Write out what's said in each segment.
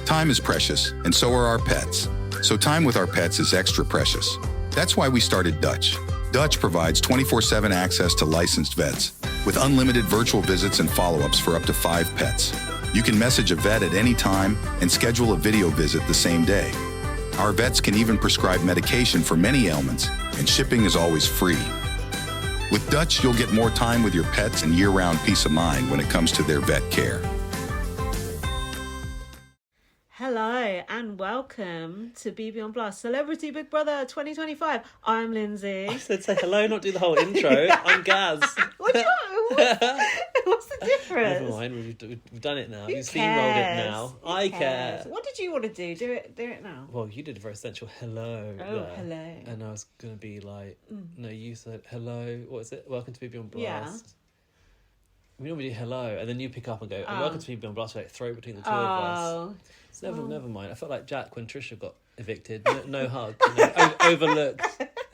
Time is precious, and so are our pets. So time with our pets is extra precious. That's why we started Dutch. Dutch provides 24/7 access to licensed vets, with unlimited virtual visits and follow-ups for up to 5 pets. You can message a vet at any time and schedule a video visit the same day. Our vets can even prescribe medication for many ailments, and shipping is always free. With Dutch, you'll get more time with your pets and year-round peace of mind when it comes to their vet care. Hello and welcome to BB on Blast Celebrity Big Brother 2025. I'm Lindsay. I said say hello, not do the whole intro. I'm Gaz. What's the difference? Never mind, we've done it now. Who You've steamrolled it cares? now. Who I cares? care. What did you want to do? Do it now. Well, you did a very essential hello. Oh, there. hello. And I was going to be like, no, you said hello. What is it? Welcome to BB on Blast. Yeah. We normally do hello, and then you pick up and go, and welcome to BB on Blast, like throw it between the two of us. So never mind. I felt like Jack when Trisha got evicted. No hug. Overlooked.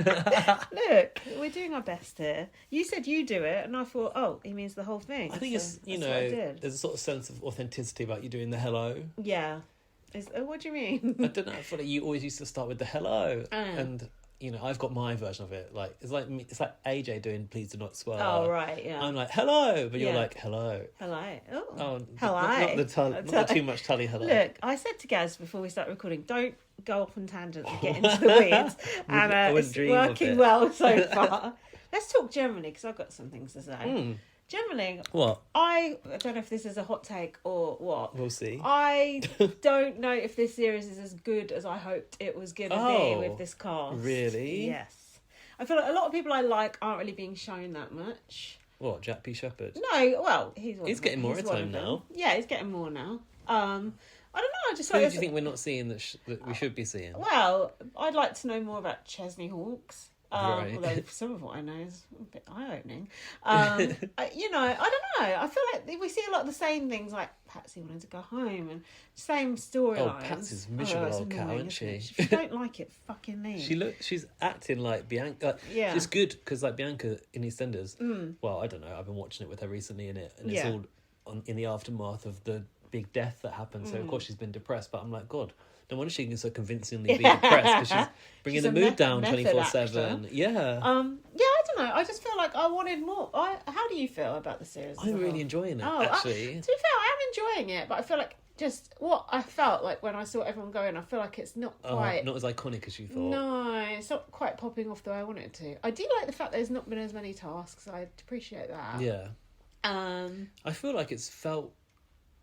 Look, we're doing our best here. You said you do it, and I thought, oh, he means the whole thing. I think so it's, what I did. there's a sort of sense of authenticity about you doing the hello. Yeah. What do you mean? I don't know. I feel like you always used to start with the hello. And, I've got my version of it. Like, it's like AJ doing Please Do Not Swear. Oh, right, yeah. I'm like, hello. But you're like, hello. Hello. Oh, hello. Not too much tully hello. Look, I said to Gaz before we start recording, don't go off on tangents and get into the weeds. And it's working well so far. Let's talk generally, because I've got some things to say. Generally, what? I don't know if this is a hot take or what. We'll see. I don't know if this series is as good as I hoped it was going to be with this cast. Really? Yes. I feel like a lot of people I like aren't really being shown that much. What, Jack P. Shepherd? No, well, he's getting more airtime now. Yeah, he's getting more now. I don't know, I just Who like... do you think we're not seeing that we should be seeing? Well, I'd like to know more about Chesney Hawkes. Right. Although some of what I know is a bit eye-opening. I don't know. I feel like we see a lot of the same things, like Patsy wanting to go home and same storylines. Oh, Patsy's miserable old cow, isn't she? If you don't like it, fucking leave. She's acting like Bianca. Yeah. It's good because like Bianca in EastEnders. Well, I don't know. I've been watching it with her recently and it's all in the aftermath of the big death that happened. So of course she's been depressed. But I'm like, God, no wonder she can so convincingly be depressed because she's bringing the mood down 24/7. Yeah. I don't know. I just feel like I wanted more. How do you feel about the series? I'm really enjoying it. Actually, to be fair, I am enjoying it, but I feel like just what I felt like when I saw everyone going, I feel like it's not quite not as iconic as you thought. No, it's not quite popping off the way I wanted it to. I do like the fact there's not been as many tasks. I appreciate that. Yeah. I feel like it's felt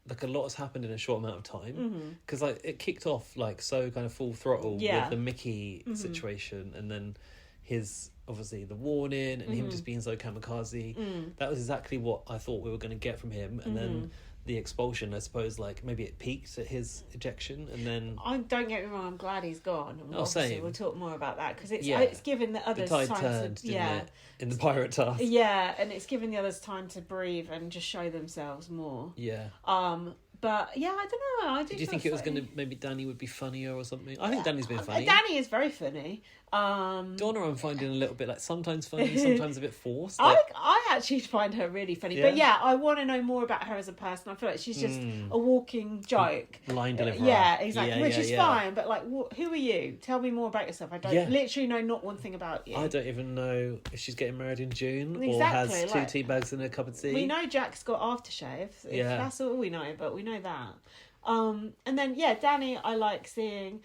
like a lot has happened in a short amount of time because like it kicked off like so kind of full throttle with the Mickey situation and then his obviously the warning and him just being so kamikaze. That was exactly what I thought we were going to get from him, and then the expulsion, I suppose, like maybe it peaked at his ejection and then... don't get me wrong, I'm glad he's gone. And obviously we'll talk more about that because it's given the others the tide time turned, to... didn't it? In the pirate task. Yeah, and it's given the others time to breathe and just show themselves more. Yeah. But yeah, I don't know. Did you think it was going to maybe Danny would be funnier or something? I think Danny's been funny. Danny is very funny. Donna, I'm finding a little bit like sometimes funny, sometimes a bit forced. Like... I actually find her really funny. Yeah. But yeah, I want to know more about her as a person. I feel like she's just a walking joke. Line deliverer. Yeah, exactly. Which is fine. But like, who are you? Tell me more about yourself. I don't literally know not one thing about you. I don't even know if she's getting married in June or has two tea bags in a cup of tea. We know Jack's got aftershave. That's all we know, but we know that. And then Danny, I like seeing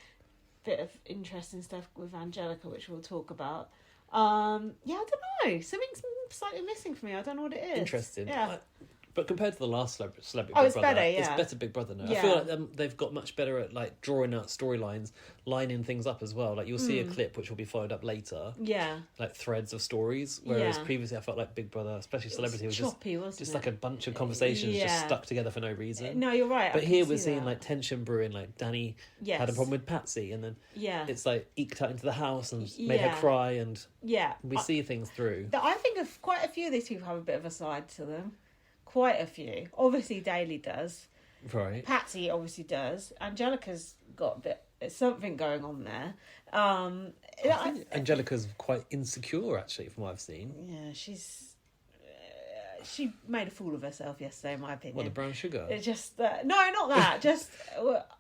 bit of interesting stuff with Angelica, which we'll talk about. I don't know. Something's slightly missing for me. I don't know what it is. Interesting. Yeah. But compared to the last Celebrity Big it's Brother, better, it's better Big Brother now. Yeah. I feel like they've got much better at like drawing out storylines, lining things up as well. Like you'll see a clip which will be followed up later. Yeah. Like threads of stories. Whereas previously I felt like Big Brother, especially Celebrity, was choppy, just like a bunch of conversations just stuck together for no reason. No, you're right. But here we're seeing like tension brewing. Like Danny had a problem with Patsy, and then it's like eked out into the house and made her cry, and we see things through. I think of quite a few of these people have a bit of a side to them. Quite a few. Obviously, Daley does. Right. Patsy obviously does. Angelica's got something going on there. I think Angelica's quite insecure, actually, from what I've seen. Yeah, she's she made a fool of herself yesterday, in my opinion. What, the brown sugar? It just no, not that. Just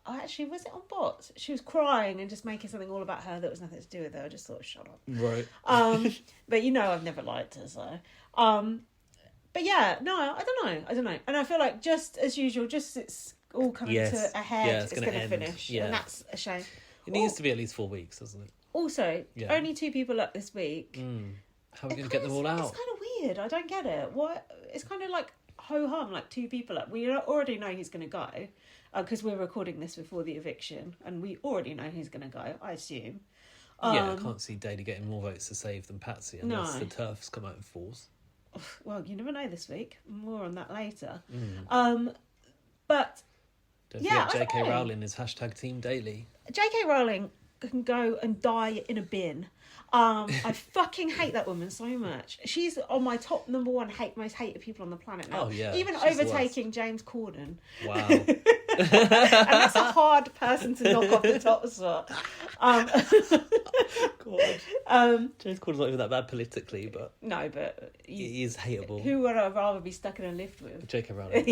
actually, was it on bots? She was crying and just making something all about her that was nothing to do with her. I just thought, shut up. Right. But I've never liked her, so. But yeah, no, I don't know, and I feel like just as usual, just it's all coming to a head. It's going to finish, and that's a shame. It needs to be at least 4 weeks, doesn't it? Also, only 2 people up this week. How are we going to get them all out? It's kind of weird. I don't get it. What? It's kind of like ho-hum, like 2 people up. We already know he's going to go because we're recording this before the eviction, and we already know he's going to go, I assume. I can't see Daley getting more votes to save than Patsy unless the turfs come out in force. Well, you never know this week. More on that later. But don't forget J.K. Rowling is #Team Daley. J.K. Rowling can go and die in a bin. I fucking hate that woman so much. She's on my top number 1 most hated people on the planet now. Oh yeah, even overtaking James Corden. Wow. And that's a hard person to knock off the top spot. God. James Corden's not even that bad politically, but no, but he is hateable. Who would I rather be stuck in a lift with? J.K. Rowling.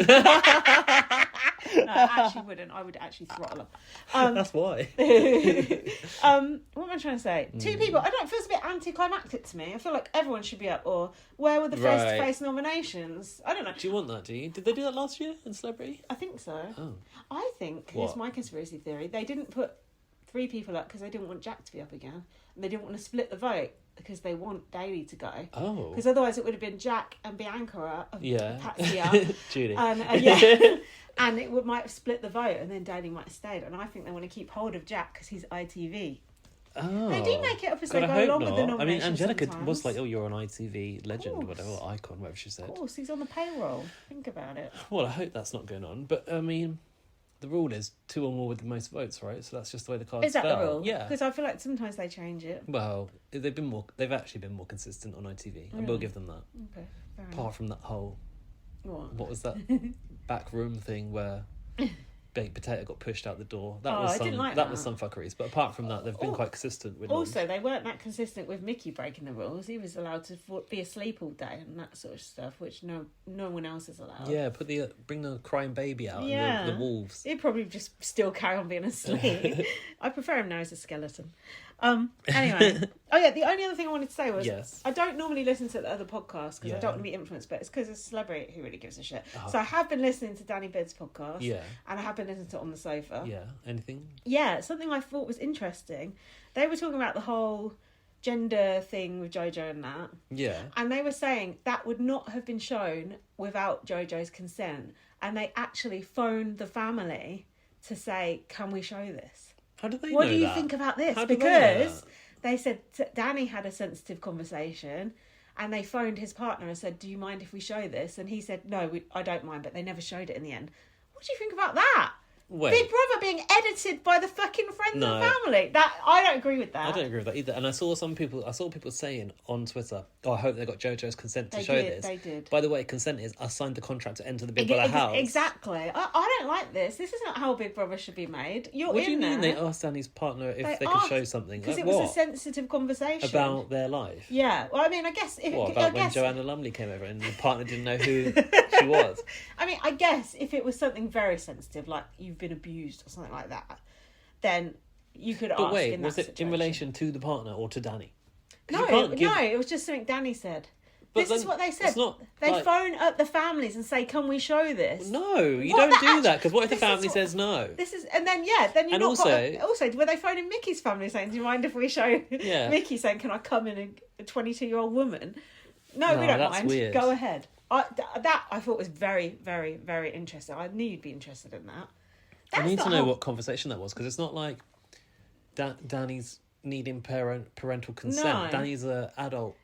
No, I actually wouldn't. I would actually throttle her. That's why. What am I trying to say? 2 people. I don't. It feels a bit anticlimactic to me. I feel like everyone should be up. Or where were the face-to-face nominations? I don't know. Do you want that? Do you? Did they do that last year in Celebrity? I think so. Oh. I think here's my conspiracy theory. They didn't put 3 people up because they didn't want Jack to be up again, and they didn't want to split the vote because they want Daley to go. Oh. Because otherwise it would have been Jack and Bianca Patsy up. Judy. And it might have split the vote, and then Daley might have stayed. And I think they want to keep hold of Jack because he's ITV. Oh. They do make it up as they go along with the nominations. I mean, Angelica sometimes. was like, you're an ITV legend, or whatever, or icon, whatever she said. Of course, he's on the payroll. Think about it. Well, I hope that's not going on. But, I mean, the rule is 2 or more with the most votes, right? So that's just the way the cards fell. Is that the rule? Yeah. Because I feel like sometimes they change it. Well, they've actually been more consistent on ITV. I will give them that. Okay, fair enough. Apart from that whole... What was that back room thing where... Baked Potato got pushed out the door. That was some fuckeries. But apart from that, they've been quite consistent with. Also, they weren't that consistent with Mickey breaking the rules. He was allowed to be asleep all day and that sort of stuff, which no one else is allowed. Yeah, bring the crying baby out and the wolves. He'd probably just still carry on being asleep. I prefer him now as a skeleton. Anyway, the only other thing I wanted to say was I don't normally listen to the other podcasts because I don't want to be influenced, but it's because it's a celebrity who really gives a shit. So I have been listening to Danny Bidd's podcast, and I have been listening to it on the sofa. Anything? Something I thought was interesting. They were talking about the whole gender thing with Jojo and that, and they were saying that would not have been shown without Jojo's consent, and they actually phoned the family to say, can we show this? How do they know What do you that? think about this? How Because they said Danny had a sensitive conversation and they phoned his partner and said, do you mind if we show this? And he said, no, I don't mind, but they never showed it in the end. What do you think about that? Wait. Big Brother being edited by the fucking friends and family. That I don't agree with that. I don't agree with that either. And I saw people saying on Twitter, I hope they got Jojo's consent to show this. They did. By the way, consent is I signed the contract to enter the Big Brother house. Exactly. I don't like this. This is not how Big Brother should be made. What do you mean they asked Danny's partner if they could show something? Because it was a sensitive conversation. About their life? Yeah. Well, I mean, I guess... when Joanna Lumley came over and the partner didn't know who she was? I mean, I guess if it was something very sensitive, like you've been abused or something like that, then you could ask. But wait, in that was it situation. in relation to the partner or to Danny? No, it was just something Danny said. This is what they said. They phone up the families and say, "Can we show this?" No, you don't do that because what if the family says no? Then you're also were they phoning Mickey's family saying, "Do you mind if we show?" Mickey saying, "Can I come in a 22-year-old woman?" No, we don't mind. Weird. Go ahead. That I thought was very, very, very interesting. I knew you'd be interested in that. I need to know what conversation that was because it's not like Danny's needing parental consent. No. Danny's an adult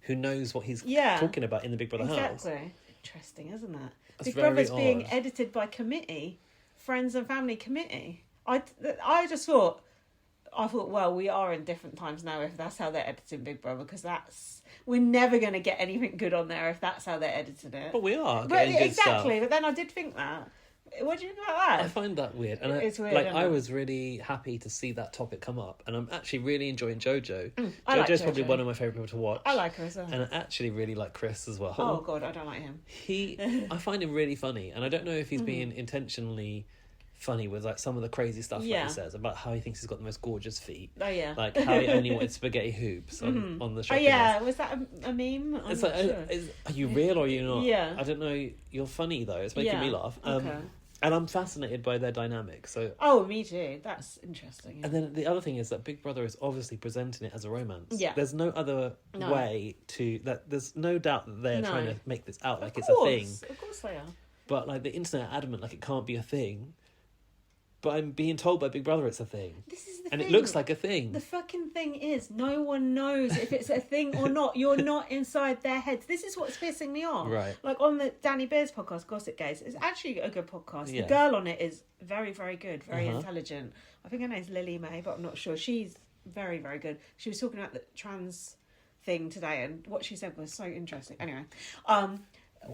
who knows what he's talking about in the Big Brother house. Exactly. Interesting, isn't it? That's Big Brother's being edited by committee, friends and family committee. I thought, well, we are in different times now if that's how they're editing Big Brother because we're never going to get anything good on there if that's how they're editing it. But we are getting good stuff. But then I did think that. What do you think about that? I find that weird. And it's weird, I was really happy to see that topic come up. And I'm actually really enjoying JoJo. I like JoJo's probably JoJo. one of my favourite people to watch. I like her as well. And I actually really like Chris as well. Oh, God, I don't like him. I find him really funny. And I don't know if he's being intentionally funny with like some of the crazy stuff that he says about how he thinks he's got the most gorgeous feet. Oh yeah, like how he only wanted spaghetti hoops on the shopping list. Was that a meme? It's like, are you real or are you not? Yeah, I don't know. You're funny though. It's making me laugh. Okay. And I'm fascinated by their dynamic. So me too. That's interesting. And then the other thing is that Big Brother is obviously presenting it as a romance. Yeah, there's no other way to that. There's no doubt that they're trying to make this out like it's a thing. Of course they are. But like the internet are adamant like it can't be a thing. But I'm being told by Big Brother it's a thing. This is the thing. And it looks like a thing. The fucking thing is, no one knows if it's a thing or not. You're not inside their heads. This is what's pissing me off. Right. Like on the Danny Beers podcast, Gossip Gaze, it's actually a good podcast. The girl on it is very, very good, very intelligent. I think her name's Lily May, but I'm not sure. She's very, very good. She was talking about the trans thing today, and what she said was so interesting. Anyway,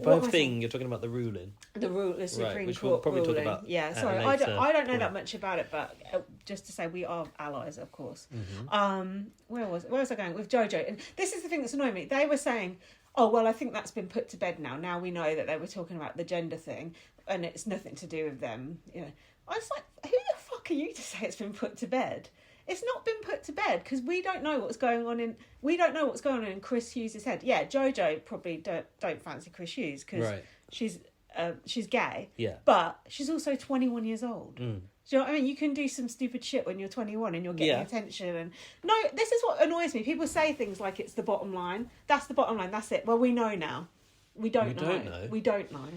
both thing you're talking about the ruling, the Supreme which Court we'll probably ruling. talk about. Yeah, sorry, I don't know that much about it, but just to say we are allies, of course. Where was I going with JoJo? And this is the thing that's annoying me. They were saying, "Oh well, I think that's been put to bed now. Now we know that they were talking about the gender thing, and it's nothing to do with them." You know, I was like, "Who the fuck are you to say it's been put to bed?" It's not been put to bed because we don't know what's going on in Chris Hughes' head. Yeah, JoJo probably don't fancy Chris Hughes because she's gay. Yeah, but she's also 21 years old. Do you know what I mean? You can do some stupid shit when you're 21 and you're getting attention. And no, this is what annoys me. People say things like it's the bottom line. That's the bottom line. That's it. Well, we know now. We don't know. We don't know.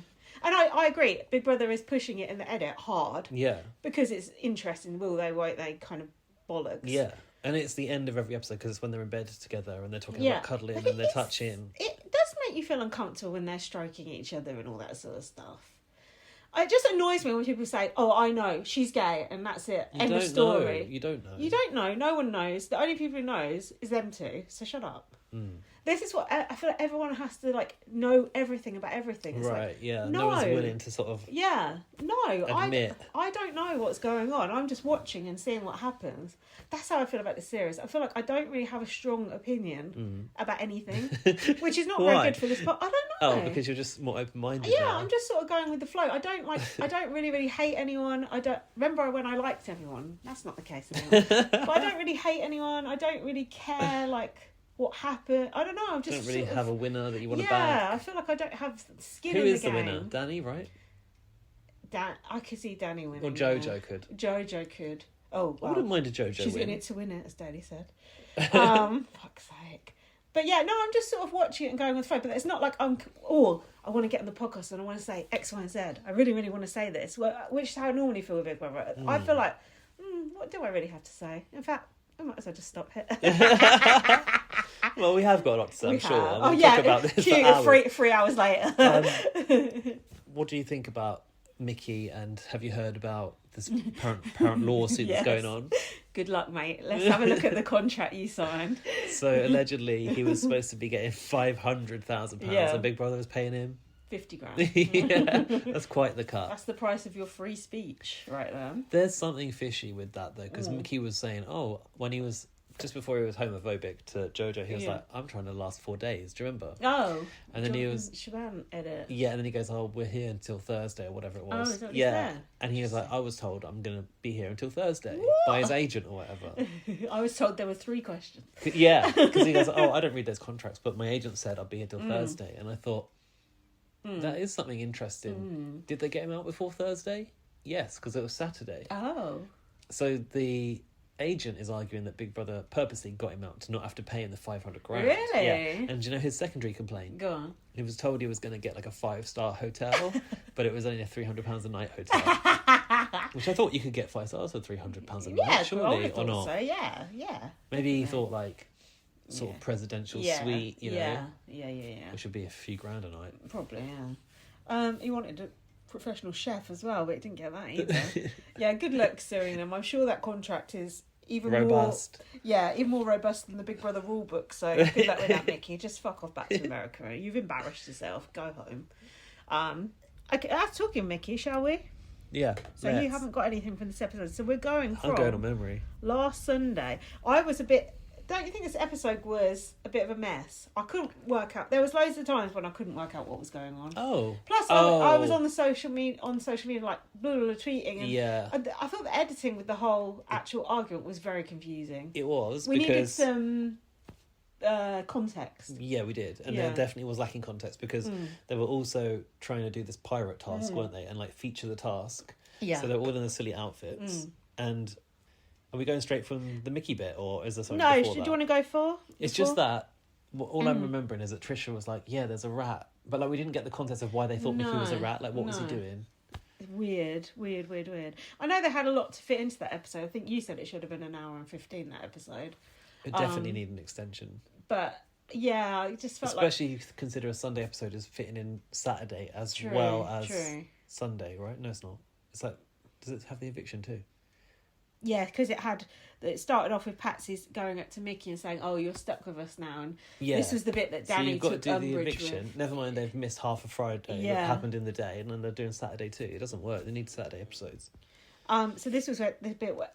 And I agree. Big Brother is pushing it in the edit hard. Yeah. Because it's interesting. Will they? Won't they? Kind of bollocks. Yeah. And it's the end of every episode because it's when they're in bed together and they're talking about cuddling and they're touching. It does make you feel uncomfortable when they're stroking each other and all that sort of stuff. It just annoys me when people say, "Oh, I know, she's gay," and that's it. End of story. You don't know. You don't know. No one knows. The only people who knows is them two. So shut up. This is what I feel like everyone has to know everything about everything. It's no one's willing to sort of admit. I don't know what's going on. I'm just watching and seeing what happens. That's how I feel about this series. I feel like I don't really have a strong opinion about anything, which is not very good for this part. I don't know. Oh, because you're just more open-minded. Yeah, now. I'm just sort of going with the flow. I don't really hate anyone. I don't remember when I liked everyone. That's not the case anymore. But I don't really hate anyone. I don't really care what happened. I don't know. I'm just don't really have a winner that you want to back. back. Yeah, I feel like I don't have skin Who in the game. is the winner? Danny, right? I could see Danny winning. Or JoJo could. JoJo could. Oh, well, I wouldn't mind a JoJo She's win. in it to win it, as Daley said. Fuck's sake. But yeah, no, I'm just sort of watching it and going with the flow. But it's not like I want to get on the podcast and I want to say X, Y, and Z. I really, really want to say this, which is how I normally feel with Big Brother. I feel like, what do I really have to say? In fact, I might as well just stop here. Well, we have got a lot to say, I'm sure. We'll talk about this for hours. 3 hours later. What do you think about Mickey, and have you heard about this parent lawsuit that's going on? Good luck, mate. Let's have a look at the contract you signed. So, allegedly, he was supposed to be getting £500,000 and Big Brother was paying him 50 grand. Yeah, that's quite the cut. That's the price of your free speech right there. There's something fishy with that, though, because Mickey was saying, when he was, just before he was homophobic to JoJo, he was like, I'm trying to last 4 days. Do you remember? Oh. And then he was... Shaban edit. Yeah, and then he goes, we're here until Thursday or whatever it was. Oh, is that what he said? And he was like, I was told I'm going to be here until Thursday by his agent or whatever. I was told there were 3 questions. Yeah, because he goes, I don't read those contracts, but my agent said I'll be here till Thursday. And I thought, that is something interesting. Did they get him out before Thursday? Yes, because it was Saturday. Oh. So the agent is arguing that Big Brother purposely got him out to not have to pay him the 500 grand. Really? Yeah. And do you know his secondary complaint? Go on. He was told he was going to get like a 5-star hotel, but it was only a £300 a night hotel. Which I thought you could get 5 stars for £300 a night, surely, or not? So, yeah. Maybe he thought sort of presidential suite, you know. Yeah. Which would be a few grand a night. Probably, yeah. He wanted a professional chef as well, but he didn't get that either. Yeah, good luck suing them. I'm sure that contract is even robust. Even more robust than the Big Brother rule book. So good luck with that, Mickey. Just fuck off back to America. You've embarrassed yourself. Go home. Okay, talking Mickey, shall we? Yeah. So you haven't got anything from this episode. So we're going from... I'm going on memory. Last Sunday. I was a bit... Don't you think this episode was a bit of a mess? I couldn't work out... There was loads of times when I couldn't work out what was going on. Oh. Plus, I was on the social media, like, blah, blah, tweeting. And yeah. I thought the editing with the whole actual argument was very confusing. It was, We needed some... context. Yeah, we did. And there definitely was lacking context because they were also trying to do this pirate task, weren't they? And, like, feature the task. Yeah. So they're all in the silly outfits. And... Are we going straight from the Mickey bit, or is there something before that? Do you want to go for? It's just that, all I'm remembering is that Trisha was like, yeah, there's a rat. But, like, we didn't get the context of why they thought Mickey was a rat. Like, what was he doing? Weird. I know they had a lot to fit into that episode. I think you said it should have been an hour and 15, that episode. It definitely needed an extension. But, yeah, it just felt Especially if you consider a Sunday episode as fitting in Saturday as well as Sunday, right? No, it's not. It's like, does it have the eviction too? Yeah, because it started off with Patsy's going up to Mickey and saying, "Oh, you're stuck with us now," and this was the bit that Danny took umbrage with. So you've got to do the eviction. Never mind, they've missed half a Friday that happened in the day, and then they're doing Saturday too. It doesn't work. They need Saturday episodes. So this was the bit where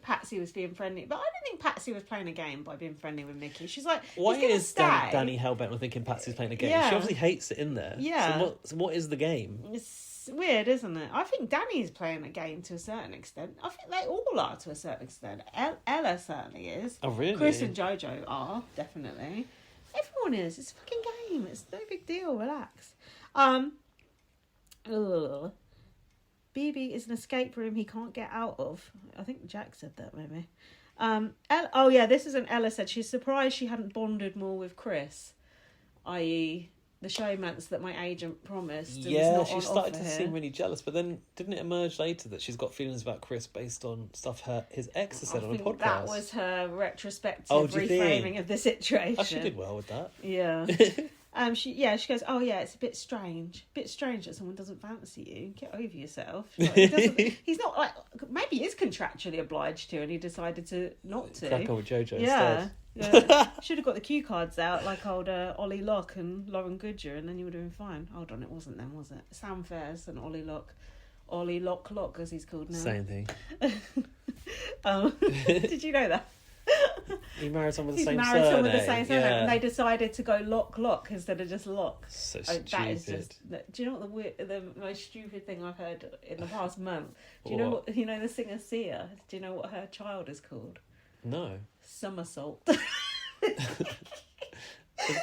Patsy was being friendly, but I don't think Patsy was playing a game by being friendly with Mickey. She's like, why is Danny hellbent on thinking Patsy's playing a game? Yeah. She obviously hates it in there. Yeah. So what is the game? It's weird, isn't it? I think Danny's playing a game to a certain extent. I think they all are to a certain extent. Ella certainly is. Oh, really? Chris and Jojo are, definitely. Everyone is. It's a fucking game. It's no big deal. Relax. BB is an escape room he can't get out of. I think Jack said that, maybe. This is an Ella said she's surprised she hadn't bonded more with Chris, i.e. the showmance that my agent promised. Yeah, she started to seem really jealous, but then didn't it emerge later that she's got feelings about Chris based on stuff his ex has said on a podcast? That was her retrospective reframing of the situation. Oh, she did well with that. Yeah. She goes, "Oh yeah, it's a bit strange that someone doesn't fancy you. Get over yourself." Like, he's not like, maybe he is contractually obliged to, and he decided to not to. Crack on with Jojo instead. Yeah. Should have got the cue cards out like old Ollie Locke and Lauren Goodger, and then you would have been fine. Hold on, it wasn't them, was it? Sam Fairs and Ollie Locke as he's called now. Same thing. Did you know that? He married someone with the same surname. Married someone with the same surname, and they decided to go Lock instead of just Lock. So stupid. That is just. Do you know what the most stupid thing I've heard in the past month? Do you know what? You know the singer Sia. Do you know what her child is called? No. Somersault. Is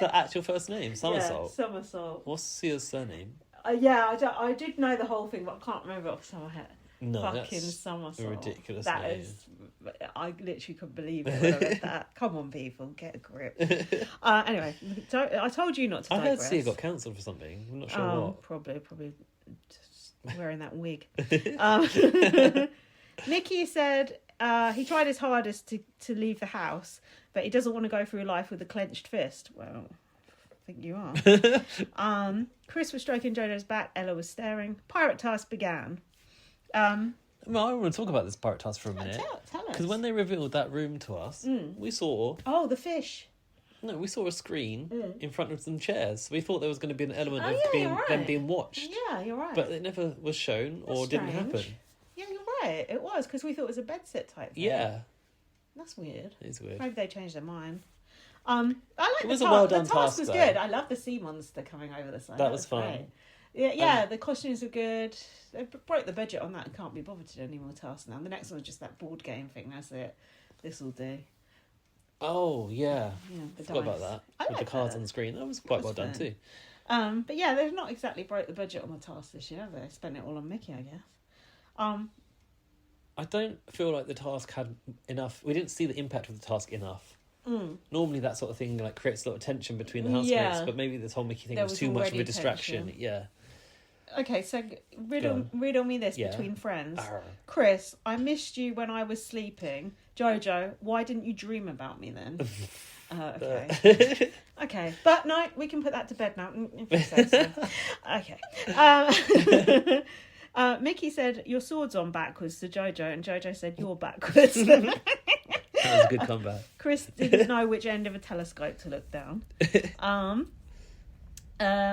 that actual first name? Somersault. Yeah, Somersault. What's Sia's surname? I did know the whole thing, but I can't remember off the top of my head. No, fucking Somersault. A ridiculous name. Is. I literally couldn't believe it when I read that. Come on, people, get a grip. Anyway, I told you not to digress. I heard Sia got cancelled for something. I'm not sure what. Probably just wearing that wig. Mickey said he tried his hardest to leave the house, but he doesn't want to go through life with a clenched fist. Well, I think you are. Chris was stroking Jojo's back. Ella was staring. Pirate task began. Well, I want to talk about this pirate task for a minute. Tell us. Because when they revealed that room to us, we saw... Oh, the fish. No, we saw a screen in front of some chairs. We thought there was going to be an element of them being watched. Yeah, you're right. But it never was shown or didn't happen. Yeah, you're right. It was, because we thought it was a bed set type thing. Yeah. That's weird. It is weird. Maybe they changed their mind. I like it was a well done task. The task was good. I love the sea monster coming over the side. That was fun. Great. Yeah, the costumes were good. They broke the budget on that and can't be bothered to do any more tasks now. The next one was just that board game thing. That's it. This will do. Oh, yeah. I forgot about that. With the cards on the screen. That was quite well done too. But yeah, they've not exactly broke the budget on the task this year, have they? Spent it all on Mickey, I guess. I don't feel like the task had enough... We didn't see the impact of the task enough. Normally that sort of thing creates a lot of tension between the housemates, but maybe this whole Mickey thing was too much of a distraction. Tension. Yeah. Okay, so riddle me this between friends. Arr. Chris, I missed you when I was sleeping. Jojo, why didn't you dream about me then? Okay. Okay, but no, we can put that to bed now. If you say so. Okay. Mickey said, your sword's on backwards to Jojo, and Jojo said, you're backwards. That was a good comeback. Chris didn't know which end of a telescope to look down.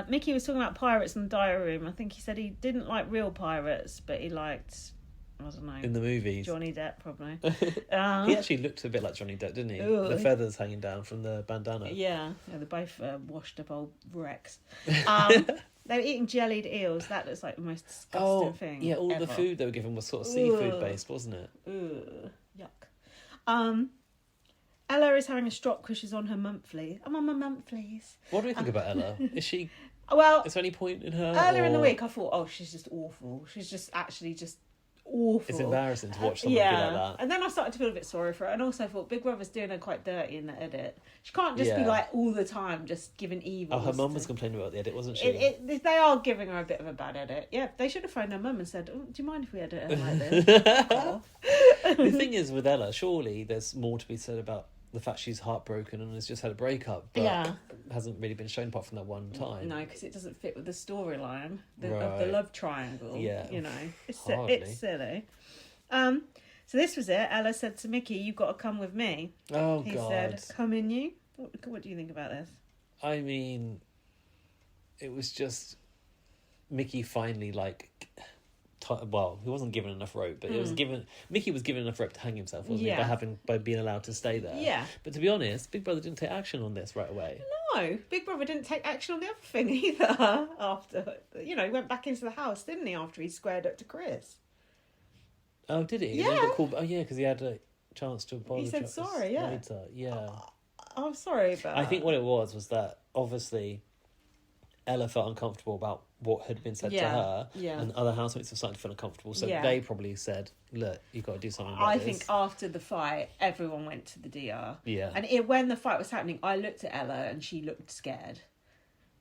Mickey was talking about pirates in the diary room. I think he said he didn't like real pirates, but he liked, I don't know, in the movies, Johnny Depp probably. He actually looked a bit like Johnny Depp, didn't he? Ooh. The feathers hanging down from the bandana. Yeah, they're both washed up old wrecks. They were eating jellied eels. That looks like the most disgusting thing. Yeah, all ever. the food they were given was sort of seafood based, wasn't it? Ugh, yuck. Ella is having a strop because she's on her monthly. I'm on my monthlies. What do we think about Ella? Is she? Well, is there any point in her? Earlier in the week, I thought, oh, she's just awful. She's just actually just awful. It's embarrassing to watch someone be like that. And then I started to feel a bit sorry for her, and also thought Big Brother's doing her quite dirty in the edit. She can't just be like all the time just giving evil. Oh, her mum was complaining about the edit, wasn't she? They are giving her a bit of a bad edit. Yeah, they should have phoned her mum and said, oh, do you mind if we edit her like this? The thing is with Ella, surely there's more to be said about the fact she's heartbroken and has just had a breakup, but hasn't really been shown apart from that one time. No, because it doesn't fit with the storyline of the love triangle. Yeah, you know, it's silly. So this was it. Ella said to Mickey, "You've got to come with me." Oh, he God. said, "Come in, you." What do you think about this? I mean, it was just Mickey finally he wasn't given enough rope, but Mickey was given enough rope to hang himself, wasn't he? By being allowed to stay there. Yeah. But to be honest, Big Brother didn't take action on this right away. No, Big Brother didn't take action on the other thing either. After he went back into the house, didn't he? After he squared up to Chris. Oh, did he? Yeah. He got called, because he had a chance to apologise. He said sorry. Yeah. Later. Yeah. I'm sorry, but I think what it was that obviously Ella felt uncomfortable about what had been said to her, and other housemates were starting to feel uncomfortable, so they probably said, look, you've got to do something about this. I think after the fight, everyone went to the DR. Yeah. And when the fight was happening, I looked at Ella and she looked scared.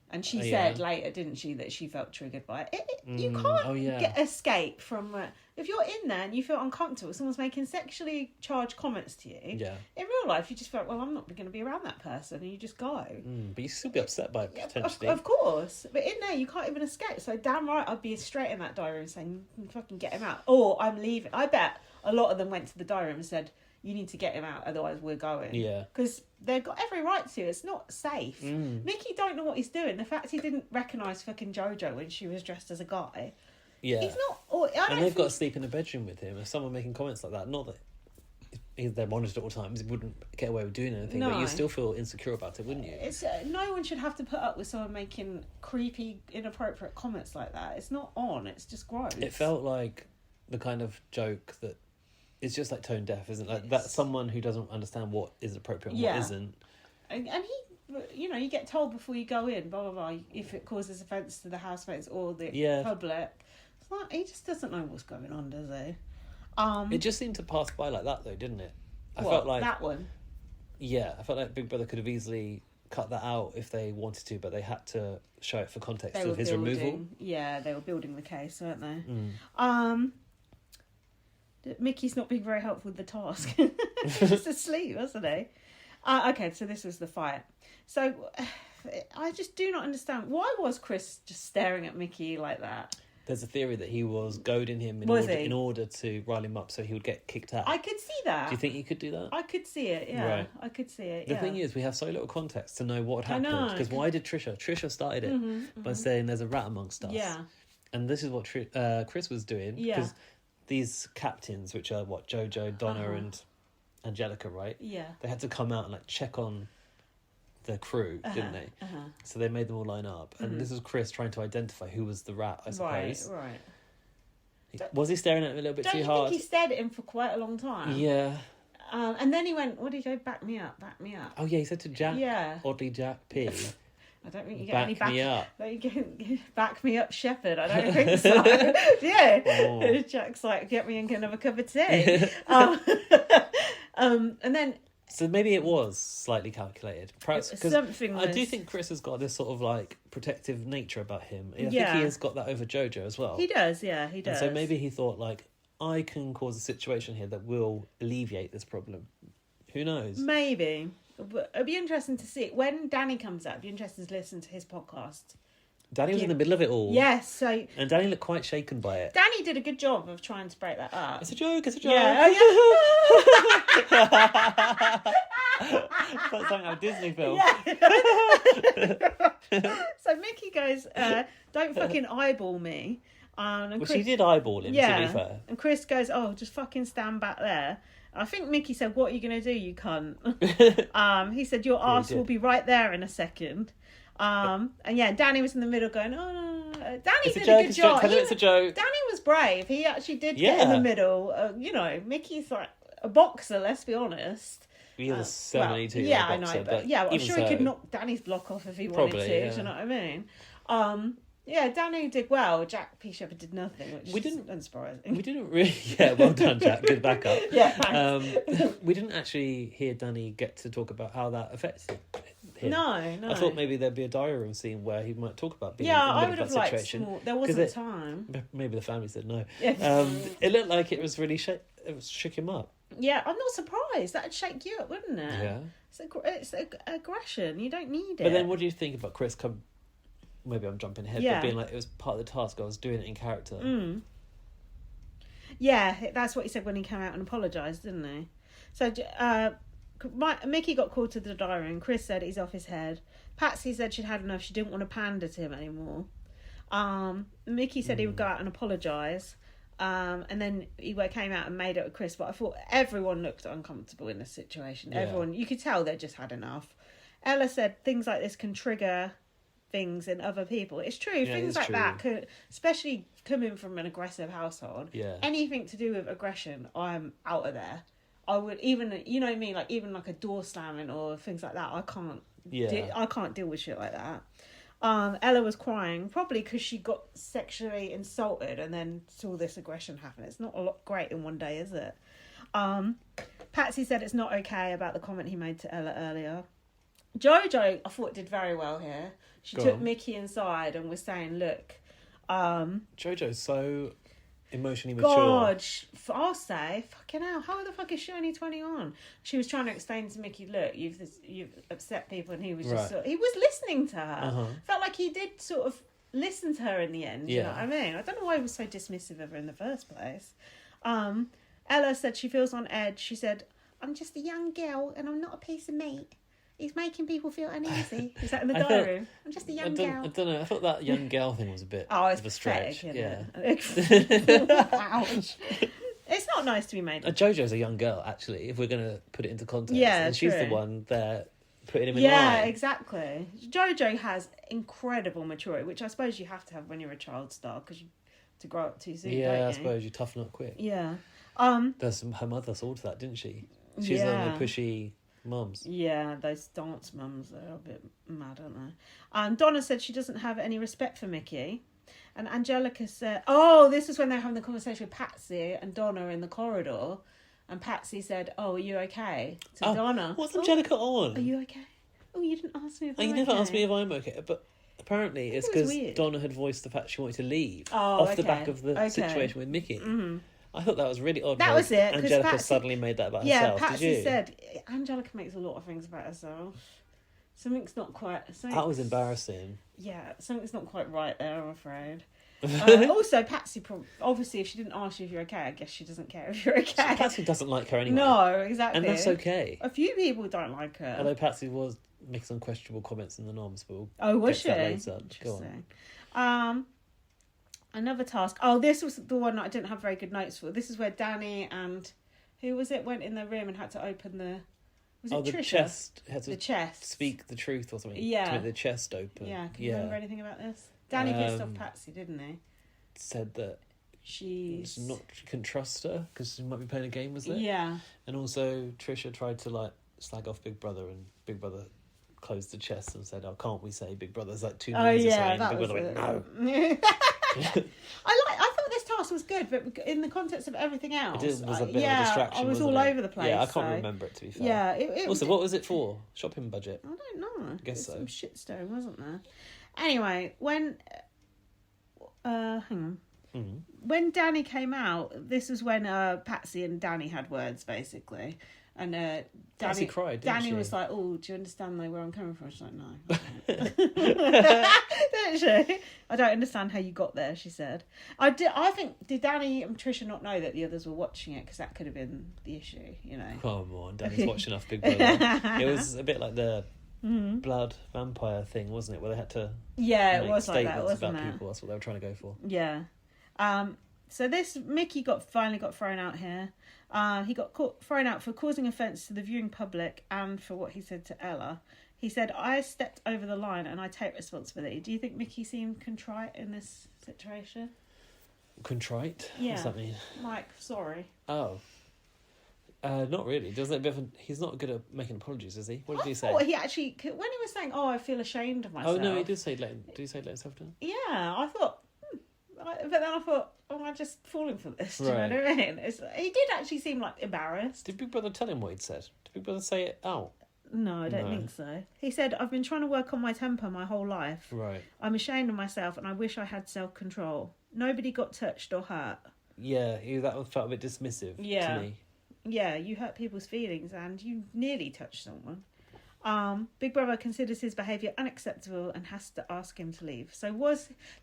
And she said later, didn't she, that she felt triggered by it. You can't escape from... if you're in there and you feel uncomfortable, someone's making sexually charged comments to you, in real life, you just felt, well, I'm not going to be around that person, and you just go. But you still be upset by it, potentially. Of course. But in there, you can't even escape. So damn right, I'd be straight in that diary room saying, fucking get him out. Or I'm leaving. I bet a lot of them went to the diary room and said, you need to get him out, otherwise we're going. Yeah. Because they've got every right to. It's not safe. Mickey don't know what he's doing. The fact he didn't recognise fucking Jojo when she was dressed as a guy. Yeah. He's not... and they've got to sleep in the bedroom with him. If someone making comments like that, not that they're monitored at all times, he wouldn't get away with doing anything, but you still feel insecure about it, wouldn't you? It's no one should have to put up with someone making creepy, inappropriate comments like that. It's not on. It's just gross. It felt like the kind of joke that it's just like tone deaf, isn't it? Like that's someone who doesn't understand what is appropriate and what isn't. And he, you get told before you go in, blah, blah, blah, if it causes offence to the housemates or the public. It's like, he just doesn't know what's going on, does he? It just seemed to pass by like that, though, didn't it? I felt like that one? Yeah, I felt like Big Brother could have easily cut that out if they wanted to, but they had to show it for context of his removal. Yeah, they were building the case, weren't they? Mickey's not being very helpful with the task. Just asleep, wasn't he? Okay, so this was the fight. So I just do not understand. Why was Chris just staring at Mickey like that? There's a theory that he was goading him in order to rile him up so he would get kicked out. I could see that. Do you think he could do that? I could see it, yeah. Right. I could see it, The thing is, we have so little context to know what happened. Because why did Trisha started it by saying there's a rat amongst us. Yeah. And this is what Chris was doing. Yeah. Because these captains, which are Jojo, Donna and Angelica, right? Yeah. They had to come out and check on the crew, didn't they? So they made them all line up. And this was Chris trying to identify who was the rat, I suppose. Right. Was he staring at him a little bit too hard? Don't you think he stared at him for quite a long time? Yeah. And then he went, what did he go? Back me up. Oh, yeah, he said to Jack. Yeah. Oddly Jack P. I don't think you get any back me up. Back me up, Shepherd. I don't think so. Yeah. Oh. Jack's like, get me another cup of tea. And then. So maybe it was slightly calculated. Perhaps because I do think Chris has got this sort of protective nature about him. I think he has got that over Jojo as well. He does, yeah, he does. And so maybe he thought I can cause a situation here that will alleviate this problem. Who knows? Maybe. But it'd be interesting to see when Danny comes out. It'd be interesting to listen to his podcast. Danny was in the middle of it all. Yes, and Danny looked quite shaken by it. Danny did a good job of trying to break that up. It's a joke. Yeah. It's like something out of a Disney film. Yeah. So Mickey goes, don't fucking eyeball me. And Chris, she did eyeball him, to be fair. And Chris goes, oh, just fucking stand back there. I think Mickey said, what are you going to do, you cunt? He said, your arse will be right there in a second. And yeah, Danny was in the middle going, oh, no. Danny did a good job. It's a joke. Danny was brave. He actually did get in the middle. Mickey's like a boxer, let's be honest. He was 72. Yeah, I know. But I'm sure he could knock Danny's block off if he wanted to. Yeah. Do you know what I mean? Yeah, Danny did well. Jack P. Shepherd did nothing, which is unsurprising. We didn't really... Yeah, well done, Jack. Good backup. Yeah, thanks. We didn't actually hear Danny get to talk about how that affected him. No. I thought maybe there'd be a diary room scene where he might talk about being in the I middle of that situation. Liked there wasn't time. Maybe the family said no. Yeah. It looked like it was really... It shook him up. Yeah, I'm not surprised. That'd shake you up, wouldn't it? Yeah. It's aggression. You don't need it. But then what do you think about Chris maybe I'm jumping ahead, but being like, it was part of the task, I was doing it in character. Mm. Yeah, that's what he said when he came out and apologised, didn't he? So Mickey got called to the diary room. Chris said he's off his head. Patsy said she'd had enough. She didn't want to pander to him anymore. Mickey said he would go out and apologise. And then he came out and made it with Chris. But I thought everyone looked uncomfortable in this situation. Yeah. Everyone, you could tell they just had enough. Ella said things like this can trigger things in other people. It's true. Things like that could, especially coming from an aggressive household. Yeah. Anything to do with aggression, I'm out of there. I would even, you know what I mean, like even like a door slamming or things like that. I can't. Yeah. I can't deal with shit like that. Ella was crying probably because she got sexually insulted and then saw this aggression happen. It's not a lot great in one day, is it? Patsy said it's not okay about the comment he made to Ella earlier. Jojo, I thought, did very well here. She took Mickey inside and was saying, look... Jojo's so emotionally mature. God, I'll say, fucking hell, how the fuck is she only 21? She was trying to explain to Mickey, look, you've upset people, and he was just he was listening to her. Uh-huh. Felt like he did sort of listen to her in the end, you know what I mean? I don't know why he was so dismissive of her in the first place. Ella said she feels on edge. She said, I'm just a young girl and I'm not a piece of meat. He's making people feel uneasy. Is that in the diary room? I'm just a young girl. I don't know. I thought that young girl thing was a bit of a stretch. Yeah. Ouch. It's not nice to be made. Jojo's a young girl, actually, if we're going to put it into context. Yeah, and she's the one there putting him in line. Yeah, exactly. Jojo has incredible maturity, which I suppose you have to have when you're a child star, because to grow up too soon, don't you? I suppose you toughen up quick. Yeah. Her mother saw to that, didn't she? She's one of the pushy mums. Yeah, those dance mums are a bit mad, aren't they? Donna said she doesn't have any respect for Mickey. And Angelica said... Oh, this was when they were having the conversation with Patsy and Donna in the corridor. And Patsy said, oh, are you okay? To Donna. What's Angelica on? Are you okay? Oh, you didn't ask me if I'm okay. You never asked me if I'm okay. But apparently it's because Donna had voiced the fact she wanted to leave. Off the back of the situation with Mickey. Mm-hmm. I thought that was really odd. That was it. Angelica suddenly made that about herself. Yeah, Patsy Did you? said Angelica makes a lot of things about herself. Something's not quite... That was embarrassing. Yeah, something's not quite right there, I'm afraid. Also, Patsy, obviously, if she didn't ask you if you're okay, I guess she doesn't care if you're okay. Patsy doesn't like her anyway. No, exactly. And that's okay. A few people don't like her. Although Patsy was making some questionable comments in the noms, but was she? Later. Go on. Another task. Oh, this was the one that I didn't have very good notes for. This is where Danny and... Who was it? Went in the room and had to open the... Was it Trisha? Chest. Had to the chest. Speak the truth or something. Yeah. To make the chest open. Yeah. Can you remember anything about this? Danny pissed off Patsy, didn't he? Said that she couldn't trust her because she might be playing a game, was it? Yeah. And also Trisha tried to slag off Big Brother, and Big Brother closed the chest and said, "Oh, can't we say Big Brother's like 2 minutes?" Oh yeah, that Big Brother went, "No." I thought this task was good, but in the context of everything else, it was a bit of a distraction. I was all over the place. Yeah, I can't remember it, to be fair. Yeah. Also, what was it for? Shopping budget? I don't know. I guess so. Some shitstone, wasn't there? Anyway, when hang on. when Danny came out, this was when Patsy and Danny had words, basically. And Patsy cried, didn't Danny she? was like, "Oh, do you understand where I'm coming from?" She's like, "No." Didn't she? "I don't understand how you got there," she said. I think, did Danny and Trisha not know that the others were watching it? Because that could have been the issue, you know. Come on, Danny's watching enough Big Brother. It was a bit like the blood vampire thing, wasn't it? Where they had to it was like statements that, wasn't about it? people. That's what they were trying to go for. Yeah. So Mickey finally got thrown out here. He got thrown out for causing offence to the viewing public and for what he said to Ella. He said, "I stepped over the line and I take responsibility." Do you think Mickey seemed contrite in this situation? Contrite? Yeah. What's that mean? Like, sorry. Oh. Not really. Doesn't it? He's not good at making apologies, is he? What did he say? Oh, he actually, when he was saying, "Oh, I feel ashamed of myself." Oh no, he did say let himself down. Yeah, I thought, but then I thought, "Oh, I'm just falling for this." Do you know what I mean? He did actually seem like embarrassed. Did Big Brother tell him what he'd said? Did Big Brother say it out? No, I don't think so. He said, "I've been trying to work on my temper my whole life. Right. I'm ashamed of myself and I wish I had self-control. Nobody got touched or hurt." Yeah, that felt a bit dismissive to me. Yeah, you hurt people's feelings and you nearly touched someone. Big Brother considers his behaviour unacceptable and has to ask him to leave. So there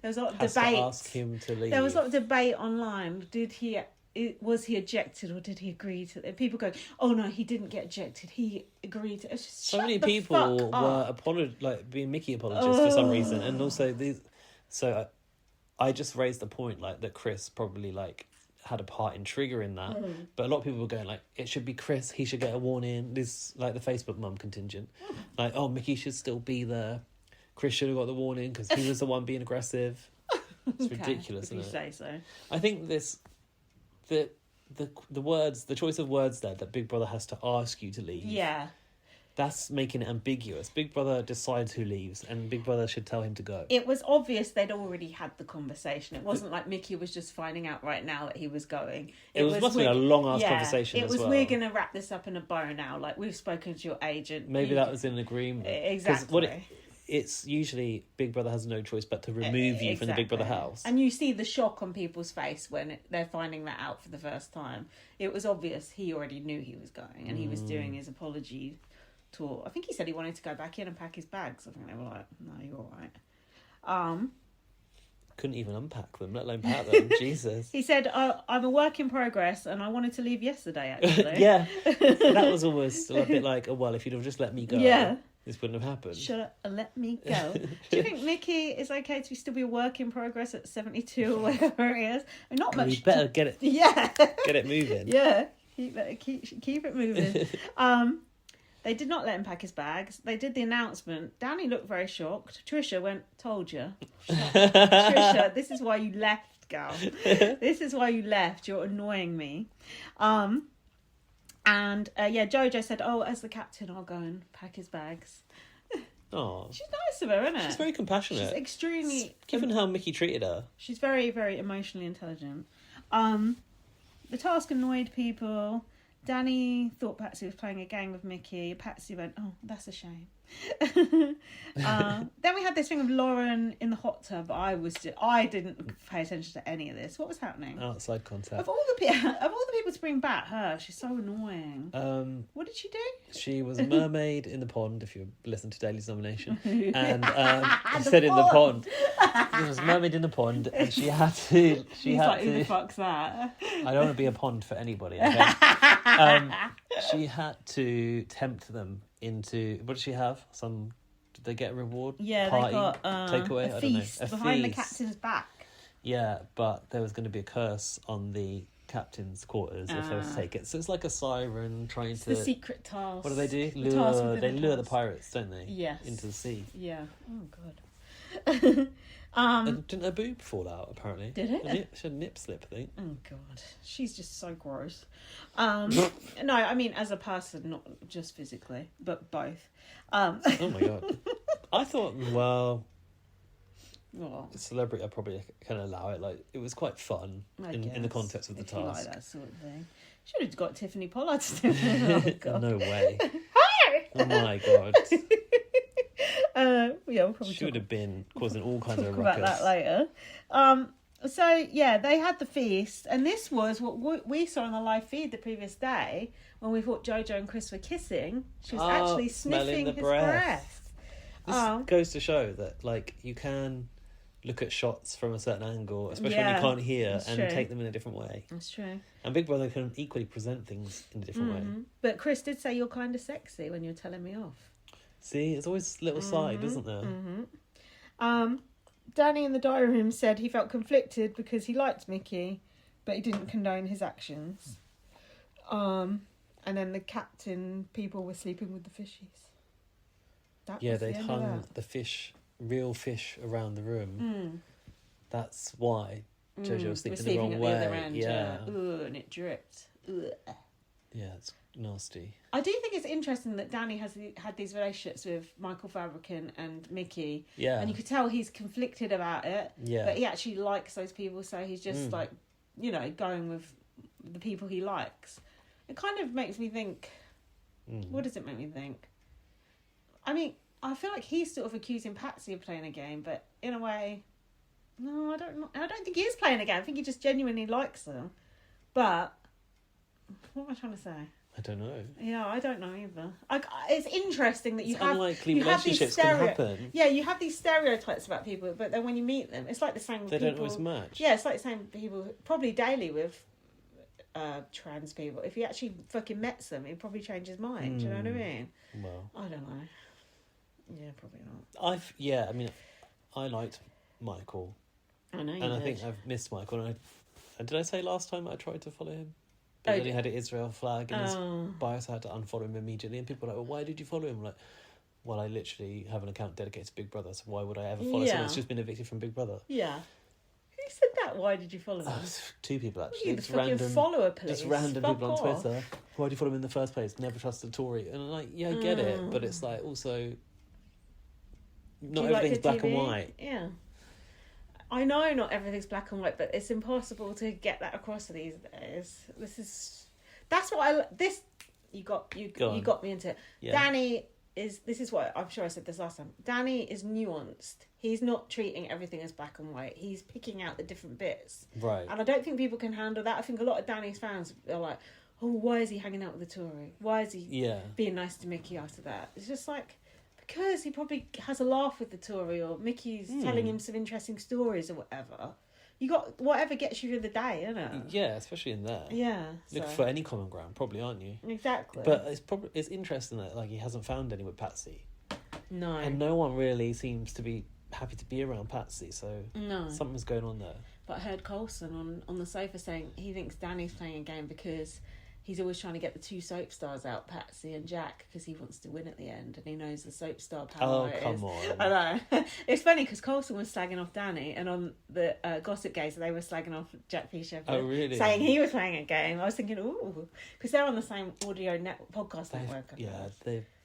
was a lot of debate. Ask him to leave. There was a lot of debate online. Was he ejected or did he agree to it? People go, "Oh no, he didn't get ejected. He agreed to." It's just, so many people were being Mickey apologists for some reason, and also these. So I just raised the point that Chris probably had a part in triggering that, but a lot of people were going it should be Chris. He should get a warning. This the Facebook mum contingent, Mickey should still be there. Chris should have got the warning because he was the one being aggressive. It's ridiculous, if you isn't it? say so. I think the words, the choice of words there that Big Brother has to ask you to leave. Yeah. That's making it ambiguous. Big Brother decides who leaves, and Big Brother should tell him to go. It was obvious they'd already had the conversation. It wasn't like Mickey was just finding out right now that he was going. It must have been a long-ass conversation as well. We're going to wrap this up in a bow now. We've spoken to your agent. Maybe that was in agreement. Exactly. It's usually Big Brother has no choice but to remove you from the Big Brother house. And you see the shock on people's face when they're finding that out for the first time. It was obvious he already knew he was going, and he was doing his apology tour. I think he said he wanted to go back in and pack his bags. I think they were like, "No, you're all right." Couldn't even unpack them, let alone pack them. Jesus. He said, "I'm a work in progress and I wanted to leave yesterday, actually." Yeah. That was almost a bit like, well, if you'd have just let me go, this wouldn't have happened. Should have let me go. Do you think Mickey is okay to still be a work in progress at 72 or whatever it is? Not much. We better get it. Yeah. Get it moving. Yeah. Keep it moving. They did not let him pack his bags. They did the announcement. Danny looked very shocked. Trisha went, "Told you." Trisha, this is why you left, gal. This is why you left. You're annoying me. And Jojo said, "Oh, as the captain, I'll go and pack his bags." Oh, she's nice of her, isn't it? She's very compassionate. She's extremely... Given how Mickey treated her. She's very, very emotionally intelligent. The task annoyed people. Danny thought Patsy was playing a game with Mickey. Patsy went, "Oh, that's a shame." Then we had this thing of Lauren in the hot tub. I didn't pay attention to any of this. What was happening? Outside contact. Of all the people to bring back, she's so annoying. What did she do? She was a mermaid in the pond. If you listen to Daley's nomination, and I said in the pond. She was a mermaid in the pond, and she had to. Who the fuck's that? I don't want to be a pond for anybody. Okay? She had to tempt them into. What did she have? Did they get a reward? Yeah, party, they got takeaway. A feast behind the captain's back. Yeah, but there was going to be a curse on the captain's quarters if they were to take it. So it's like a siren trying to. The secret task. What do they do? They lure the pirates, don't they? Yes. Into the sea. Yeah. Oh god. And didn't her boob fall out? Apparently. Did it? She had a nip slip, I think. Oh god, she's just so gross. No, I mean as a person, not just physically, but both. Oh my god. I thought, well, a celebrity, I probably can allow it. It was quite fun in the context of the task. You like that sort of thing. Should have got Tiffany Pollard to do it. Oh, god. No way. Oh my god. We'll probably should have been causing all kinds of ruckus. About that later. So, yeah, they had the feast, and this was what we saw on the live feed the previous day when we thought Jojo and Chris were kissing. She was actually sniffing his breath. This goes to show that, like, you can look at shots from a certain angle, especially when you can't hear, and take them in a different way. That's true. And Big Brother can equally present things in a different way. But Chris did say you're kind of sexy when you're telling me off. See, it's always a little side, isn't there? Danny in the diary room said he felt conflicted because he liked Mickey, but he didn't condone his actions. And then the captain people were sleeping with the fishies. They hung the real fish around the room. That's why Jojo was sleeping the wrong way. The other end, Ooh, and it dripped. Ugh. Yeah, it's nasty. I do think it's interesting that Danny has had these relationships with Michael Fabricant and Mickey. Yeah. And you could tell he's conflicted about it. Yeah. But he actually likes those people, so he's just like, going with the people he likes. It kind of makes me think, what does it make me think? I mean, I feel like he's sort of accusing Patsy of playing a game, but in a way, no, I don't think he is playing a game. I think he just genuinely likes them. But what am I trying to say? I don't know. Yeah, I don't know either. It's interesting that you have unlikely relationships can happen. Yeah, you have these stereotypes about people, but then when you meet them, it's like the same with people. They don't always match. Yeah, it's like the same people. Probably Daley with trans people. If he actually fucking met them, he'd probably change his mind. Do you know what I mean? Well, I don't know. Yeah, probably not. I liked Michael. I know you and did. I think I've missed Michael. And did I say last time I tried to follow him? But then he had an Israel flag in his bio, so I had to unfollow him immediately. And people were like, well, why did you follow him? I'm like, well, I literally have an account dedicated to Big Brother, so why would I ever follow someone that's just been evicted from Big Brother? Yeah. Who said that? Why did you follow him? Two people, actually. You the fucking follower police. Just random people on Twitter. Why do you follow him in the first place? Never trusted Tory. And I'm like, yeah, I get it. But it's like, also, not everything's black and white. Yeah. I know not everything's black and white, but it's impossible to get that across these days. That's what you got me into it. Yeah. Danny this is what I'm sure I said this last time. Danny is nuanced. He's not treating everything as black and white. He's picking out the different bits. Right. And I don't think people can handle that. I think a lot of Danny's fans are like, oh, why is he hanging out with the Tory? Why is he being nice to Mickey after that? It's just like, because he probably has a laugh with the Tory, or Mickey's telling him some interesting stories or whatever. You got whatever gets you through the day, isn't it? Yeah, especially in there. Yeah. Look for any common ground, probably, aren't you? Exactly. But it's interesting that he hasn't found any with Patsy. No. And no one really seems to be happy to be around Patsy, so something's going on there. But I heard Coulson on the sofa saying he thinks Danny's playing a game because he's always trying to get the two soap stars out, Patsy and Jack, because he wants to win at the end, and he knows the soap star power. Oh, come on. I know. It's funny because Coulson was slagging off Danny, and on the Gossip Gaze, they were slagging off Jack P. Shepherd. Oh, really? Saying he was playing a game. I was thinking, ooh, because they're on the same audio podcast network.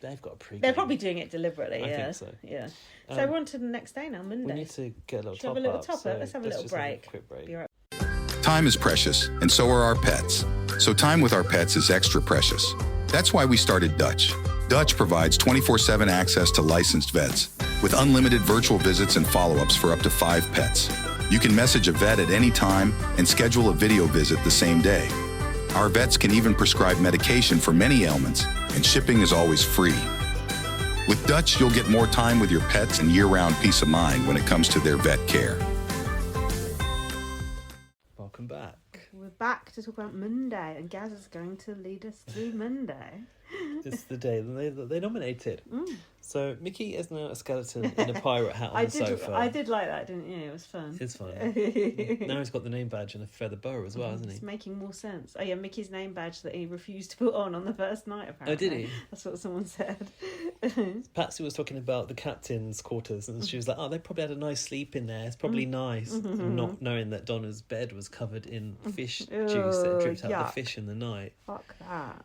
They've got a pre-game. They're probably doing it deliberately, I think so. Yeah. So we're on to the next day now, Monday. We need to get a little top up. Let's have a little break. Quick break. Be right. Time is precious, and so are our pets. So time with our pets is extra precious. That's why we started Dutch. Dutch provides 24/7 access to licensed vets, with unlimited virtual visits and follow-ups for up to 5 pets. You can message a vet at any time and schedule a video visit the same day. Our vets can even prescribe medication for many ailments, and shipping is always free. With Dutch, you'll get more time with your pets and year-round peace of mind when it comes to their vet care. Welcome back. We're back to talk about Monday, and Gaz is going to lead us through Monday. It's the day that they nominated. So Mickey is now a skeleton in a pirate hat on the sofa. I did like that, didn't you? It was fun. It's fun. Now he's got the name badge and a feather boa as well, hasn't he? It's making more sense. Oh yeah, Mickey's name badge that he refused to put on the first night, apparently. Oh, did he? That's what someone said. Patsy was talking about the captain's quarters, and she was like, oh, they probably had a nice sleep in there. It's probably nice. Not knowing that Donna's bed was covered in fish juice that dripped out the fish in the night. Fuck that.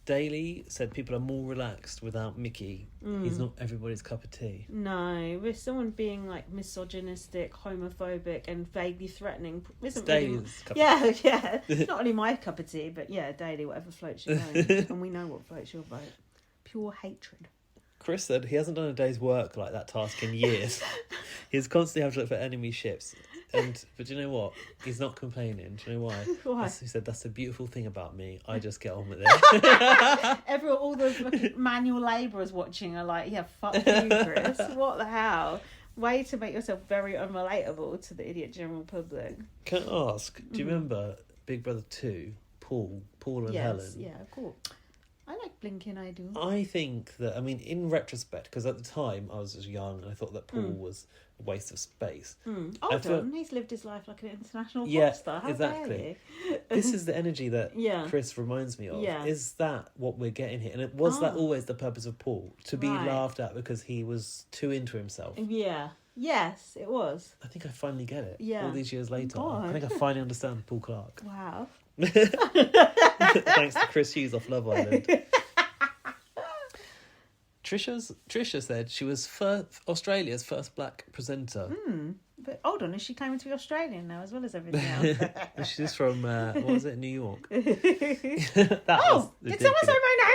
Daley said people are more relaxed without Mickey. He's not everybody's cup of tea. No, with someone being like misogynistic, homophobic, and vaguely threatening isn't Daley's cup of tea. Yeah. It's not really my cup of tea, but yeah, Daley, whatever floats your boat. And we know what floats your boat. Pure hatred. Chris said he hasn't done a day's work like that task in years. He's constantly having to look for enemy ships. But do you know what? He's not complaining. Do you know why? Why? He said, that's the beautiful thing about me. I just get on with it. All the fucking manual labourers watching are like, yeah, fuck you, Chris. What the hell? Way to make yourself very unrelatable to the idiot general public. Can I ask, do you remember Big Brother 2, Paul and Helen? Yeah, cool. I like blinking, I do. I think that, in retrospect, because at the time I was young and I thought that Paul was a waste of space. Hold on, he's lived his life like an international pop star. How exactly. This is the energy that Chris reminds me of. Yeah. Is that what we're getting here? And was that always the purpose of Paul? To be laughed at because he was too into himself? Yeah. Yes, it was. I think I finally get it. Yeah. All these years later. God. I think I finally understand Paul Clark. Wow. Thanks to Chris Hughes off Love Island. Trisha said she was Australia's first black presenter. But hold on, is she claiming to be Australian now as well as everything else? She's from what was it, New York? Did someone say my name?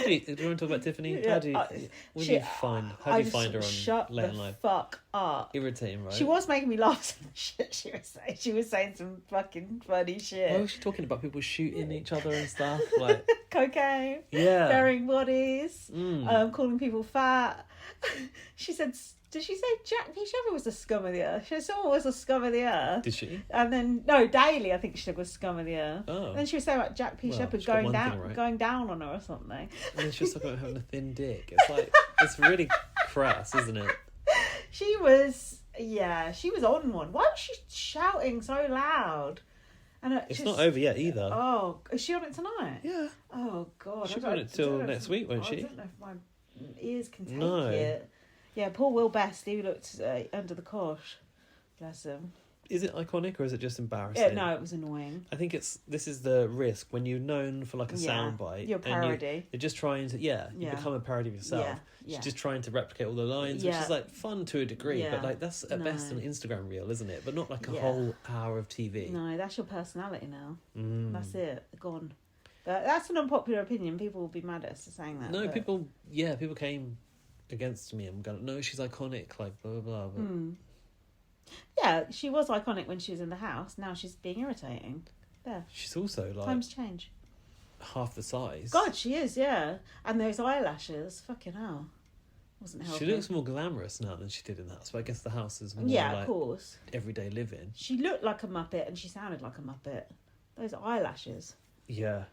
Do you want to talk about Tiffany? Yeah, How do you find her on Late and Live? Fuck up. Irritating, right? She was making me laugh. Shit, she was saying. She was saying some fucking funny shit. What was she talking about? People shooting each other and stuff, like cocaine. Yeah. Burying bodies. Calling people fat. She said. Did she say Jack P. Shepherd was the scum of the earth? She said someone was the scum of the earth. Did she? And then Daley, I think she said was scum of the earth. Oh. And then she was saying about Jack P. Shepherd going down on her or something. And then she was talking about having a thin dick. It's like it's really crass, isn't it? She was on one. Why was she shouting so loud? And it's not over yet either. Oh, is she on it tonight? Yeah. Oh God, she'll be on it till next week, won't she? I don't know if my ears can take it. Yeah, poor Will Best, he looked under the cosh. Bless him. Is it iconic or is it just embarrassing? Yeah, no, it was annoying. I think this is the risk when you're known for like a soundbite. You're parody. You're just trying to, you become a parody of yourself. You're just trying to replicate all the lines, which is like fun to a degree, but like that's at best an Instagram reel, isn't it? But not like a whole hour of TV. No, that's your personality now. That's it. Gone. But that's an unpopular opinion. People will be mad at us for saying that. No, people came against me and going, no, she's iconic, like blah blah blah. But... Yeah, she was iconic when she was in the house. Now she's being irritating. There. She's also like times change. Half the size. God, she is, yeah. And those eyelashes, fucking hell. Wasn't helping. She looks more glamorous now than she did in the house. But I guess the house is more of course. Everyday living. She looked like a Muppet and she sounded like a Muppet. Those eyelashes. Yeah.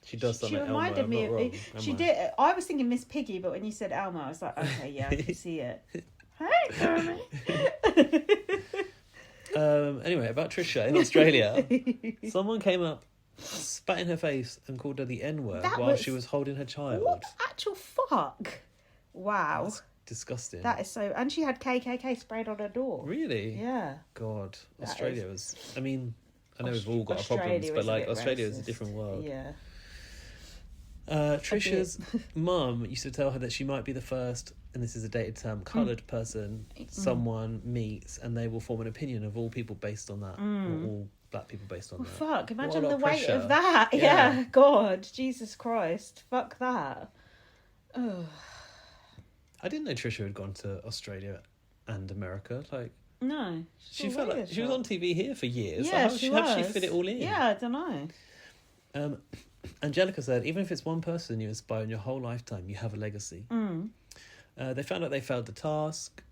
She does something. She reminded me of. She did. I was thinking Miss Piggy, but when you said Elmo, I was like, okay, yeah, I can see it. Hey, Jeremy. Anyway, about Trisha in Australia, someone came up, spat in her face, and called her the N-word while she was holding her child. What the actual fuck? Wow. That's disgusting. That is so. And she had KKK sprayed on her door. Really? Yeah. God, Australia was. I mean, I know we've all got our problems, but like Australia is a different world. Yeah. Trisha's mum used to tell her that she might be the first, and this is a dated term, coloured person someone meets, and they will form an opinion of all people based on that, or all black people based on that. Fuck, imagine the weight of that. Yeah, God, Jesus Christ, fuck that. Ugh. I didn't know Trisha had gone to Australia and America. Like, no, she felt like she was on TV here for years. Yeah, like, how did she fit it all in? Yeah, I don't know. Angelica said, even if it's one person you inspire in your whole lifetime, you have a legacy. They found out they failed the task.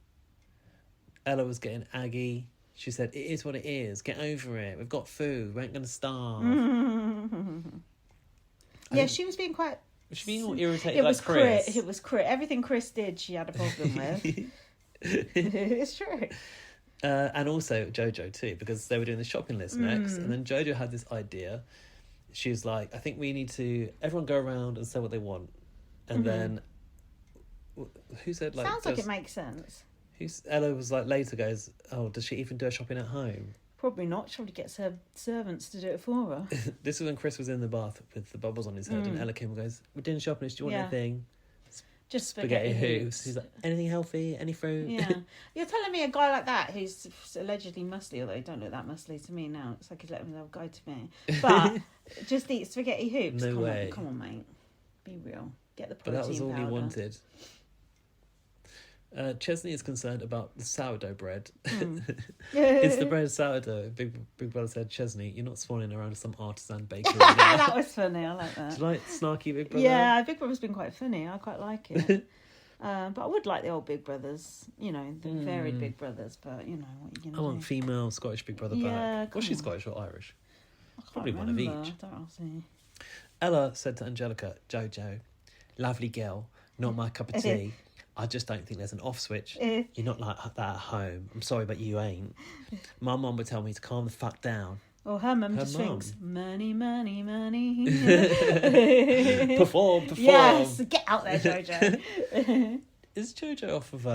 Ella was getting aggy. She said, it is what it is. Get over it. We've got food. We ain't going to starve. Yeah, she was being quite... She being all irritated like Chris. It was Chris. Everything Chris did, she had a problem with. It's true. And also Jojo too, because they were doing the shopping list next. And then Jojo had this idea. She was like, I think we need to... Everyone go around and say what they want. And then... Who said like... Sounds like it makes sense. Ella was like, later goes, oh, does she even do her shopping at home? Probably not. She probably gets her servants to do it for her. This was when Chris was in the bath with the bubbles on his head, and Ella came and goes, we're doing shopping list, do you want anything? Just spaghetti hoops. He's like, anything healthy? Any fruit? Yeah. You're telling me a guy like that who's allegedly muscly, although he don't look that muscly to me now. It's like he's letting himself go to me. But just eat spaghetti hoops. No way. Come on, mate. Be real. Get the protein But that was all powder. he wanted. Chesney is concerned about the sourdough bread. Is the bread sourdough? Big Brother said, Chesney, you're not swanning around some artisan bakery. That was funny. I like that. Do you like snarky Big Brother? Yeah, Big Brother's been quite funny. I quite like it. But I would like the old Big Brothers, the varied Big Brothers. But what are you gonna do? I want female Scottish Big Brother back. Was she Scottish or Irish? Probably one of each. Don't see. Ella said to Angelica, Jojo, lovely girl, not my cup of tea. I just don't think there's an off switch. You're not like that at home. I'm sorry, but you ain't. My mum would tell me to calm the fuck down. Well, her mum just thinks, money, money, money. Perform. Yes, get out there, Jojo. Is Jojo off of,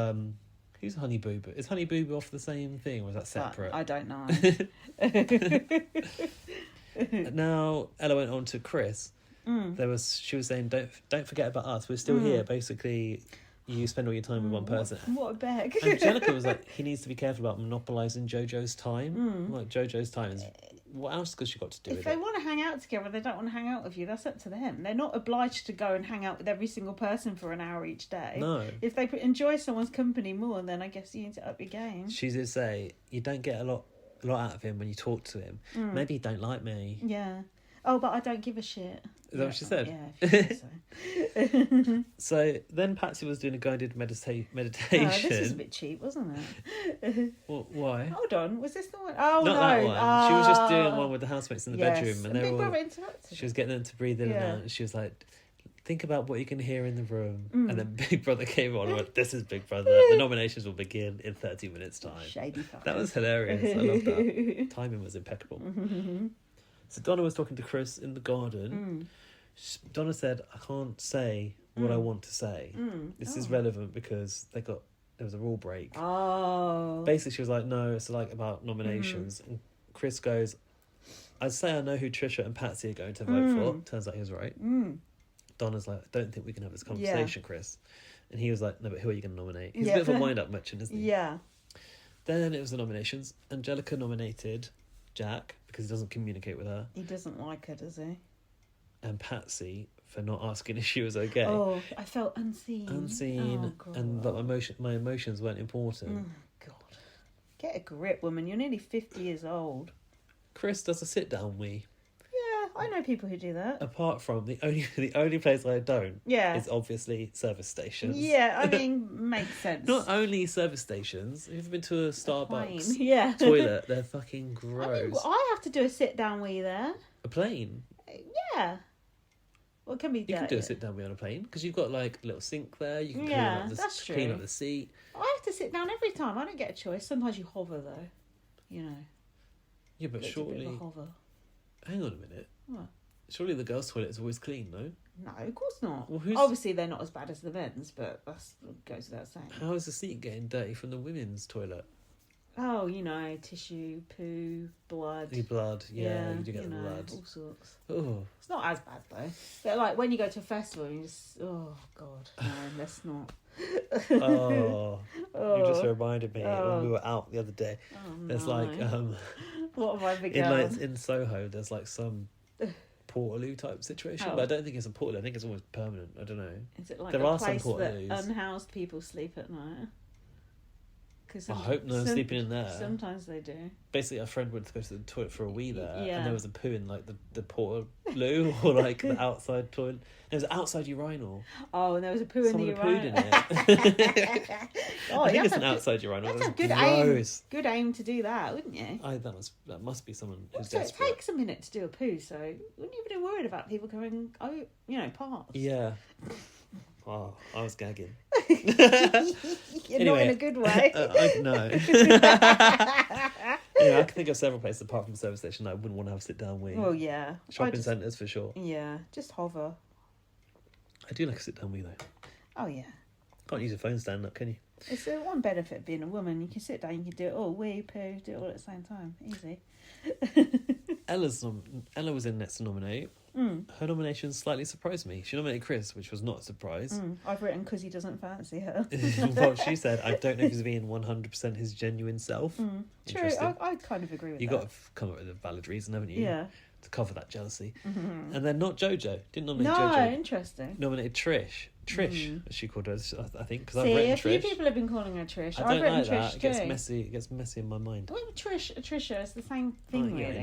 who's Honey Boo Boo? Is Honey Boo Boo off the same thing, or is that separate? I don't know. Now, Ella went on to Chris. She was saying, don't forget about us. We're still here. Basically, you spend all your time with one person. What a beg. Angelica was like, he needs to be careful about monopolising Jojo's time. Like, Jojo's time is... What else has she got to do with it? If they want to hang out together, they don't want to hang out with you. That's up to them. They're not obliged to go and hang out with every single person for an hour each day. No. If they enjoy someone's company more, then I guess you need to up your game. She did say, you don't get a lot out of him when you talk to him. Maybe you don't like me. Yeah. Oh, but I don't give a shit. Is that what she said? Yeah, if you think so. So then Patsy was doing a guided meditation. This was a bit cheap, wasn't it? Well, why? Hold on, was this the one? Oh, Not no. that one. She was just doing one with the housemates in the bedroom. And Big Brother interrupted. She was getting them to breathe in and out. And she was like, think about what you can hear in the room. And then Big Brother came on and went, this is Big Brother. The nominations will begin in 30 minutes' time. Shady fucker. That was hilarious. I love that. Timing was impeccable. So Donna was talking to Chris in the garden. Donna said, I can't say what I want to say. This is relevant because there was a rule break. Oh. Basically, she was like, no, it's like about nominations. And Chris goes, I'd say I know who Trisha and Patsy are going to vote for. Turns out he was right. Donna's like, I don't think we can have this conversation, Chris. And he was like, no, but who are you going to nominate? He's a bit of a wind-up merchant, isn't he? Yeah. Then it was the nominations. Angelica nominated Jack because he doesn't communicate with her. He doesn't like her, does he? And Patsy for not asking if she was okay. Oh, I felt unseen. And that my emotions weren't important. God. Get a grip, woman. You're nearly 50 years old. Chris does a sit-down wee. Yeah, I know people who do that. Apart from the only place I don't is obviously service stations. Yeah, I mean, makes sense. Not only service stations. If you've been to a Starbucks toilet, they're fucking gross. I have to do a sit-down wee there. A plane? Yeah. Well, it can be dirty. You can do a sit-down wee on a plane because you've got like a little sink there. You can clean up the seat. I have to sit down every time. I don't get a choice. Sometimes you hover though. Yeah, but surely... A hover. Hang on a minute. What? Surely the girls' toilet is always clean, no? No, of course not. Well, obviously, they're not as bad as the men's, but that goes without saying. How is the seat getting dirty from the women's toilet? Oh, tissue, poo, blood. The blood, yeah, you do get the blood. All sorts. Oh. It's not as bad, though. But, like, when you go to a festival, you just... Oh, God. No, let's not. You just reminded me when we were out the other day. Oh, there's like... what have I begun? In Soho, there's like some Portaloo type situation, but I don't think it's a Portaloo. I think it's almost permanent. I don't know. Is it like there a are place some that Portaloos. unhoused people sleep at night? I hope no one's sleeping in there. Sometimes they do. Basically, a friend went to go to the toilet for a wee there, and there was a poo in like the Portaloo or like the outside toilet. There was an outside urinal. Oh, and there was a poo in the urinal. Someone pooed in it. I think it's an outside urinal. That's a good gross. Good aim to do that, wouldn't you? That must be someone who's also, desperate. It takes a minute to do a poo, so wouldn't you be worried about people going, past? Yeah. Oh, I was gagging. You're not in a good way. No. I can think of several places apart from the service station that I wouldn't want to have sit down wee. Well, yeah. Shopping centres for sure. Yeah, just hover. I do like a sit down wee though. Oh yeah. Can't use a phone stand up, can you? It's one benefit of being a woman. You can sit down, you can do it all, wee, poo, do it all at the same time. Easy. Ella was in next to nominate. Her nomination slightly surprised me. She nominated Chris, which was not a surprise. I've written because he doesn't fancy her. Well, she said, I don't know if he's being 100% his genuine self. True, I kind of agree with that. You've got to come up with a valid reason, haven't you? Yeah. To cover that jealousy. And then not Jojo. Didn't nominate Jojo. Jojo. Interesting. Nominated Trish. Trish, as she called her, I think, because I've See, written a few Trish. people have been calling her Trish. I I've don't written like Trish that. too. It gets messy in my mind. Well, Trisha, it's the same thing, Yeah, really.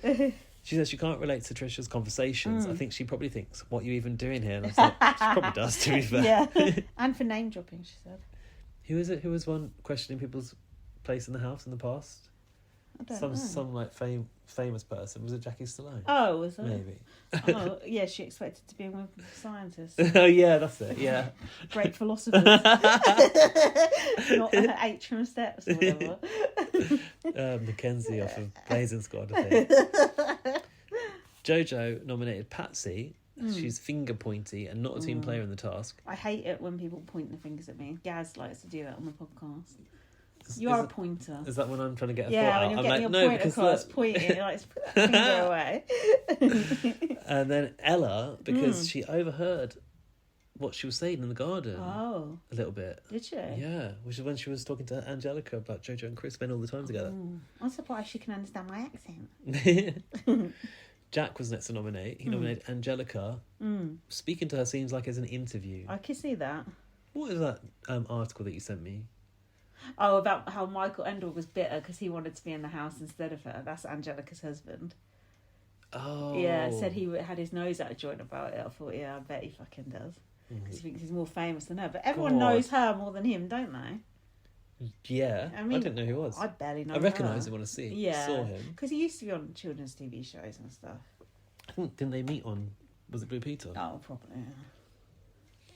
I know. She says she can't relate to Trisha's conversations. I think she probably thinks, "What are you even doing here?" And I was like, she probably does, to be fair. Yeah, and for name dropping, she said. Who is it? Who was one questioning people's place in the house in the past? I don't know. Some like famous person. Was it Jackie Stallone? Oh, was it? Maybe. Oh, yeah, she expected to be with scientists. Oh yeah, that's it. Yeah. Great philosophers. Not Atrium Steps or whatever. Mackenzie off of Blazing Squad, I think. Jojo nominated Patsy. She's finger pointy and not a team player in the task. I hate it when people point their fingers at me. Gaz likes to do that on the podcast. You are a pointer. Is that when I'm trying to get a thought Yeah, out? when you're I'm getting like, your no, point because across, pointing, like, put that finger away. And then Ella, because she overheard what she was saying in the garden. Oh. A little bit. Did she? Yeah, which is when she was talking to Angelica about Jojo and Chris spend all the time together. I'm surprised she can understand my accent. Jack was next to nominate. He nominated Angelica. Speaking to her seems like it's an interview. I can see that. What is that article that you sent me? Oh, about how Michael Endell was bitter because he wanted to be in the house instead of her. That's Angelica's husband. Oh. Yeah, said he had his nose out of joint about it. I thought, yeah, I bet he fucking does. Because he thinks he's more famous than her. But everyone knows her more than him, don't they? Yeah. I didn't know who he was. I barely know I recognise her. him when I see Yeah. saw him. Because he used to be on children's TV shows and stuff. I think, didn't they meet on, was it Blue Peter? Oh, probably, yeah.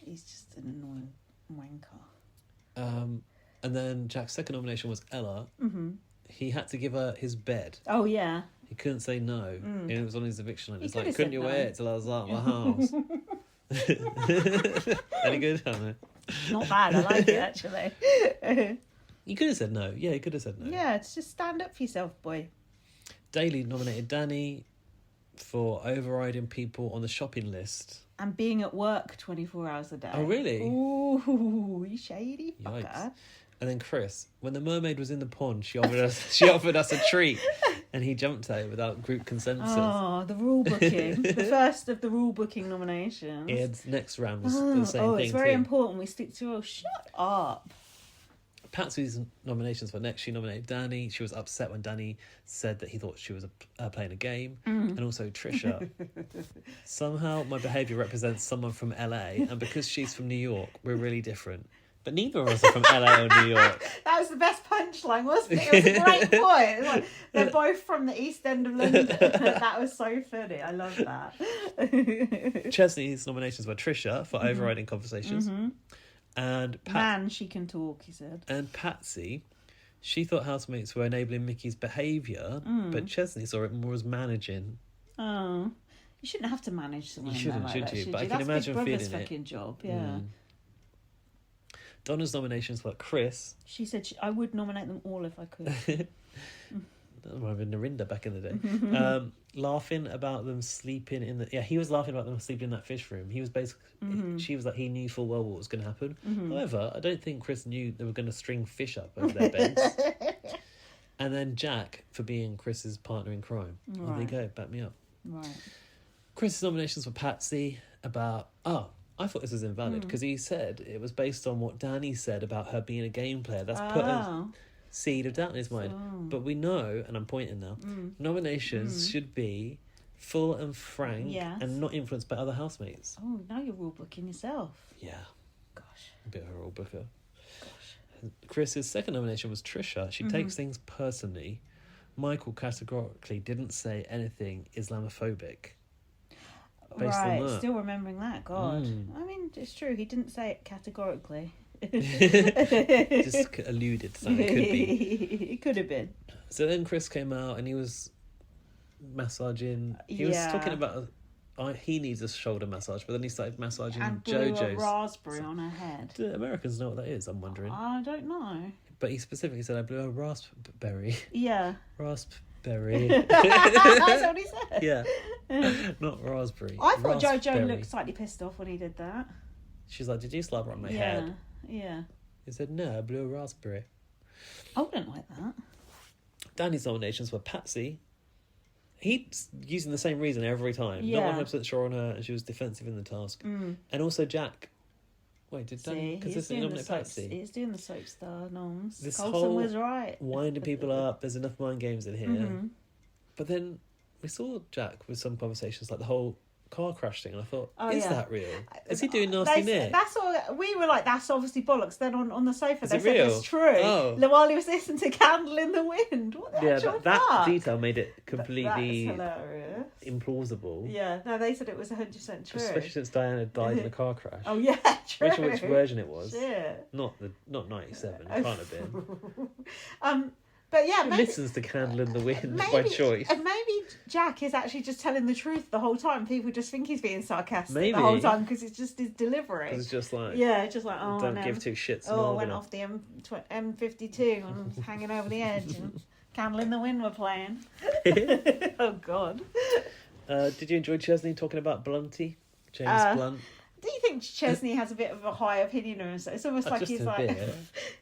He's just an annoying wanker. And then Jack's second nomination was Ella. He had to give her his bed. Oh, yeah. He couldn't say no. And it was on his eviction line. It's like, could've couldn't said you no. wait till I was at my house? Any good? I don't know. Not bad, I like it, actually. He could have said no. Yeah, he could have said no. Yeah, it's just stand up for yourself, boy. Daley nominated Danny for overriding people on the shopping list. And being at work 24 hours a day. Oh, really? Ooh, you shady fucker. Yikes. And then Chris, when the mermaid was in the pond, she offered us a treat, and he jumped at it without group consensus. Oh, the rule booking. The first of the rule booking nominations. Ed's next round was the same thing. It's very too. important we stick to rules. Shut up. Patsy's nominations were next. She nominated Danny. She was upset when Danny said that he thought she was playing a game. And also Trisha. Somehow my behaviour represents someone from LA, and because she's from New York, we're really different. But neither of us are from LA or New York. That was the best punchline, wasn't it? It was a great point. It was like, they're both from the East End of London. That was so funny. I love that. Chesney's nominations were Trisha for overriding conversations. And Man, she can talk, he said. And Patsy, she thought housemates were enabling Mickey's behaviour, but Chesney saw it more as managing. Oh. You shouldn't have to manage someone. You shouldn't, like should that, you? should But you? I can That's imagine Big Brother's feeling it. fucking job, yeah. Donna's nominations were Chris. She said I would nominate them all if I could. That might have been Narinda back in the day. Laughing about them sleeping in the... Yeah, he was laughing about them sleeping in that fish room. He was basically... She was like, he knew full well what was going to happen. However, I don't think Chris knew they were going to string fish up over their beds. And then Jack for being Chris's partner in crime. Right. There you go, back me up. Right. Chris's nominations were Patsy about... Oh, I thought this was invalid because he said it was based on what Danny said about her being a game player. That's put a seed of doubt in his mind. But we know, and I'm pointing now, nominations should be full and frank and not influenced by other housemates. Oh, now you're rule booking yourself. Yeah. Gosh. A bit of a rule booker. Gosh. Chris's second nomination was Trisha. She takes things personally. Michael categorically didn't say anything Islamophobic. Right, still remembering that. God. I mean, it's true. He didn't say it categorically. Just alluded to something. It could be. It could have been. So then Chris came out and he was massaging. He was talking about he needs a shoulder massage, but then he started massaging and blew JoJo's. a raspberry on her head. Do Americans know what that is? I'm wondering. I don't know. But he specifically said, I blew a raspberry. Yeah. Raspberry. That's what he said. Yeah. Not raspberry. I thought raspberry. JoJo looked slightly pissed off when he did that. She's like, did you slap her on my head? Yeah. He said, no, I blew a raspberry. I wouldn't like that. Danny's nominations were Patsy. He's using the same reason every time. Yeah. Not 100% sure on her, and she was defensive in the task. And also Jack Wait, did Dan consistently nominate Patsy? He's doing the soap star noms. This Coulson whole was right. winding people up. There's enough mind games in here. But then we saw Jack with some conversations, like the whole car crash thing, and I thought, is that real? Is he doing nasty Nick? That's all. We were like, that's obviously bollocks. Then on the sofa, they said real? it's true. Oh. While he was listening to Candle in the Wind. What the actual that fuck? detail made it completely hilarious. Implausible. Yeah, no, they said it was 100% true. Especially since Diana died in a car crash. Oh yeah, true. Which version it was? Shit. Not 97. It can't have been. But yeah, Who listens to Candle in the Wind by choice? And maybe Jack is actually just telling the truth the whole time. People just think he's being sarcastic the whole time because it's just his delivery. It's just like, don't give two shits. I went off the M52 and was hanging over the edge, and Candle in the Wind were playing. Oh God. Did you enjoy Chesney talking about Blunty? James Blunt. Do you think Chesney has a bit of a high opinion of himself? It's almost like he's like,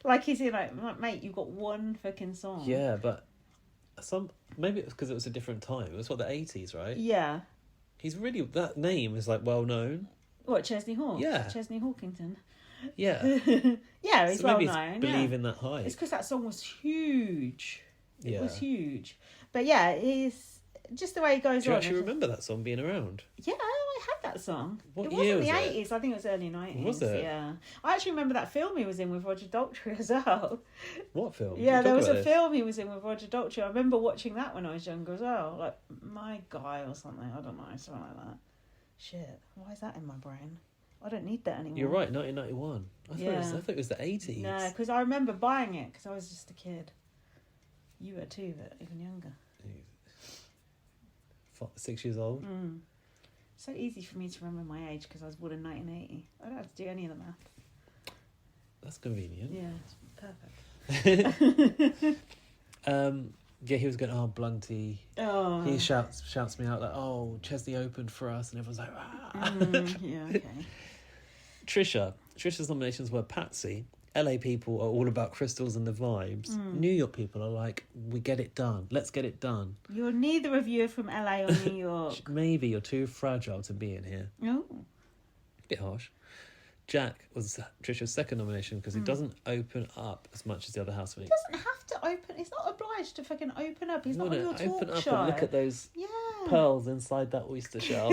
like he's like, mate, you've got one fucking song. Yeah, but maybe it's because it was a different time. It was the 80s, right? Yeah. He's really, that name is like well known. What, Chesney Hawkes? Yeah. Chesney Hawkington. Yeah. Yeah, he's so well maybe known. He's believing that high. It's because that song was huge. It was huge. But yeah, he's just the way he goes on. Do you actually remember that song being around? Yeah, I had that song. What it year wasn't was the 80s. I think it was early 90s. Was it? Yeah. I actually remember that film he was in with Roger Daltrey as well. What film? Yeah, there was a film he was in with Roger Daltrey. I remember watching that when I was younger as well. Like My Guy or something. I don't know. Something like that. Shit. Why is that in my brain? I don't need that anymore. You're right, 1991. I thought it was the 80s. No, because I remember buying it because I was just a kid. You were too, but even younger. 6 years old. So easy for me to remember my age because I was born in 1980. I don't have to do any of the math. That's convenient. Yeah, it's perfect. He was going, Blunty. Oh. He shouts me out like, Chesney opened for us, and everyone's like, yeah, okay. Trisha's nominations were Patsy. LA people are all about crystals and the vibes. New York people are like, we get it done. Let's get it done. You're neither of you are from LA or New York. Maybe you're too fragile to be in here. Oh. Bit harsh. Jack was Trisha's second nomination because he doesn't open up as much as the other housemates. He doesn't have to open. He's not obliged to fucking open up. He's not on your talk open up show. and look at those pearls inside that oyster shell.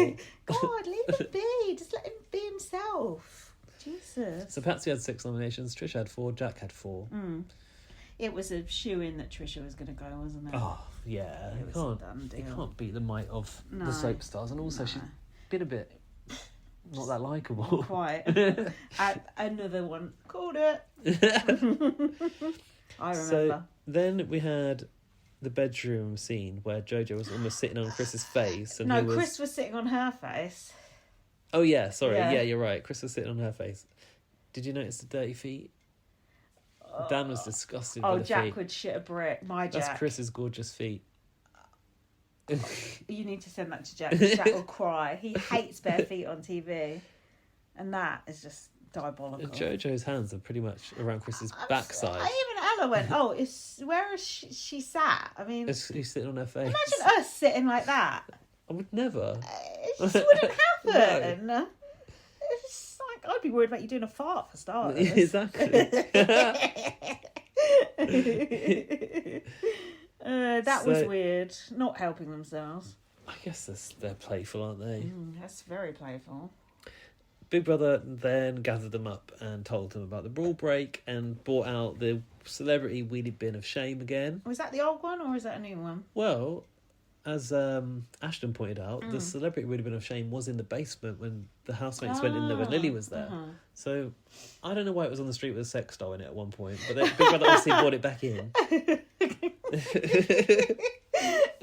God, leave him be. Just let him be himself. Jesus. So Patsy had 6 nominations, Trisha had 4, Jack had 4. It was a shoe-in that Trisha was going to go, wasn't it? Oh, yeah. It was a done deal. You can't beat the might of the soap stars. And also she's been a bit not that likeable. Quite. Another one. Called it. I remember. So then we had the bedroom scene where Jojo was almost sitting on Chris's face. And Chris was sitting on her face. Oh, yeah, sorry. Yeah, you're right. Chris was sitting on her face. Did you notice the dirty feet? Dan was disgusted by the Jack feet. would shit a brick. My Jack. That's Chris's gorgeous feet. You need to send that to Jack. Jack will cry. He hates bare feet on TV. And that is just diabolical. Jojo's hands are pretty much around Chris's backside. Even Ella went, where is she sat? I mean... He's sitting on her face. Imagine us sitting like that. I would never. It just wouldn't happen. No. It's like, I'd be worried about you doing a fart for starters. Exactly. That was weird. Not helping themselves. I guess they're playful, aren't they? That's very playful. Big Brother then gathered them up and told them about the rule break and brought out the celebrity wheelie bin of shame again. Was that the old one or is that a new one? Well, as Ashton pointed out, the celebrity wheelie bin of shame was in the basement when the housemates went in there when Lily was there. So I don't know why it was on the street with a sex doll in it at one point, but then Big Brother obviously brought it back in.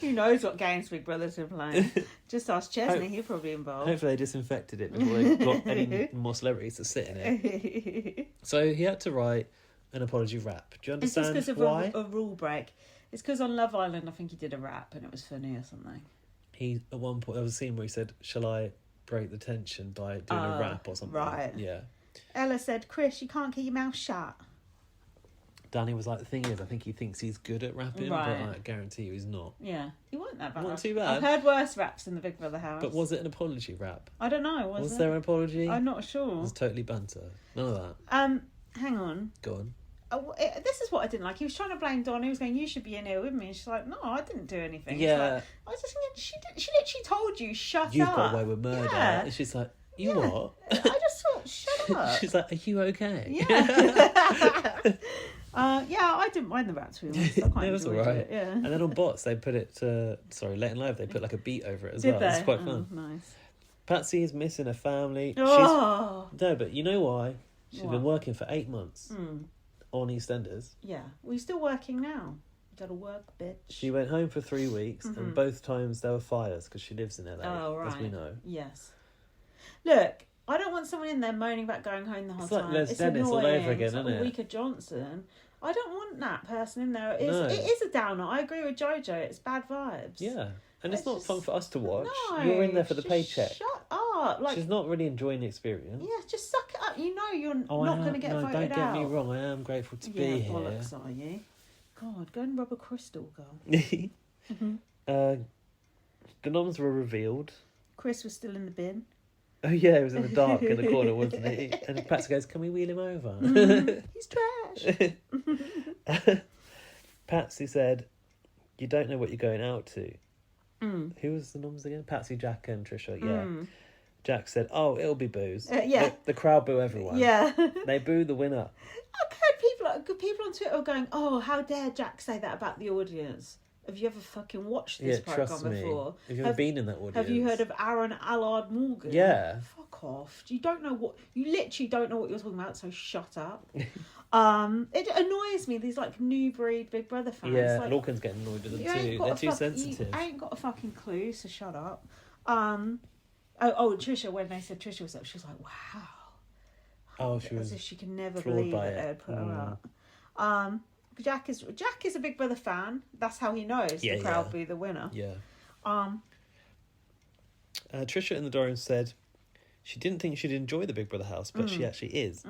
Who knows what games Big Brothers are playing? Just ask Chesney, he's probably involved. Hopefully they disinfected it before they got any more celebrities to sit in it. So he had to write an apology rap. Do you understand it's just why? Of a rule break. It's because on Love Island, I think he did a rap and it was funny or something. He, at one point, there was a scene where he said, shall I break the tension by doing a rap or something? Right. Yeah. Ella said, Chris, you can't keep your mouth shut. Danny was like, the thing is, I think he thinks he's good at rapping, but I guarantee you he's not. Yeah, he wasn't that bad. Not too bad. I've heard worse raps in the Big Brother house. But was it an apology rap? I don't know. Was there an apology? I'm not sure. It was totally banter. None of that. Hang on. Go on. This is what I didn't like. He was trying to blame Dawn. He was going, "You should be in here with me." And she's like, "No, I didn't do anything." Yeah. Like, I was just thinking, she literally told you, "Shut up." You've got away with murder. Yeah. And she's like, "You what?" I just thought, "Shut up." She's like, "Are you okay?" Yeah. I didn't mind the rap, to be honest. I quite it was enjoyed alright. it. Yeah. And then on Bots, they put it to Late and Live. They put like a beat over it as Did well. they? It's quite fun. Nice. Patsy is missing her family. Oh. No, but you know why? She's been working for 8 months on EastEnders. Yeah. Well, you're still working now. You gotta work, bitch. She went home for 3 weeks, and both times there were fires because she lives in LA, as we know. Yes. Look, I don't want someone in there moaning about going home the whole It's like time. Les Dennis all over again, it's like isn't it? Ulrika Johnson. I don't want that person in there. No. It is a downer. I agree with Jojo. It's bad vibes. Yeah. And it's not just fun for us to watch. No, You're in there for the just paycheck. Shut up. Like, she's not really enjoying the experience. yeah, just suck it up. You know you're not going to get voted out. Don't get me wrong. I am grateful to be here. Bollocks, are you? God, go and rub a crystal, girl. The noms were revealed. Chris was still in the bin. Oh yeah, he was in the dark in the corner, wasn't he? And Patsy goes, "Can we wheel him over?" He's trash. Patsy said, "You don't know what you're going out to." Who was the noms again? Patsy, Jack and Trisha, yeah. Jack said, "Oh, it'll be boos." Yeah. The crowd boo everyone. Yeah. They boo the winner. I've heard people on Twitter going, "Oh, how dare Jack say that about the audience? Have you ever fucking watched this program trust me. before? Have you ever been in that audience? Have you heard of Aaron Allard Morgan?" Yeah. Fuck off. You literally don't know what you're talking about, so shut up. It annoys me, these like new breed Big Brother fans. Yeah, like, Lorcan's getting annoyed with them too. They're too sensitive. You ain't got a fucking clue, so shut up. Trisha, when they said Trisha was up, she was like, wow. Oh, she was as if she can never floored believe by that they it. would put her up. Jack is a Big Brother fan. That's how he knows the crowd be the winner. Yeah. Trisha in the Dorans said she didn't think she'd enjoy the Big Brother house, but she actually is.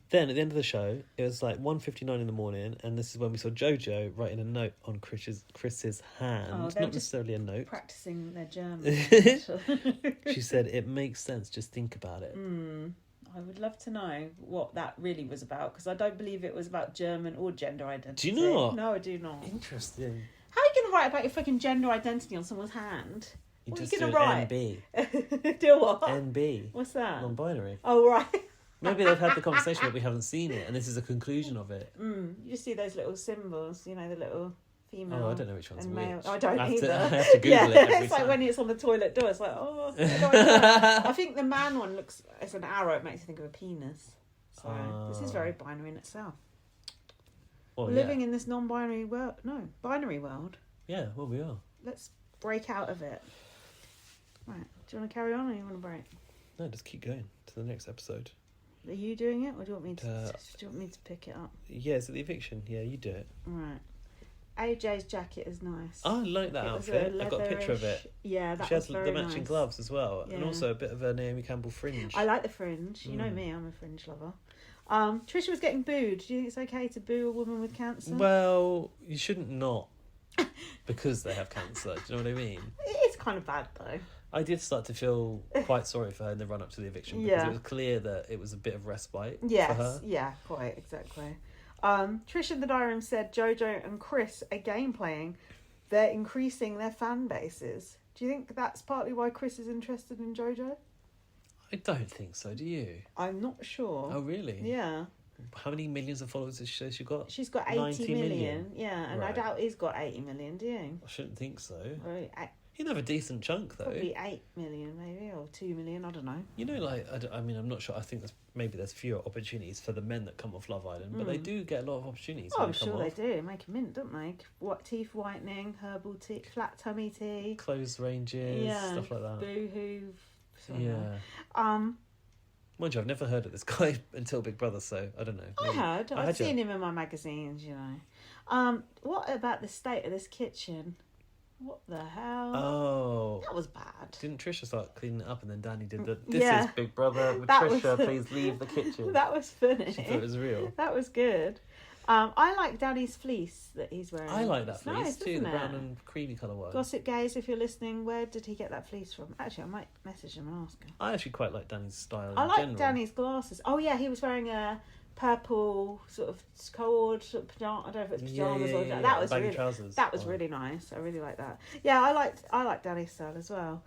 Then at the end of the show, it was like 1:59 in the morning, and this is when we saw Jojo writing a note on Chris's hand. Not necessarily a note. Practicing their German. She said, "It makes sense. Just think about it." I would love to know what that really was about, because I don't believe it was about German or gender identity. Do you not? No, I do not. Interesting. How are you going to write about your fucking gender identity on someone's hand? What just are you going do to write? NB. Do what? NB. What's that? Non-binary. Oh, right. Maybe they've had the conversation, but we haven't seen it, and this is a conclusion of it. You just see those little symbols, the little female. Oh, I don't know which one's and which. male. I don't either. I have to Google it every it's time. like when it's on the toilet door. It's like, oh. I think the man one looks as an arrow. It makes you think of a penis. So this is very binary in itself. Well, We're living in this non-binary world. No, binary world. Yeah, well, we are. Let's break out of it. Right. Do you want to carry on, or you want to break? No, just keep going to the next episode. Are you doing it, or do you want me to pick it up? Yeah, so the eviction. Yeah, you do it. Right. AJ's jacket is nice. Oh, I like that outfit. I've got a picture of it. Yeah, she has the matching gloves as well, and Yeah. also a bit of a Naomi Campbell fringe. I like the fringe. You know me, I'm a fringe lover. Trisha was getting booed. Do you think it's okay to boo a woman with cancer? Well, you shouldn't not, because they have cancer. Do you know what I mean? It is kind of bad though. I did start to feel quite sorry for her in the run up to the eviction, because it was clear that it was a bit of respite for her. Yeah, quite exactly. Trisha in the diary room said Jojo and Chris are game playing. They're increasing their fan bases. Do you think that's partly why Chris is interested in Jojo? I don't think so, do you? I'm not sure. Oh, really? Yeah. How many millions of followers has she got? She's got 80 million. Yeah, and I doubt he's got 80 million, do you? I shouldn't think so. Right. He'd have a decent chunk, though. Probably 8 million, maybe, or 2 million, I don't know. You know, like, I mean, I'm not sure. I think there's fewer opportunities for the men that come off Love Island, but they do get a lot of opportunities. Oh, I'm sure they do. Make a mint, don't they? What, teeth whitening, herbal tea, flat tummy tea. Clothes ranges, stuff like that. Boohoo. Yeah. Mind you, I've never heard of this guy until Big Brother, so I don't know. Maybe. I've seen him in my magazines, you know. What about the state of this kitchen? What the hell? Oh. That was bad. Didn't Trisha start cleaning it up and then Danny did the, this is Big Brother with Trisha, please leave the kitchen. That was funny. She thought it was real. That was good. I like Danny's fleece that he's wearing. I like that fleece nice, too, the brown and creamy colour one. Gossip Gaze, if you're listening, where did he get that fleece from? Actually, I might message him and ask him. I actually quite like Danny's style I like general. Danny's glasses. Oh yeah, he was wearing a purple sort of cord sort of pyjama. I don't know if it's pyjamas or that was really trousers. That was really nice. I really like that. Yeah, I like Danny's style as well.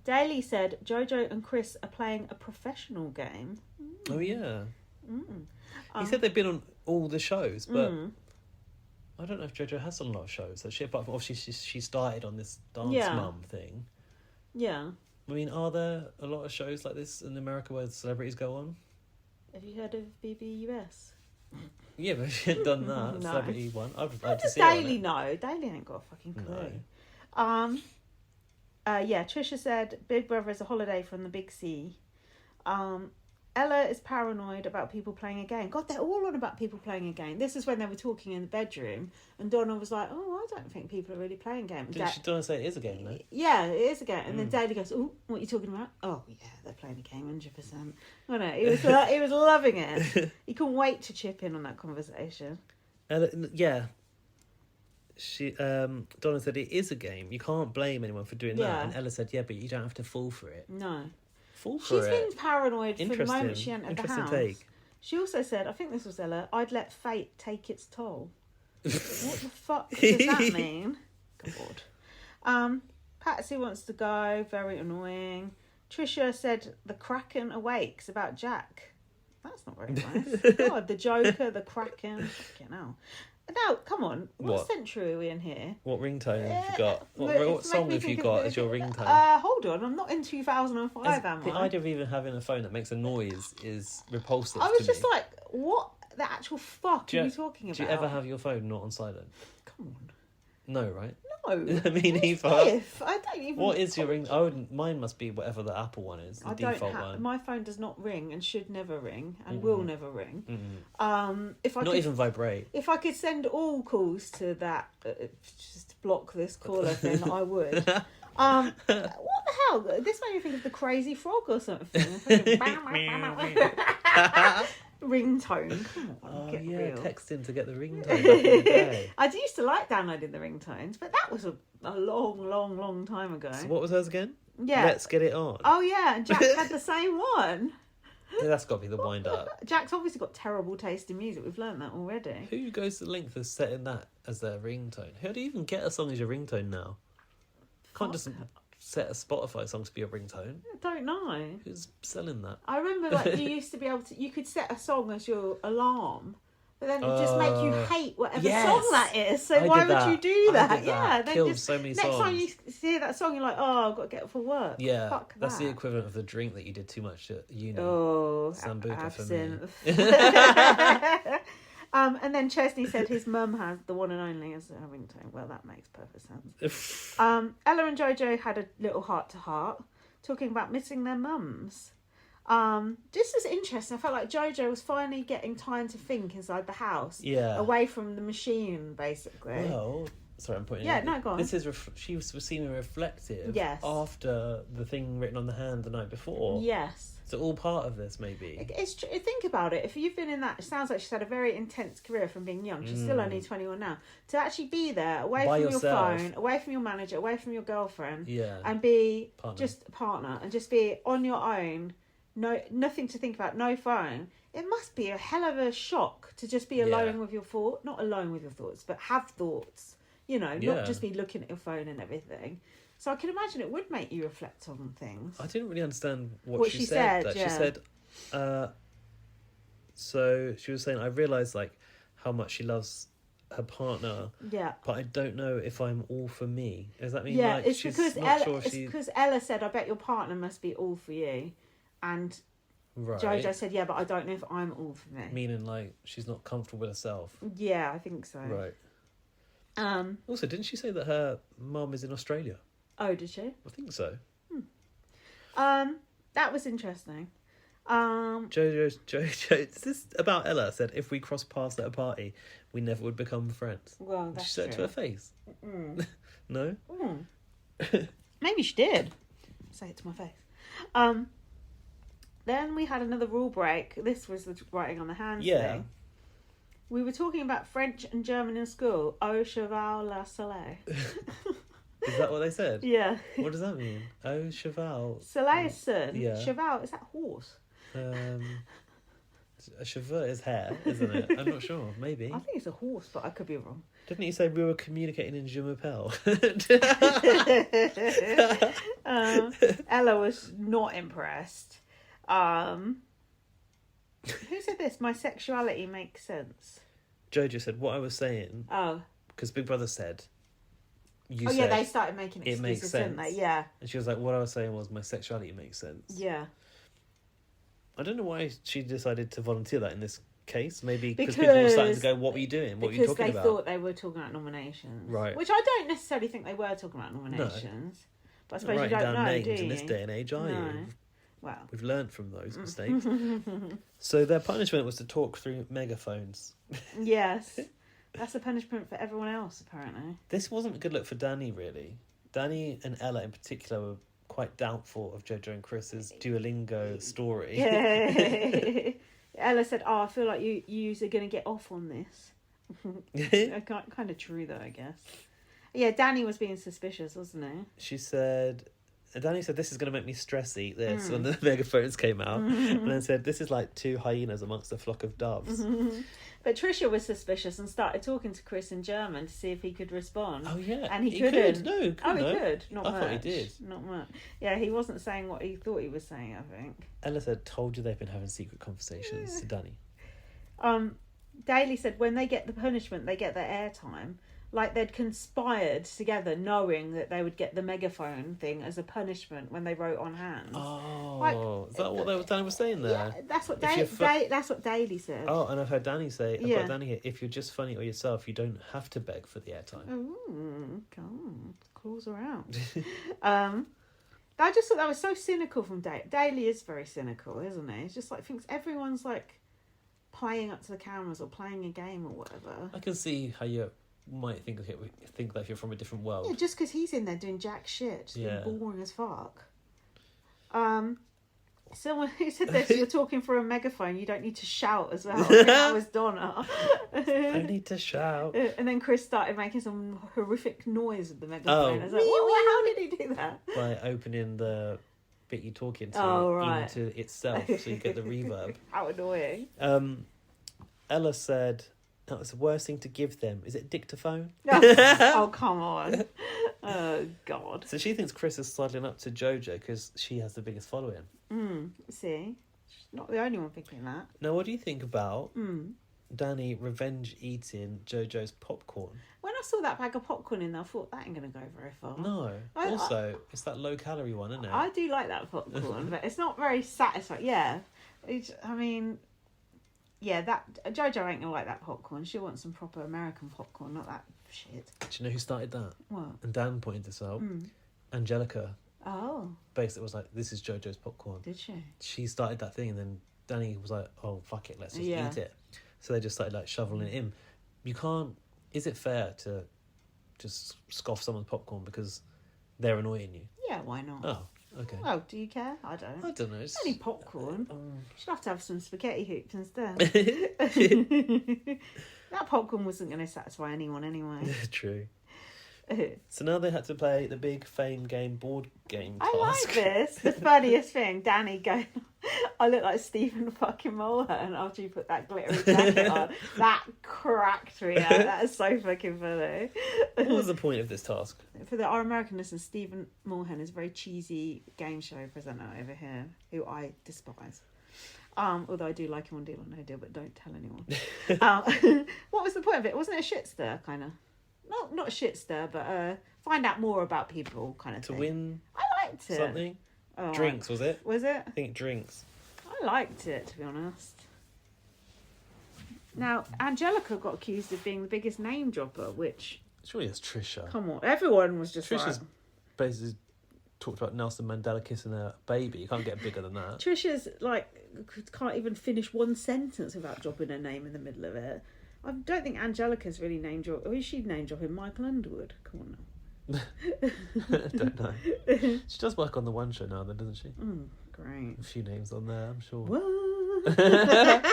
Daley said Jojo and Chris are playing a professional game. Oh yeah. He said they've been on all the shows, but I don't know if Jojo has done a lot of shows. But obviously she started on this dance mum thing. Yeah. I mean, are there a lot of shows like this in America where celebrities go on? Have you heard of BBUS? Yeah, but she hadn't done that. No. Celebrity one. I'd like What to does see her on Daley it. know? Daley ain't got a fucking clue. No. Yeah, Trisha said Big Brother is a holiday from the big sea. Ella is paranoid about people playing a game. God, they're all on about people playing a game. This is when they were talking in the bedroom, and Donna was like, "Oh, I don't think people are really playing a game." Didn't Donna say it is a game, though? Yeah, it is a game. And then Daley goes, "Oh, what are you talking about?" "Oh, yeah, they're playing a game, 100%." I know, he was loving it. He couldn't wait to chip in on that conversation. Yeah. Donna said it is a game. You can't blame anyone for doing that. And Ella said, yeah, but you don't have to fall for it. No. She's been paranoid from the moment she entered the house. Take. She also said, I think this was Ella, I'd let fate take its toll. What the fuck does that mean? God. Patsy wants to go, very annoying. Trisha said the Kraken awakes about Jack. That's not very nice. God, the Joker, the Kraken. Fucking hell. Now, come on. What century are we in here? What ringtone have you got? What song have you got as your ringtone? Hold on. I'm not in 2005, am I? The idea of even having a phone that makes a noise is repulsive to me. I was just like, what the actual fuck are you talking about? Do you ever have your phone not on silent? Come on. No, right? No. I mean, either. I don't even... What is your ring? Mine must be whatever the Apple one is, the default one. My phone does not ring and should never ring and will never ring. Even vibrate. If I could send all calls to that, just block this caller thing, I would. What the hell? This made me think of the Crazy Frog or something. Ringtone. Come on, get real. Text him to get the ringtone back in the day. I used to like downloading the ringtones, but that was a long time ago. So what was hers again? Yeah. Let's Get It On. Oh yeah, and Jack had the same one. Yeah, that's got to be the wind up. Jack's obviously got terrible taste in music. We've learned that already. Who goes to the length of setting that as their ringtone? How do you even get a song as your ringtone now? Can't just set a Spotify song to be a ringtone. I don't know. Who's selling that? I remember you used to be able to. You could set a song as your alarm, but then it just make you hate whatever song that is. So why would you do that? Yeah, then killed so many songs. Next time you hear that song, you're like, oh, I've got to get up for work. Yeah, fuck that's that. the equivalent of the drink that you did too much at uni. Oh, Sambuca for me. And then Chesney said his mum has the one and only as a ringtone. Well, that makes perfect sense. Ella and Jojo had a little heart-to-heart talking about missing their mums. This is interesting. I felt like Jojo was finally getting time to think inside the house. Yeah. Away from the machine, basically. Well, sorry, I'm pointing. Yeah, no, go on. This is she was seeming reflective. Yes. After the thing written on the hand the night before. Yes. So all part of this, maybe. It's think about it. If you've been in that, it sounds like she's had a very intense career from being young. She's still only 21 now. To actually be there, away By from yourself. your phone, away from your manager, away from your girlfriend, Yeah. and be Partner. a partner, and just be on your own, nothing to think about, no phone. It must be a hell of a shock to just be alone with your thoughts. Not alone with your thoughts, but have thoughts. Not just be looking at your phone and everything. So I can imagine it would make you reflect on things. I didn't really understand what she said. Yeah. She said, so she was saying, I realised like how much she loves her partner. Yeah. But I don't know if I'm all for me. Does that mean like it's she's because not Ella, sure she... because Ella said, I bet your partner must be all for you. And right. Jojo said, yeah, but I don't know if I'm all for me. Meaning like she's not comfortable with herself. Yeah, I think so. Right. Also, didn't she say that her mum is in Australia? Oh, did she? I think so. That was interesting. Jojo, is this about Ella? Said if we cross paths at a party, we never would become friends. Well, that's she said it to true. her face. No. Maybe she did. Say it to my face. Then we had another rule break. This was the writing on the hands thing. We were talking about French and German in school. Au cheval la soleil. Is that what they said? Yeah. What does that mean? Au cheval. Soleil is sun. Yeah. Cheval, is that horse? A cheveux is hair, isn't it? I'm not sure. Maybe. I think it's a horse, but I could be wrong. Didn't you say we were communicating in je m'appelle? Ella was not impressed. Who said this? My sexuality makes sense. Jojo said what I was saying. Oh. Because Big Brother said. Yeah, they started making excuses, it makes sense. didn't they? Yeah. And she was like, what I was saying was my sexuality makes sense. Yeah. I don't know why she decided to volunteer that in this case. Maybe because people were starting to go, what were you doing? What were you talking about? Because they thought they were talking about nominations. Right. Which I don't necessarily think they were talking about nominations. No. But I suppose you don't know, names do you? In this day and age, are you? Well. We've learnt from those mistakes. So their punishment was to talk through megaphones. Yes. That's a punishment for everyone else, apparently. This wasn't a good look for Danny, really. Danny and Ella in particular were quite doubtful of Jojo and Chris's Duolingo story. Yeah. Ella said, I feel like you are going to get off on this. Kind of true, though, I guess. Yeah, Danny was being suspicious, wasn't he? Danny said, this is going to make me stress eat this when the megaphones came out. And then said, this is like two hyenas amongst a flock of doves. But Trisha was suspicious and started talking to Chris in German to see if he could respond. Oh, yeah. And he couldn't. No, he could. Not much. I thought he did. Not much. Yeah, he wasn't saying what he thought he was saying, I think. Ella said, told you they've been having secret conversations to Danny. Daley said when they get the punishment, they get their airtime. Like they'd conspired together knowing that they would get the megaphone thing as a punishment when they wrote on hands. Oh, is that what Danny was saying there? Yeah, that's what that's what Daley said. Oh, and I've heard Danny say, I've got Danny here, if you're just funny or yourself, you don't have to beg for the airtime. Ooh, God, claws around. I just thought that was so cynical from Daley. Daley is very cynical, isn't he? It's just like thinks everyone's like playing up to the cameras or playing a game or whatever. I can see how you might think that if you're from a different world. Yeah, just because he's in there doing jack shit, just being boring as fuck. Someone who said this, you're talking for a megaphone, you don't need to shout as well. I think that was Donna. I need to shout. And then Chris started making some horrific noise with the megaphone. I was like, how did he do that? By opening the bit you're talking to into itself, so you get the reverb. How annoying. Ella said, that was the worst thing to give them. Is it dictaphone? Oh, come on. Oh, God. So she thinks Chris is sidling up to Jojo because she has the biggest following. See? She's not the only one thinking that. Now, what do you think about Danny revenge eating Jojo's popcorn? When I saw that bag of popcorn in there, I thought that ain't going to go very far. No. It's that low-calorie one, isn't it? I do like that popcorn, but it's not very satisfying. Yeah. That Jojo ain't gonna like that popcorn. She wants some proper American popcorn, not that shit. Do you know who started that? What? And Dan pointed this out. Angelica. Oh. Basically was like, this is Jojo's popcorn. Did she? She started that thing and then Danny was like, oh, fuck it, let's just eat it. So they just started like shoveling it in. You can't... Is it fair to just scoff someone's popcorn because they're annoying you? Yeah, why not? Oh. Okay. Oh, do you care? I don't. I don't know. It's only popcorn. Should have to have some spaghetti hoops instead. That popcorn wasn't going to satisfy anyone anyway. True. So now they had to play the big fame game board game task. I like this. The funniest thing, Danny going, I look like Stephen fucking Mulhern after you put that glittery jacket on. That cracked me out. That is so fucking funny. What was the point of this task? For our American listeners, Stephen Mulhern is a very cheesy game show presenter over here, who I despise. Although I do like him on Deal or No Deal, but don't tell anyone. What was the point of it? Wasn't it a shit stir, kind of? Not a shit stir, but find out more about people, kind of thing. To win I liked it. Something? Drinks, was it? Was it? I think drinks. I liked it, to be honest. Now, Angelica got accused of being the biggest name dropper, which... Surely it's Trisha. Come on, everyone was just Trisha's basically talked about Nelson Mandela kissing a baby. You can't get bigger than that. Trisha's, can't even finish one sentence without dropping her name in the middle of it. I don't think Angelica's really name dropping. Or is she name dropping Michael Underwood? Come on now. Don't know. She does work on the One Show now, then, doesn't she? Great. A few names on there, I'm sure. What? That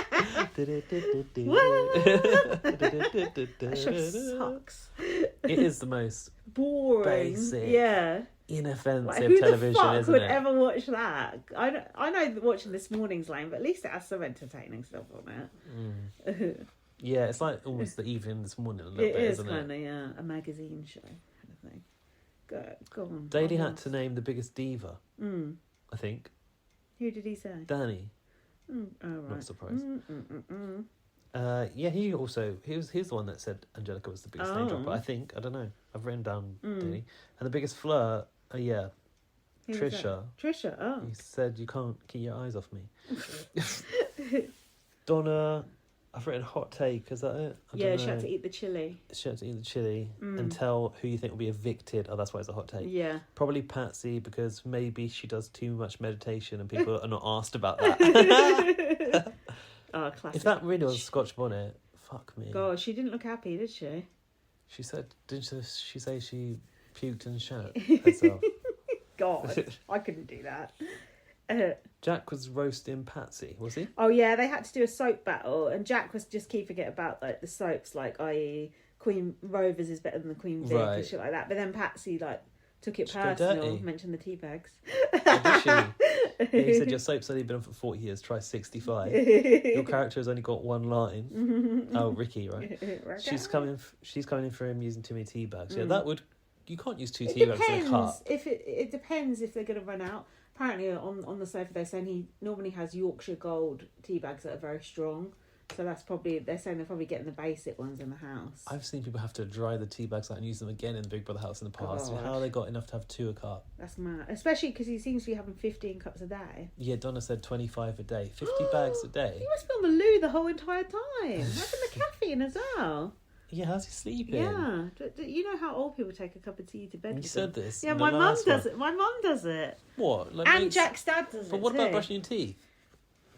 show sucks. It is the most boring, basic, inoffensive like, who television, the fuck isn't would it? ever watch that? I know watching This Morning's lame, but at least it has some entertaining stuff on it. Yeah, it's like almost the Evening This Morning a little bit, isn't it? It is kind of, a magazine show kind of thing. Go on. Daley had to name the biggest diva, I think. Who did he say? Danny. Oh, right. Not surprised. Yeah, he was the one that said Angelica was the biggest name dropper. I think, I don't know. I've written down Daley. And the biggest flirt, Trisha. Trisha, oh. He said, "You can't keep your eyes off me." Donna, I've written hot take. Is that it? She had to eat the chili. She had to eat the chili and tell who you think will be evicted. Oh, that's why it's a hot take. Yeah. Probably Patsy, because maybe she does too much meditation and people are not asked about that. Oh, classic. If that really was a Scotch bonnet, fuck me. God, she didn't look happy, did she? She said, didn't she say she puked and shat herself? God, I couldn't do that. Jack was roasting Patsy, was he? Oh yeah, they had to do a soap battle, and Jack was just keeping it about like the soaps, like i.e. Queen Rovers is better than the Queen Vic and shit like that. But then Patsy like took it personal, mentioned the tea bags. Oh, did she? Yeah, he said your soap's only been on for 40 years. Try 65. Your character has only got one line. Oh, Ricky, right? She's coming in for him using too many tea bags. Yeah, that would. You can't use two tea bags in a cup. It depends if they're going to run out. Apparently, on the sofa, they're saying he normally has Yorkshire Gold tea bags that are very strong. So they're probably getting the basic ones in the house. I've seen people have to dry the tea bags out and use them again in the Big Brother house in the past. God. How have they got enough to have 2 a cup? That's mad. Especially because he seems to be having 15 cups a day. Yeah, Donna said 25 a day. 50 bags a day. He must be on the loo the whole entire time. Having the caffeine as well. Yeah, how's he sleeping? Yeah. You know how old people take a cup of tea to bed? You said this. Yeah, my mum does it. My mum does it. What? And Jack's dad does it. But what about brushing your teeth?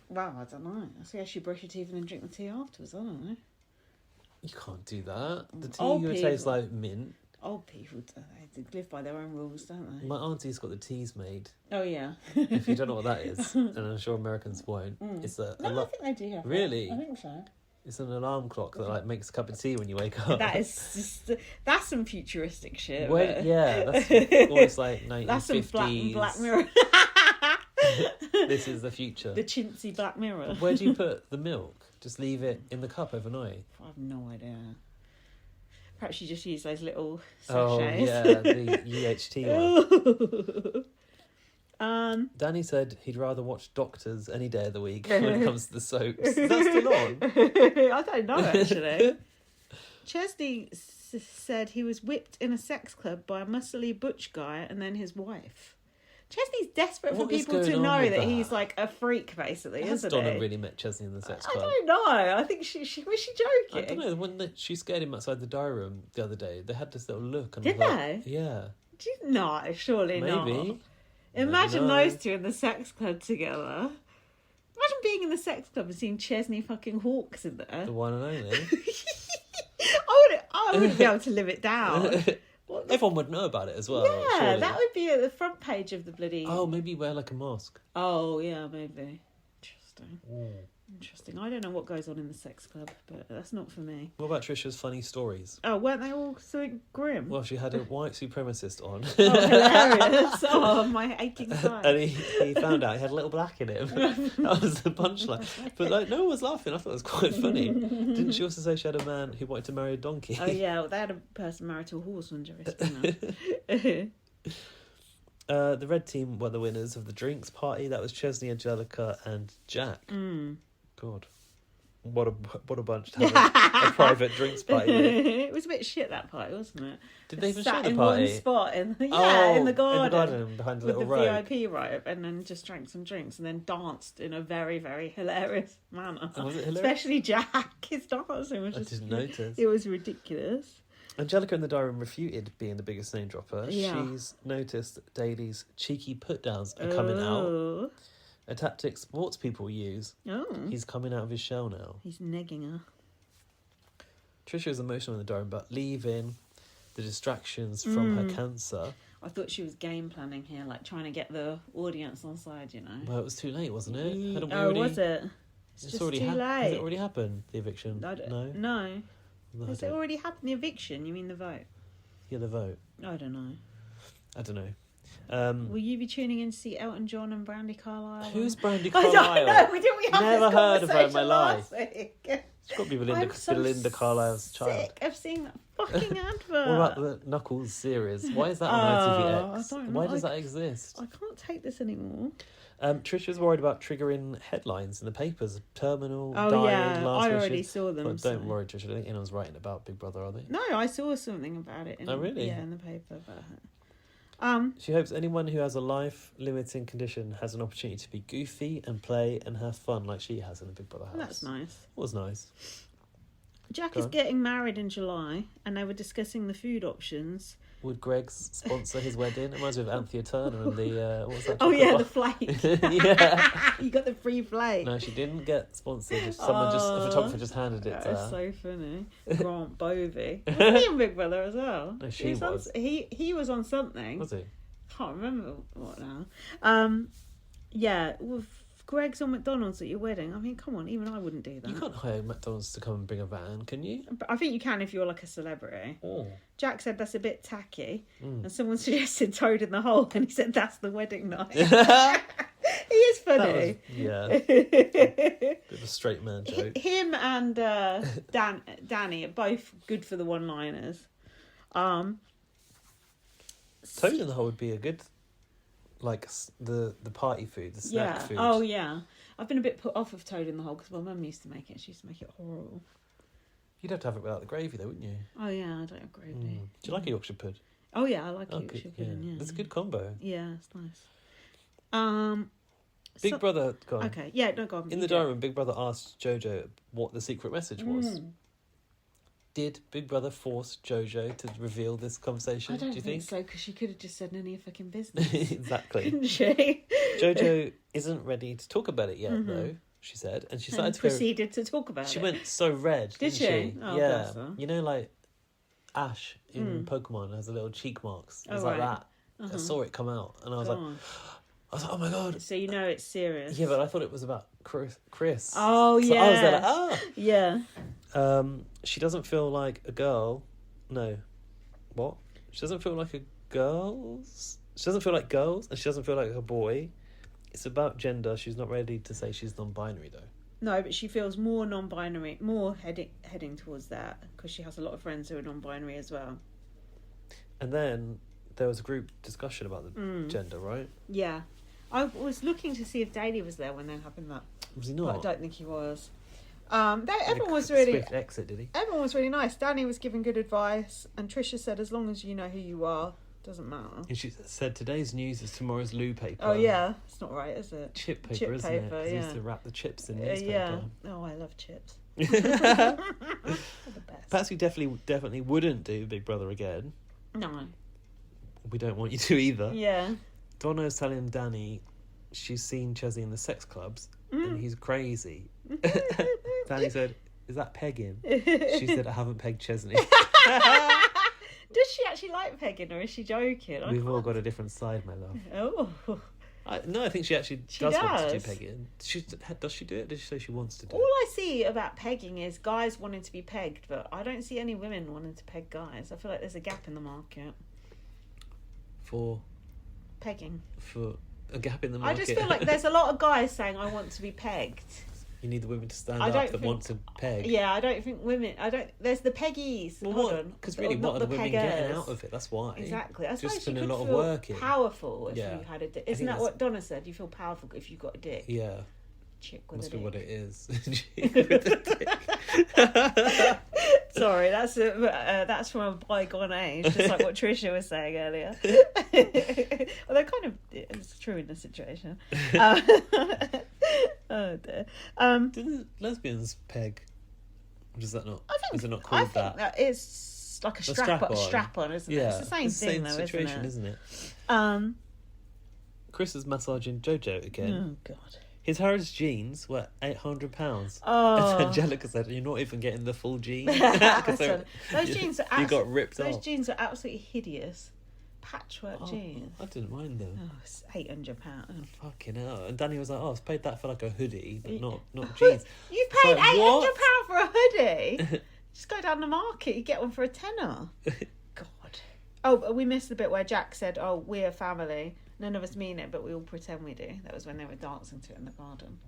Well, I don't know. I guess you brush your teeth and then drink the tea afterwards. I don't know. You can't do that. The tea would taste like mint. Old people, they live by their own rules, don't they? My auntie's got the teas made. Oh, yeah. If you don't know what that is, and I'm sure Americans won't, it's I think they do have Really? that. I think so. It's an alarm clock that like makes a cup of tea when you wake up. That's some futuristic shit. Yeah, that's almost like 1950s. That's some Black Mirror. This is the future. The chintzy Black Mirror. Where do you put the milk? Just leave it in the cup overnight? I have no idea. Perhaps you just use those little sachets. Oh, yeah, the UHT one. Danny said he'd rather watch Doctors any day of the week when it comes to the soaps. Is that still on? I don't know, actually. Chesney said he was whipped in a sex club by a muscly butch guy and then his wife. Chesney's desperate for people to know that he's like a freak, basically, isn't he? Donna really met Chesney in the sex club? I don't know. I think she was she joking? I don't know. When she scared him outside the diary room the other day, they had this little look. And did they? Yeah. No, surely not. Maybe. Imagine those two in the sex club together. Imagine being in the sex club and seeing Chesney fucking Hawkes in there. The one and only. I wouldn't be able to live it down. Everyone would know about it as well. Yeah, surely. that would be at the front page of the bloody... Oh, maybe wear like a mask. Oh, yeah, maybe. Interesting. I don't know what goes on in the sex club, but that's not for me. What about Trisha's funny stories? Oh, weren't they all so grim? Well, she had a white supremacist on. Oh, hilarious. Oh, my aching side. And he found out he had a little black in him. That was the punchline. But like, no one was laughing. I thought it was quite funny. Didn't she also say she had a man who wanted to marry a donkey? Oh, yeah. Well, they had a person married to a horse on Jerry Springer. The red team were the winners of the drinks party. That was Chesney, Angelica and Jack. God, what a bunch to have a private drinks party with. It was a bit shit, that party, wasn't it? Did they even sat show the in party? One spot in the garden. In the garden behind the little road. VIP robe, and then just drank some drinks and then danced in a very, very hilarious manner. Was it hilarious? Especially Jack, his dancing was just... I didn't notice. It was ridiculous. Angelica in the diary room refuted being the biggest name dropper. Yeah. She's noticed that Daley's cheeky put-downs are coming out. A tactic sports people use. Oh. He's coming out of his shell now. He's negging her. Trisha is emotional in the diary room about leaving. the distractions from her cancer. I thought she was game planning here, like trying to get the audience on side, you know. Well, it was too late, wasn't it? Hadn't we was it? It's just already too late. Has it already happened, the eviction? No. Has it already happened, the eviction? You mean the vote? Yeah, the vote. I don't know. Will you be tuning in to see Elton John and Brandy Carlisle? Who's Brandy Carlisle? I don't know. We have never heard of her in my life. It's got to be Belinda Carlisle's child. Sick of seeing that fucking advert. What about the Knuckles series? Why is that on ITVX? Why does that exist? I can't take this anymore. Trisha's worried about triggering headlines in the papers. Terminal, dying, yeah, last I wishes. already saw them. But don't worry, Trisha. I don't think anyone's writing about Big Brother, are they? No, I saw something about it. Oh, really? Yeah, in the paper about her. She hopes anyone who has a life-limiting condition has an opportunity to be goofy and play and have fun like she has in the Big Brother house. That's nice. It was nice. Jack is getting married in July, and they were discussing the food options. Would Greg's sponsor his wedding? It reminds me of Anthea Turner and the what was that? The flake. Yeah, you got the free flake. No, she didn't get sponsored. A photographer just handed it to her. That's so funny. Grant Bovey. Was he in Big Brother as well? No, she was. He was on something. Was he? Can't remember what now. Yeah, with Greg's on McDonald's at your wedding. I mean, come on, even I wouldn't do that. You can't hire McDonald's to come and bring a van, can you? I think you can if you're like a celebrity. Oh. Jack said that's a bit tacky, and someone suggested Toad in the Hole, and he said that's the wedding night. He is funny. Bit of a straight man joke. Him and Danny are both good for the one-liners. Toad in the Hole would be a good, like the party food, the snack food. Oh yeah, I've been a bit put off of Toad in the Hole because my mum used to make it. She used to make it horrible. You'd have to have it without the gravy, though, wouldn't you? Oh yeah, I don't have gravy. Do you like a Yorkshire pud? Oh yeah, I like Yorkshire pudding. Yeah, that's a good combo. Yeah, it's nice. Big Brother, go on. Okay, yeah, no, go on. In the diary room, Big Brother asked Jojo what the secret message was. Did Big Brother force Jojo to reveal this conversation? I don't do you think so, because she could have just said none of your fucking business. Exactly. Couldn't she? Jojo isn't ready to talk about it yet, though, she said. And she started to proceeded to talk about it. She went so red, Did didn't she? Oh, yeah. bless her. You know, like Ash in Pokemon has a little cheek marks. It was like right. that. I saw it come out and I was like, oh my God. So you know it's serious. Yeah, but I thought it was about Chris. Oh, yeah. So I was there like, ah. Yeah. She doesn't feel like a girl. No. What? She doesn't feel like a girl. She doesn't feel like girls, and she doesn't feel like a boy. It's about gender. She's not ready to say she's non-binary, though. No, but she feels more non-binary, more heading towards that, because she has a lot of friends who are non-binary as well. And then there was a group discussion about the gender, right? Yeah. I was looking to see if Daley was there when that happened. Was he not? But I don't think he was. Everyone was really swift exit, did he? Everyone was really nice. Danny was giving good advice, and Trisha said, "As long as you know who you are, doesn't matter." And she said, "Today's news is tomorrow's loo paper." Oh yeah, it's not right, is it? Chip paper, isn't it? Yeah. They used to wrap the chips in newspaper. Yeah. Oh, I love chips. They're the best. Perhaps we definitely wouldn't do Big Brother again. No. We don't want you to either. Yeah. Donna's telling Danny she's seen Chesney in the sex clubs and he's crazy. Danny said, "Is that pegging?" She said, "I haven't pegged Chesney." Does she actually like pegging, or is she joking? We've all got a different side, my love. Oh. I think she actually does want to do pegging. Does she do it? Did she say she wants to do All it? I see about pegging is guys wanting to be pegged, but I don't see any women wanting to peg guys. I feel like there's a gap in the market. For pegging. For a gap in the market. I just feel like there's a lot of guys saying, "I want to be pegged." You need the women to stand up that want to peg. Yeah, I don't think women... There's the peggies. Well, what? Because really, what are the women getting out of it? That's why. Exactly. That's just why spending you could a lot feel of work in. Powerful if you had a dick. Isn't that that's... what Donna said? You feel powerful if you've got a dick. Yeah. Chick with Must a be dick. what it is. Chick with a dick. Sorry, that's from a bygone age, just like what Trisha was saying earlier. Although kind of it's true in this situation. Oh dear. Didn't lesbians peg? Or does that not? Is it not I called think that? that it's like a strap on, isn't it? Yeah, It's the same thing, though, situation, isn't it? it? Chris is massaging Jojo again. Oh God. His Harrods jeans were £800. Oh. And Angelica said, "You're not even getting the full jeans." Those jeans you got ripped off. Those jeans are absolutely hideous. Patchwork jeans. I didn't mind them. Oh, it's £800. Fucking hell. And Danny was like, "Oh, I've paid that for like a hoodie, but not jeans." You paid like, £800 for a hoodie? Just go down the market, you get one for a tenner. God. Oh, but we missed the bit where Jack said, "Oh, we're family. None of us mean it, but we all pretend we do." That was when they were dancing to it in the garden.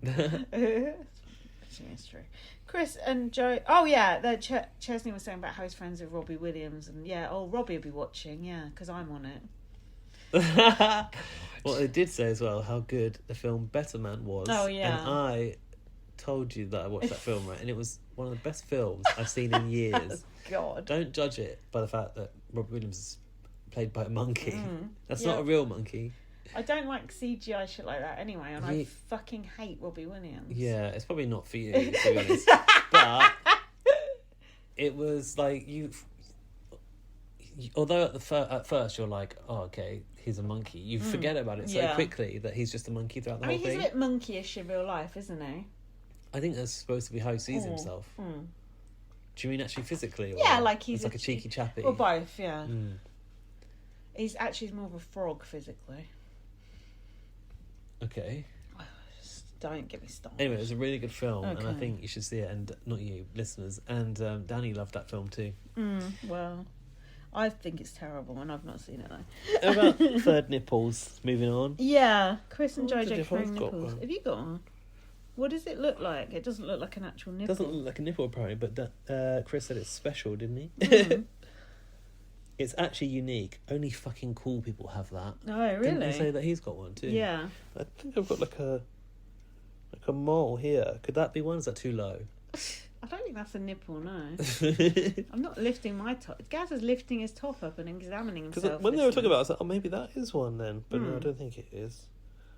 It's true. Chris and Joe. Oh yeah, Chesney was saying about how he's friends with Robbie Williams, and Robbie will be watching, because I'm on it. Well, they did say as well how good the film Better Man was. Oh yeah. And I told you that I watched that film, right? And it was one of the best films I've seen in years. God. Don't judge it by the fact that Robbie Williams is played by a monkey. That's not a real monkey. I don't like CGI shit like that anyway, and I fucking hate Robbie Williams. Yeah, it's probably not for you, to be honest. But it was like although at first you're like, oh, okay, he's a monkey. You forget about it so quickly that he's just a monkey throughout the whole thing. He's a bit monkeyish in real life, isn't he? I think that's supposed to be how he sees himself. Do you mean actually physically? Or yeah, like he's like a cheeky chappy. Or both, yeah. He's actually more of a frog physically. Okay. Just don't get me started. Anyway, it was a really good film, and I think you should see it, and not you, listeners. And Danny loved that film too. Well, I think it's terrible, and I've not seen it though. About third nipples. Moving on. Yeah, Chris and Jojo throwing nipples. Have you got one? What does it look like? It doesn't look like an actual nipple. It doesn't look like a nipple apparently, but Chris said it's special, didn't he? It's actually unique. Only fucking cool people have that. Oh, really? Didn't he say that he's got one too? Yeah. I think I've got like a mole here. Could that be one? Is that too low? I don't think that's a nipple, no. I'm not lifting my top. Gaz is lifting his top up and examining himself. Because when they were talking about it, I was like, oh, maybe that is one then. But no, I don't think it is.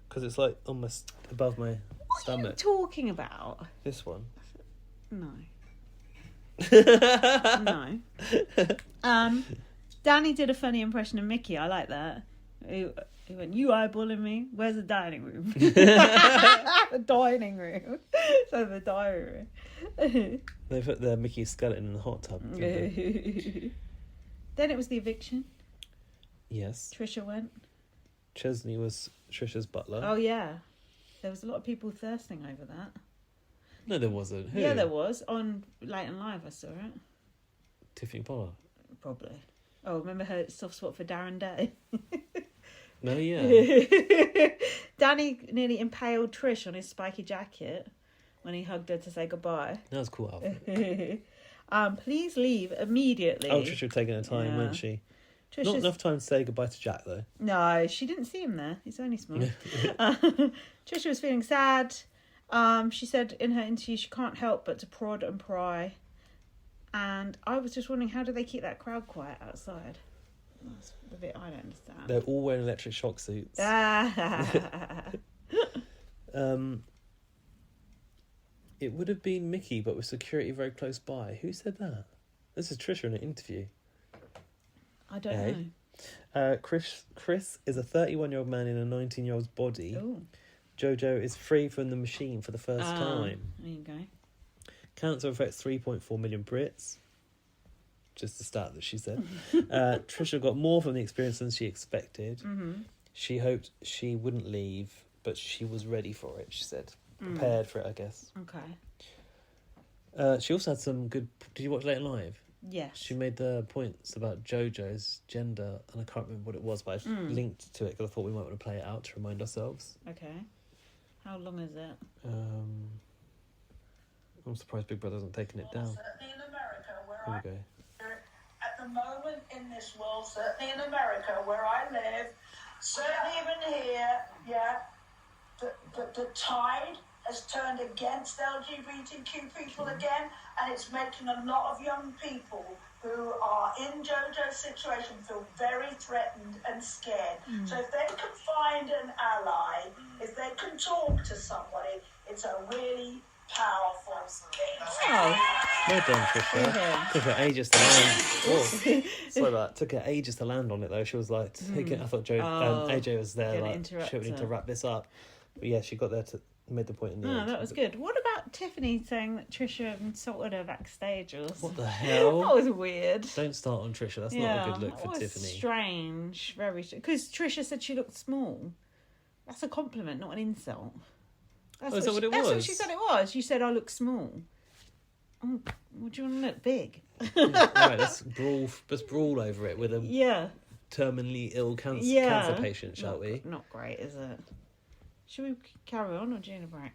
Because it's like almost above my stomach. What are you talking about? This one. No. No. Danny did a funny impression of Mickey. I like that. He went, "You eyeballing me? Where's the dining room?" The dining room. So the diary room. They put the Mickey skeleton in the hot tub. Then it was the eviction. Yes. Trisha went. Chesney was Trisha's butler. Oh yeah. There was a lot of people thirsting over that. No, there wasn't. Who? Yeah, there was. On Late and Live, I saw it. Tiffany Pollard. Probably. Oh, remember her soft spot for Darren Day? No, yeah. Danny nearly impaled Trish on his spiky jacket when he hugged her to say goodbye. That was a cool outfit. Please leave immediately. Oh, Trisha was taking her time, wasn't she? Not enough time to say goodbye to Jack, though. No, she didn't see him there. He's only small. Trisha was feeling sad. She said in her interview she can't help but to prod and pry. And I was just wondering, how do they keep that crowd quiet outside? That's the bit I don't understand. They're all wearing electric shock suits. It would have been Mickey, but with security very close by. Who said that? This is Trisha in an interview. I don't know. Chris is a 31-year-old man in a 19-year-old's body. Ooh. Jojo is free from the machine for the first time. There you go. Cancer affects 3.4 million Brits. Just the stat that she said. Trisha got more from the experience than she expected. Mm-hmm. She hoped she wouldn't leave, but she was ready for it, she said. Prepared for it, I guess. Okay. She also had some good... Did you watch Late and Live? Yes. She made the points about Jojo's gender, and I can't remember what it was, but I linked to it because I thought we might want to play it out to remind ourselves. Okay. How long is it? I'm surprised Big Brother hasn't taken it down. Certainly in America, where Here we go. At the moment in this world, certainly in America, where I live, certainly even here, the tide has turned against LGBTQ people again, and it's making a lot of young people who are in JoJo's situation feel very threatened and scared. So if they can find an ally, if they can talk to somebody, it's a really powerful thing. Well done, Trisha. Took her ages to land. Sorry about that. Took her ages to land on it, though. She was like, I thought AJ was there, like, she would need to wrap this up. But yeah, she got there made the point in the No, end. that was good. What about Tiffany saying that Trisha insulted her backstage or something? What the hell? That was weird. Don't start on Trisha. That's not a good look for that was Tiffany. Strange, very strange. Because Trisha said she looked small. That's a compliment, not an insult. Is that what it was? That's what she said it was. She said I look small. Oh, what do you want to look big? Right, let's brawl over it with a terminally ill cancer patient, shall we? Not great, is it? Should we carry on or do you need a break?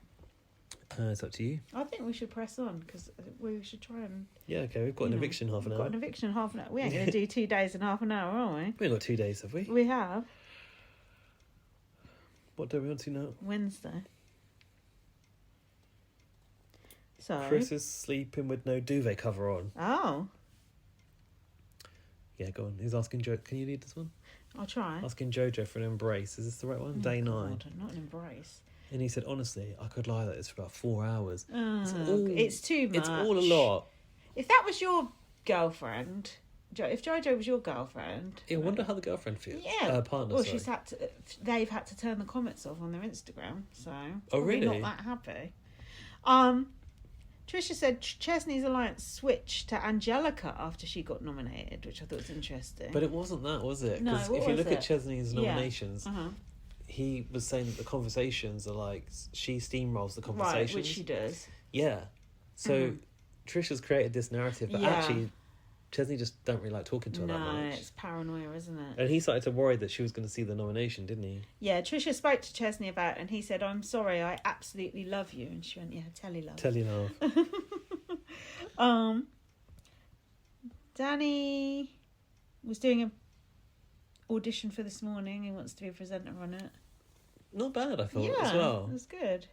It's up to you. I think we should press on because we should try and... Yeah, okay, we've got an eviction half an hour. We've got an eviction half an hour. We ain't going to do 2 days in half an hour, are we? We ain't got 2 days, have we? We have. What day are we on to now? Wednesday. So Chris is sleeping with no duvet cover on. Oh. Yeah, go on. He's asking Joe. Can you read this one? I'll try. Asking Jojo for an embrace. Is this the right one? Day 9. God, not an embrace. And he said, honestly, I could lie like this for about 4 hours. It's too much. It's all a lot. If that was your girlfriend, if Jojo was your girlfriend... I wonder how the girlfriend feels. Yeah. Partner, well, sorry. they've had to turn the comments off on their Instagram, so... Oh, really? Not that happy. Trisha said Chesney's alliance switched to Angelica after she got nominated, which I thought was interesting. But it wasn't that, was it? No, Because if you look at Chesney's nominations, he was saying that the conversations are like, she steamrolls the conversations. Right, which she does. Yeah. So Trisha's created this narrative, but actually Chesney just don't really like talking to her that much. No, it's paranoia, isn't it? And he started to worry that she was going to see the nomination, didn't he? Yeah, Trisha spoke to Chesney about it and he said, I'm sorry, I absolutely love you. And she went, yeah, telly love. Telly love. Danny was doing an audition for This Morning. He wants to be a presenter on it. Not bad, I thought, as well. It was good.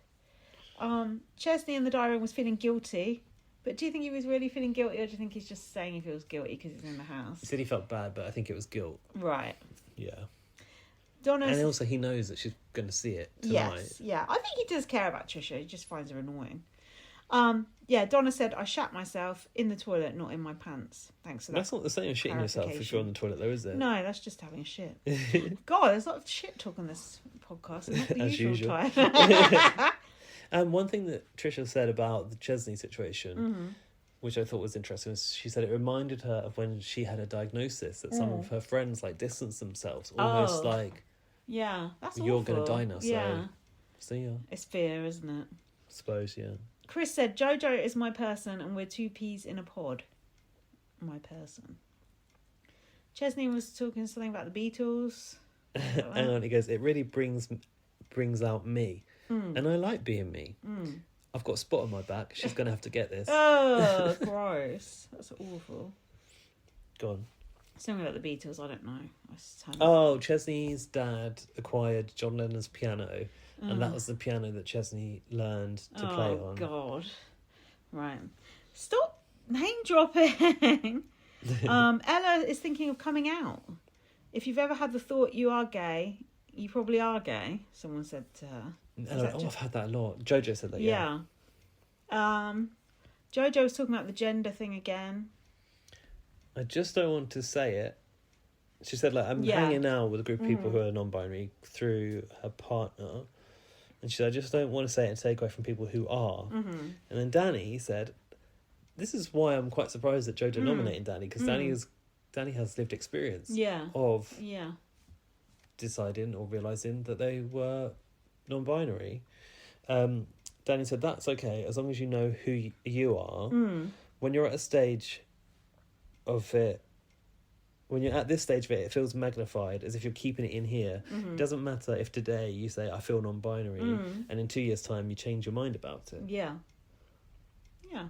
Chesney in the diary room was feeling guilty. But do you think he was really feeling guilty, or do you think he's just saying he feels guilty because he's in the house? He said he felt bad, but I think it was guilt. Right. Yeah. Donna's... And also he knows that she's going to see it tonight. Yes, yeah. I think he does care about Trisha. He just finds her annoying. Donna said, I shat myself in the toilet, not in my pants. Thanks for that. That's not the same as shitting yourself if you're on the toilet, though, is it? No, that's just having a shit. God, there's a lot of shit talk on this podcast. Not the usual type. One thing that Trisha said about the Chesney situation, which I thought was interesting, was she said it reminded her of when she had a diagnosis that some of her friends distanced themselves, almost like, yeah, that's you're awful. going to die now. Yeah. So yeah, it's fear, isn't it? I suppose, yeah. Chris said, Jojo is my person and we're 2 peas in a pod. My person. Chesney was talking something about the Beatles. Hang on, he goes, it really brings out me. And I like being me. I've got a spot on my back. She's going to have to get this. Oh, gross. That's awful. Go on. Something about the Beatles, I don't know. Oh, Chesney's dad acquired John Lennon's piano. And that was the piano that Chesney learned to play on. Oh, God. Right. Stop name dropping. Ella is thinking of coming out. If you've ever had the thought you are gay, you probably are gay, someone said to her. I've had that a lot. Jojo said that, yeah. Jojo was talking about the gender thing again. I just don't want to say it. She said, I'm hanging out with a group of people who are non-binary through her partner. And she said, I just don't want to say it and take away from people who are. And then Danny said, this is why I'm quite surprised that Jojo nominated Danny, because Danny has lived experience of deciding or realising that they were non-binary. Danny said, that's okay, as long as you know who you are. When you're at a stage of it, when you're at this stage of it, it feels magnified, as if you're keeping it in here. It doesn't matter if today you say, I feel non-binary, and in 2 years' time you change your mind about it. Yeah.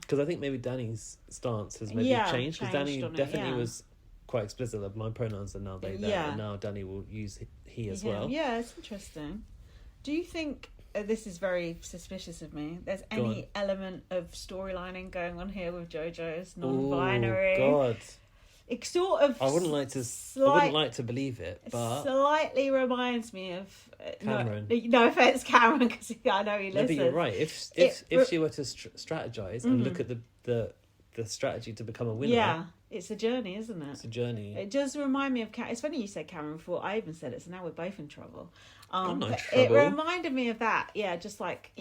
Because I think maybe Danny's stance has maybe changed, because Danny definitely was quite explicit that my pronouns are now they, them, and now Danny will use he as well. Yeah, it's interesting. Do you think, this is very suspicious of me, there's any element of storylining going on here with JoJo's non-binary? Oh, God. It sort of... I wouldn't like to believe it, but... Slightly reminds me of... Cameron. No offence, Cameron, because I know he listens. No, but you're right. If she were to strategise and look at the the strategy to become a winner. Yeah, it's a journey, isn't it? It's a journey. It does remind me of... It's funny you said Cameron before I even said it, so now we're both in trouble. I'm not in but trouble. It reminded me of that, just like,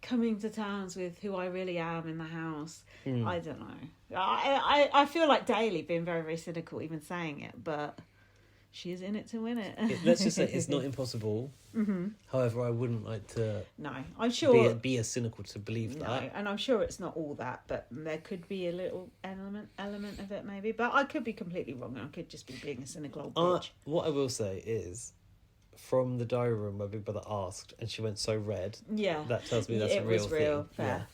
coming to terms with who I really am in the house. I don't know. I feel like Daley being very, very cynical even saying it, but she is in it to win it. Let's just say it's not impossible. Mm-hmm. However, I wouldn't like to... No, I'm sure... Be as cynical to believe that. No, and I'm sure it's not all that, but there could be a little element of it maybe. But I could be completely wrong, and I could just be being a cynical old bitch. What I will say is, from the diary room where Big Brother asked, and she went so red, that tells me that's a real thing. It was real. Fair.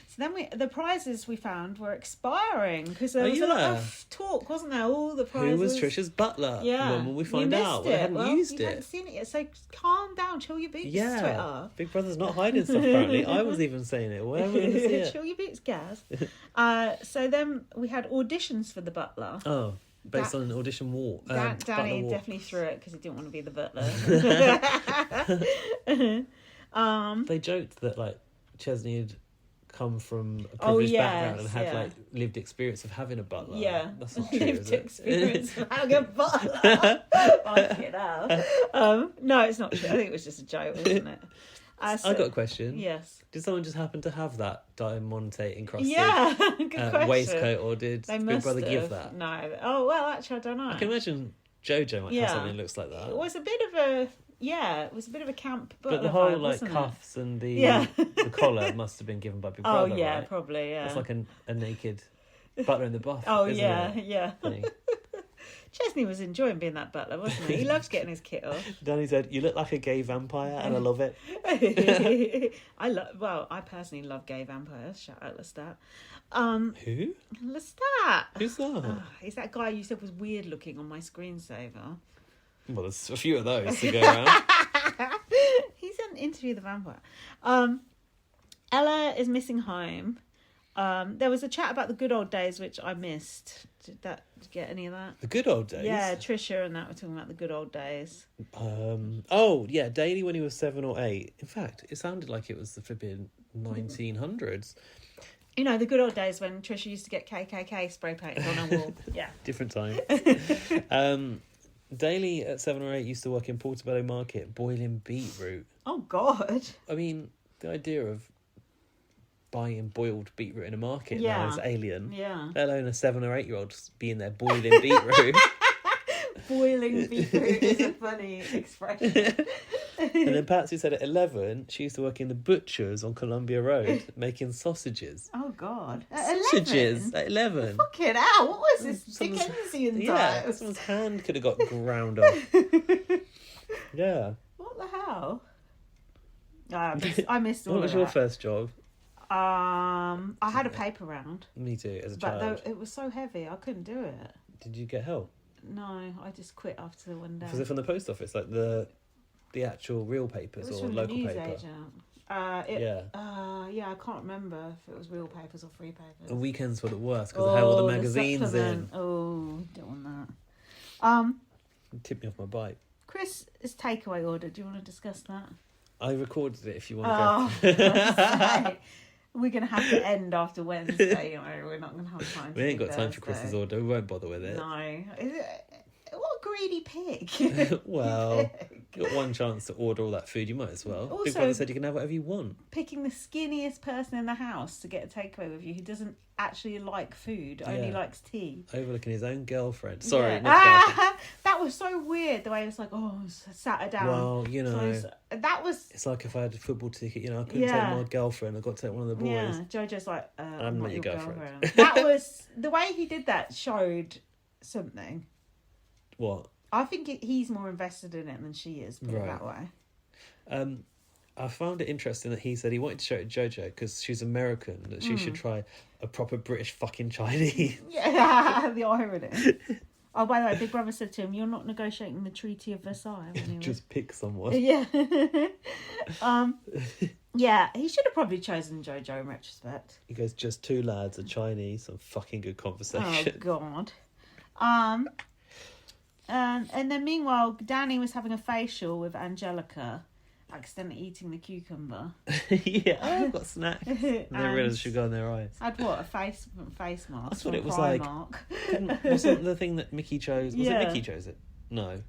So then the prizes we found were expiring, because there was a lot of talk, wasn't there? All the prizes. Who was Trisha's butler? Yeah. When will we find out? They hadn't used it. You hadn't seen it yet, so calm down, chill your boots, Twitter. Big Brother's not hiding stuff, apparently. I was even saying it. Where are we going to see it? Chill your boots, Gaz. So then we had auditions for the butler. Oh. Based on an audition wall. Danny definitely threw it because he didn't want to be the butler. They joked that like Chesney had come from a privileged background and had lived experience of having a butler. Yeah, that's not true. Lived experience of having a butler. Fucking hell. No, it's not true. I think it was just a joke, wasn't it? I got a question. Yes. Did someone just happen to have that diamante encrusted good question. waistcoat, or did Big Brother give that? No. Oh well, actually, I don't know. I can imagine Jojo might have something that looks like that. It was a bit of a camp, but the whole cuffs and the collar must have been given by Big Brother. Oh yeah, right? probably. Yeah. It's like a naked butler in the buff. Oh isn't yeah. Chesney was enjoying being that butler, wasn't he? He loves getting his kit off. Danny said, "You look like a gay vampire, and I love it." I personally love gay vampires. Shout out Lestat. Who? Lestat. Who's that? He's that guy you said was weird looking on my screensaver. Well, there's a few of those to go around. He's in Interview the Vampire. Ella is missing home. There was a chat about the good old days, which I missed. Did you get any of that? The good old days? Yeah, Trisha and that were talking about the good old days. Daley when he was 7 or 8. In fact, it sounded like it was the flipping 1900s. You know, the good old days when Trisha used to get KKK spray painted on her wall. Yeah. Different time. Daley at 7 or 8 used to work in Portobello Market boiling beetroot. Oh, God. I mean, the idea of buying boiled beetroot in a market now is alien. Yeah. Let alone a 7 or 8 year old being there boiling beetroot. Boiling beetroot is a funny expression. And then Patsy said at 11 she used to work in the butcher's on Columbia Road making sausages. Oh God! Sausages at 11. Fucking hell! What was this Dickensian time? Someone's hand could have got ground off. Yeah. What the hell? I missed all. What was your first job? I had a paper round. Me too, as a child. But it was so heavy, I couldn't do it. Did you get help? No, I just quit after the one day. Was it from the post office, like the actual real papers or local paper? Agent. I can't remember if it was real papers or free papers. The weekends were the worst because I had all the magazines in. Oh, don't want that. Tip me off my bike. Chris' takeaway order. Do you want to discuss that? I recorded it if you want to go. We're going to have to end after Wednesday. We're not going to have time. We ain't got time for Chris's order. We won't bother with it. No. What a greedy pig. Well, you got one chance to order all that food. You might as well. Also, Big Brother said you can have whatever you want. Picking the skinniest person in the house to get a takeaway with you who doesn't actually like food, only likes tea. Overlooking his own girlfriend. Sorry, not girlfriend. That was so weird, the way it was like, sat her down. Well, that was... It's like if I had a football ticket, I couldn't take my girlfriend. I got to take one of the boys. Yeah, Jojo's like, I'm not your girlfriend. That was... The way he did that showed something. What? I think he's more invested in it than she is, put it that way. I found it interesting that he said he wanted to show it to Jojo because she's American, that she should try a proper British fucking Chinese. Yeah, the irony. Oh, by the way, Big Brother said to him, "You're not negotiating the Treaty of Versailles." Just pick someone. Yeah. Yeah, he should have probably chosen Jojo in retrospect. He goes, just 2 lads, a Chinese, some fucking good conversation. Oh, God. And then meanwhile, Danny was having a facial with Angelica. accidentally eating the cucumber. Yeah, I've got snacks. And they realised she'd go in their eyes. Had what? A face mask? I thought it was Primark. Wasn't the thing that Mickey chose? Was it Mickey chose it? No.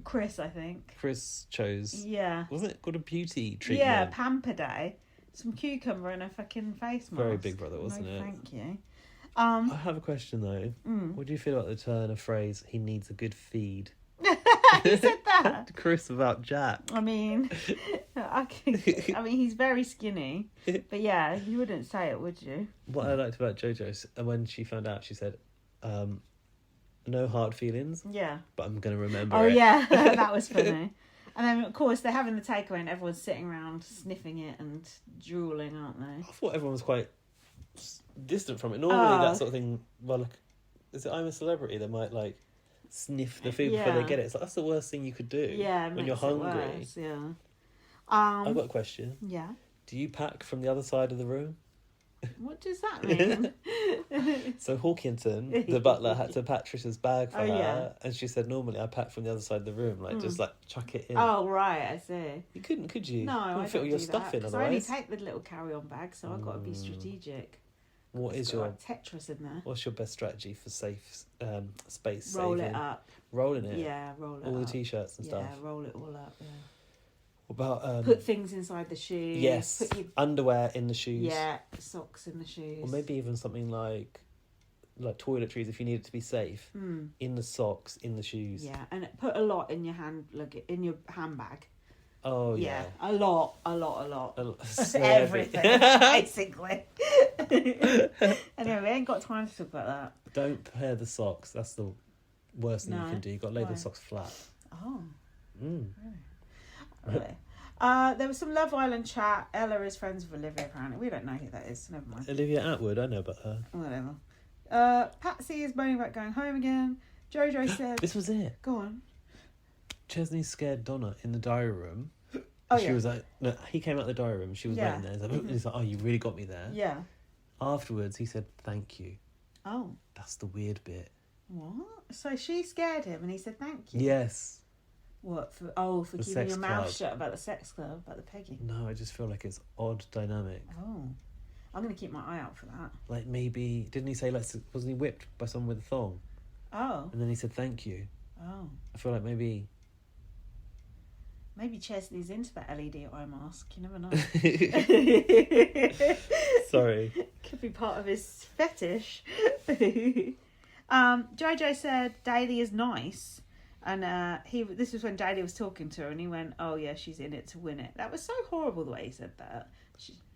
Chris, I think. Chris chose. Yeah. Wasn't it called a beauty treatment? Yeah, Pamper Day. Some cucumber and a fucking face mask. Very Big Brother, wasn't it? Thank you. I have a question though. What do you feel about the turn of phrase, he needs a good feed? You said that? Chris about Jack. I mean, he's very skinny. But yeah, you wouldn't say it, would you? What I liked about JoJo, when she found out, she said, no hard feelings. Yeah. But I'm going to remember Oh, it. yeah. That was funny. And then, of course, they're having the takeaway and everyone's sitting around sniffing it and drooling, aren't they? I thought everyone was quite distant from it. Normally, that sort of thing, well, look, is it I'm a Celebrity that might, like, sniff the food before they get it? It's like, that's the worst thing you could do. Yeah, when you're hungry. Worse, yeah. I've got a question. Yeah. Do you pack from the other side of the room? What does that mean? So Hawkinson, the butler, had to pack Trisha's bag for her, yeah. and she said, normally I pack from the other side of the room, like just like chuck it in. Oh, right, I see. You couldn't, could you? No, I fit all your stuff in, otherwise. I only take the little carry-on bag, so I've got to be strategic. What is your Tetris in there? What's your best strategy for safe space Roll saving? it up. Rolling it. Yeah, roll it all up. the t-shirts and stuff. Yeah, roll it all up. Yeah. What about put things inside the shoes. Yes, put your underwear in the shoes. Yeah, socks in the shoes. Or maybe even something like toiletries if you need it to be safe. In the socks, in the shoes. Yeah, and put a lot in your handbag. Oh yeah. A lot. Everything, basically. Anyway, we ain't got time to talk about that. Don't pair the socks. That's the worst thing you can do. You've got to lay the socks flat. Oh. Really? There was some Love Island chat. Ella is friends with Olivia, apparently. We don't know who that is, so never mind. Olivia Atwood, I know about her. Whatever. Patsy is moaning about going home again. Jojo said... This was it. Go on. Chesney scared Donna in the diary room. Oh, she was like... No, he came out the diary room. She was waiting there. He's like, oh, you really got me there. Yeah. Afterwards, he said, thank you. Oh. That's the weird bit. What? So she scared him and he said thank you? Yes. What? For keeping your mouth shut about the sex club, about the pegging? No, I just feel like it's odd dynamic. Oh. I'm going to keep my eye out for that. Like maybe... Didn't he say, wasn't he whipped by someone with a thong? Oh. And then he said thank you. Oh. I feel like maybe... Maybe Chesney's into that LED eye mask. You never know. Sorry. Could be part of his fetish. Jojo said Daley is nice. And this was when Daley was talking to her and he went, oh yeah, she's in it to win it. That was so horrible the way he said that.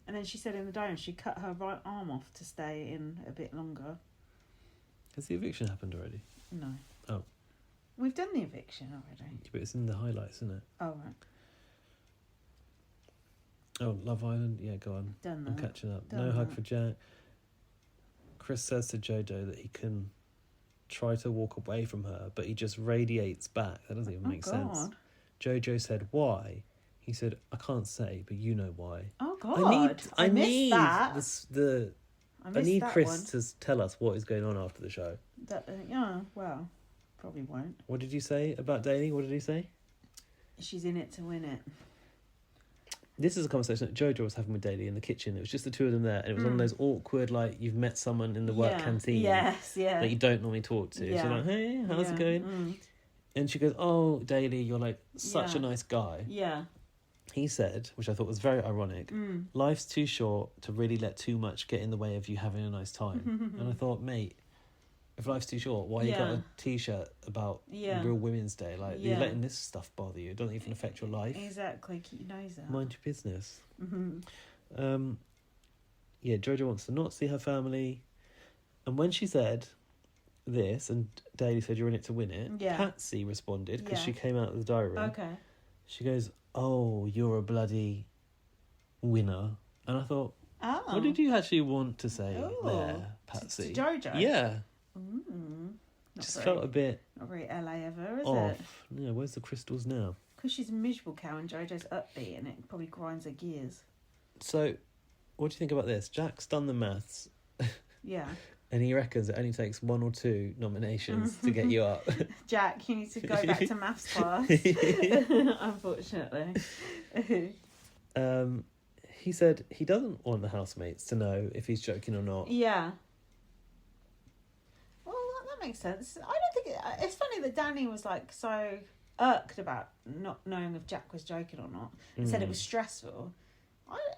And then she said in the diary she cut her right arm off to stay in a bit longer. Has the eviction happened already? No. Oh. We've done the eviction already. But it's in the highlights, isn't it? Oh, right. Oh, Love Island? Yeah, go on. Done that. I'm catching up. No hug for Jack. Chris says to Jojo that he can try to walk away from her, but he just radiates back. That doesn't even make sense. Jojo said, why? He said, I can't say, but you know why. Oh, God. I need that. I need Chris to tell us what is going on after the show. Well, probably won't. What did you say about Daley? What did he say? She's in it to win it. This is a conversation that Jojo was having with Daley in the kitchen. It was just the two of them there, and it was one of those awkward, like, you've met someone in the work canteen that you don't normally talk to. Yeah. So like, hey, how's it going? And she goes, oh, Daley, you're like such a nice guy. Yeah. He said, which I thought was very ironic, life's too short to really let too much get in the way of you having a nice time. And I thought, mate, if life's too short, why you got a T-shirt about Real Women's Day? Like, you're letting this stuff bother you. It doesn't even affect your life. Exactly. Keep your nose out. Mind your business. Jojo wants to not see her family. And when she said this, and Daley said you're in it to win it, Patsy responded, because she came out of the diary room. Okay. She goes, oh, you're a bloody winner. And I thought, what did you actually want to say there, Patsy? To Jojo? Yeah. Just felt a bit... Not very LA ever, is off. it? Yeah, where's the crystals now? Because she's a miserable cow and Jojo's upbeat and it probably grinds her gears. So, what do you think about this? Jack's done the maths. Yeah. And he reckons it only takes 1 or 2 nominations to get you up. Jack, you need to go back to maths class. Unfortunately. He said he doesn't want the housemates to know if he's joking or not. Yeah. Well, that makes sense. I don't think... It's funny that Danny was, like, so irked about not knowing if Jack was joking or not. And said it was stressful.